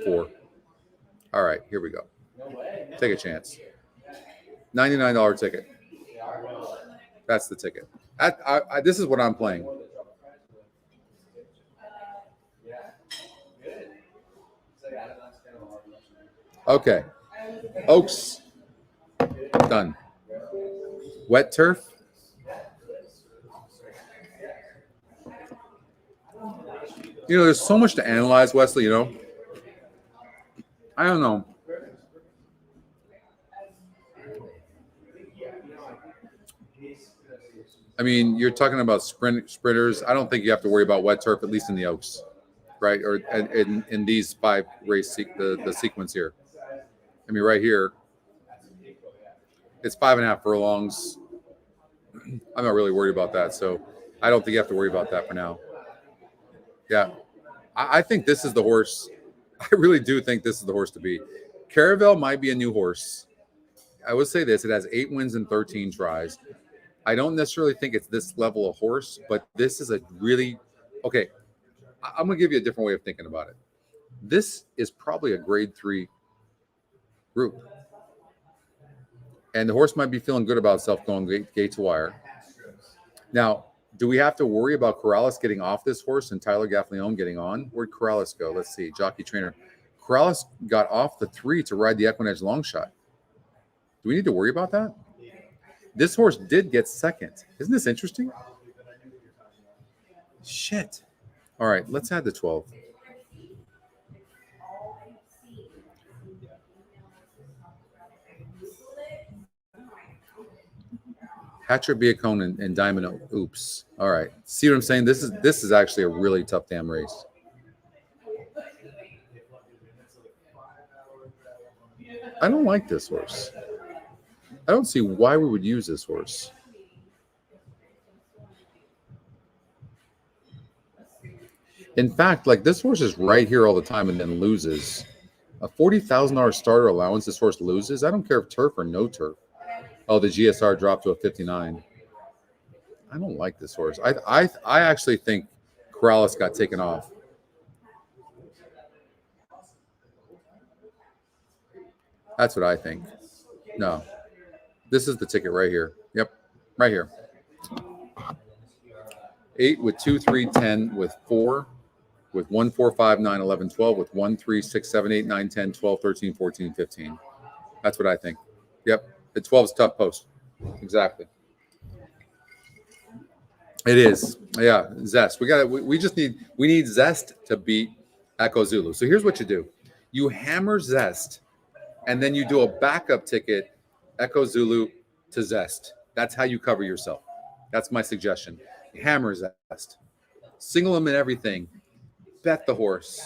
4. All right, here we go. Take a chance. $99 ticket. That's the ticket. This is what I'm playing. Okay. Oaks. Done. Wet turf. You know, there's so much to analyze, Wesley, you know. I don't know. I mean, you're talking about sprinters. I don't think you have to worry about wet turf, at least in the Oaks, right? Or in these 5 race the sequence here. I mean, right here, it's 5.5 furlongs. I'm not really worried about that, so I don't think you have to worry about that for now. Yeah, I think this is the horse. I really do think this is the horse to beat. Caravel might be a new horse. I would say this: it has 8 wins and 13 tries. I don't necessarily think it's this level of horse, but this is a really okay. I'm gonna give you a different way of thinking about it. This is probably a grade 3 group, and the horse might be feeling good about itself going gate to wire. Now, do we have to worry about Corrales getting off this horse and Tyler Gaffleon getting on? Where'd Corrales go? Let's see. Jockey trainer. Corrales got off the 3 to ride the EquinEdge long shot. Do we need to worry about that? This horse did get second. Isn't this interesting? Shit. All right, let's add the 12. Hatcher, Biacone, and Diamond. Oops. All right. See what I'm saying? This is actually a really tough damn race. I don't like this horse. I don't see why we would use this horse. In fact, like this horse is right here all the time and then loses. A $40,000 starter allowance, this horse loses. I don't care if turf or no turf. Oh, the GSR dropped to a 59. I don't like this horse. I actually think Corrales got taken off. That's what I think. No. This is the ticket right here. Yep, right here. 8 with 2, 3, 10 with 4 with 1, 4, 5, 9, 11, 12 with 1, 3, 6, 7, 8, 9, 10, 12, 13, 14, 15. That's what I think. Yep. The 12 is tough post. Exactly. It is. Yeah. Zest. We need Zest to beat Echo Zulu. So here's what you do. You hammer Zest and then you do a backup ticket, Echo Zulu to Zest. That's how you cover yourself. That's my suggestion. Hammer Zest. Single him in everything. Bet the horse.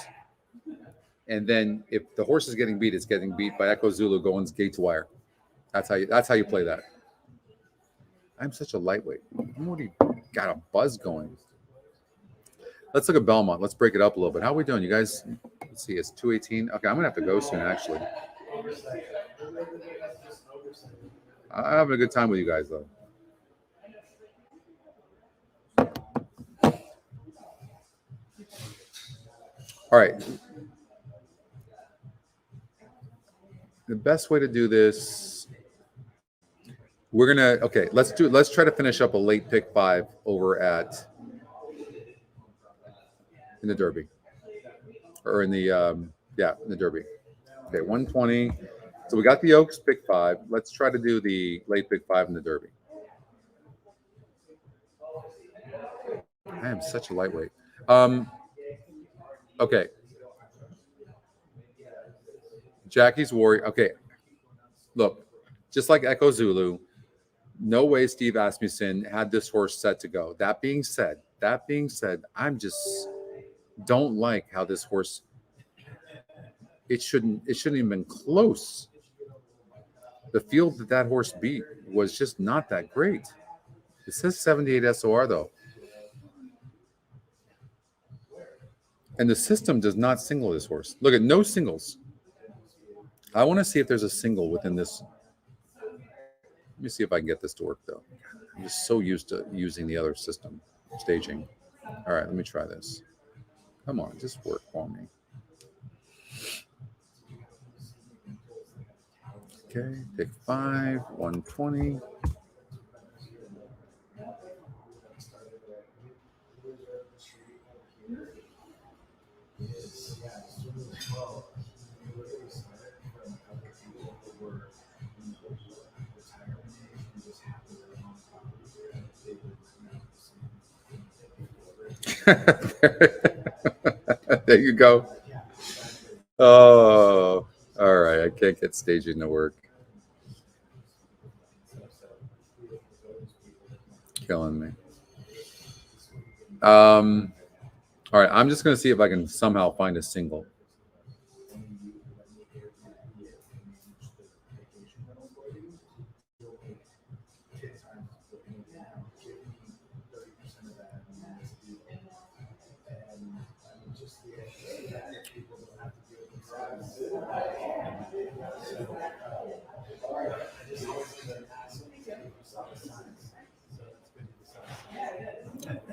And then if the horse is getting beat, it's getting beat by Echo Zulu going gate to wire. That's how you play that. I'm such a lightweight. I'm already got a buzz going. Let's look at Belmont. Let's break it up a little bit. How are we doing, you guys? Let's see. It's 2:18. Okay, I'm gonna have to go soon. Actually, I'm having a good time with you guys, though. All right. The best way to do this, we're gonna let's try to finish up a late pick 5 over in the Derby, or in the in the Derby. Okay, 120. So we got the Oaks pick 5. Let's try to do the late pick 5 in the Derby. I am such a lightweight. Okay. Jackie's Warrior. Okay. Look, just like Echo Zulu, no way Steve Asmussen had this horse set to go. That being said, I'm just don't like how this horse. It shouldn't even been close. The field that horse beat was just not that great. It says 78 SOR though. And the system does not single this horse. Look at no singles. I want to see if there's a single within this. Let me see if I can get this to work though. I'm just so used to using the other system staging. All right, let me try this. Come on, just work for me. Okay, pick 5, 120. There you go. Oh, all right. I can't get staging to work. Killing me. All right. I'm just going to see if I can somehow find a single.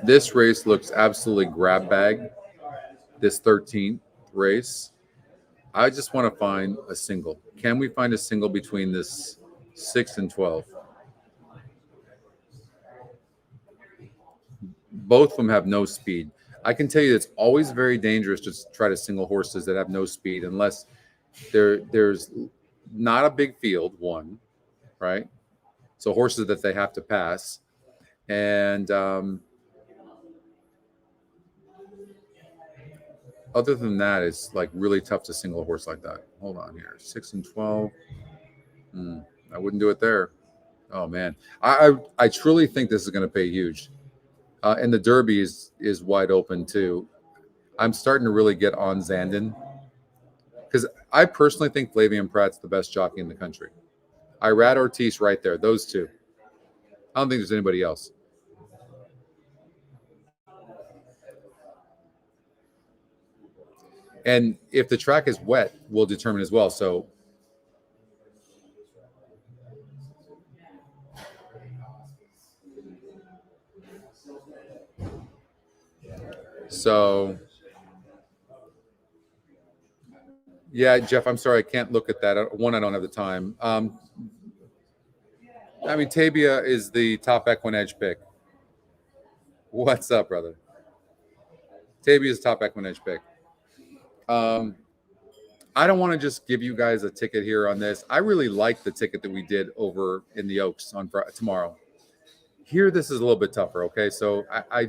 This race looks absolutely grab bag. This 13th race. I just want to find a single. Can we find a single between this 6 and 12? Both of them have no speed. I can tell you it's always very dangerous to try to single horses that have no speed unless there's not a big field, one, right? So horses that they have to pass. And other than that, it's like really tough to single a horse like that. Hold on here. 6 and 12. I wouldn't do it there. Oh, man. I truly think this is going to pay huge. And the Derby is wide open, too. I'm starting to really get on Zandon because I personally think Flavien Prat's the best jockey in the country. Irad Ortiz right there. Those two. I don't think there's anybody else. And if the track is wet, we'll determine as well. So, yeah, Jeff, I'm sorry. I can't look at that. One, I don't have the time. I mean, Tabia is the top EquinEdge pick. What's up, brother? Tabia is top EquinEdge pick. I don't want to just give you guys a ticket here on this. I really like the ticket that we did over in the Oaks on tomorrow. Here, this is a little bit tougher. Okay, so I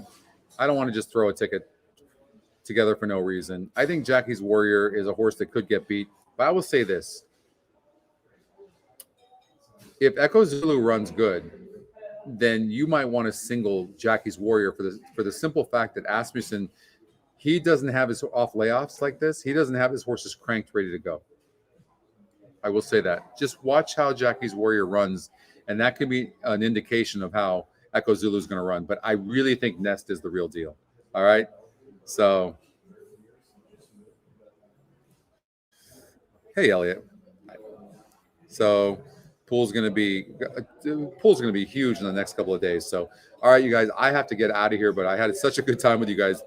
don't want to just throw a ticket together for no reason. I think Jackie's Warrior is a horse that could get beat, but I will say this: if Echo Zulu runs good, then you might want to single Jackie's Warrior for the simple fact that Asmussen, he doesn't have his off layoffs like this. He doesn't have his horses cranked ready to go. I will say that. Just watch how Jackie's Warrior runs, and that could be an indication of how Echo Zulu is going to run. But I really think Nest is the real deal. All right. So, hey, Elliot. So, pool's going to be huge in the next couple of days. So, all right, you guys, I have to get out of here, but I had such a good time with you guys.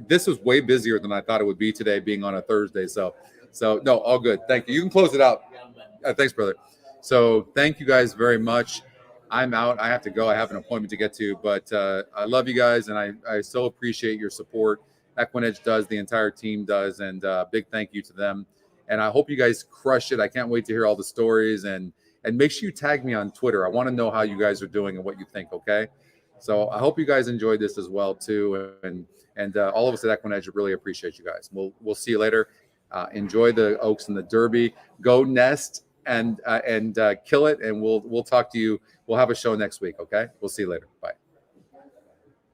This was way busier than I thought it would be today, being on a Thursday. So no, all good. Thank you. You can close it out. Thanks, brother. So thank you guys very much. I'm out. I have to go. I have an appointment to get to, but I love you guys, and I so appreciate your support. EquinEdge does, the entire team does, and big thank you to them. And I hope you guys crush it. I can't wait to hear all the stories, and make sure you tag me on Twitter. I want to know how you guys are doing and what you think. Okay. So I hope you guys enjoyed this as well too, and all of us at EquinEdge really appreciate you guys. We'll see you later. Enjoy the Oaks and the Derby. Go Nest and kill it, and we'll talk to you. We'll have a show next week. Okay. We'll see you later. Bye.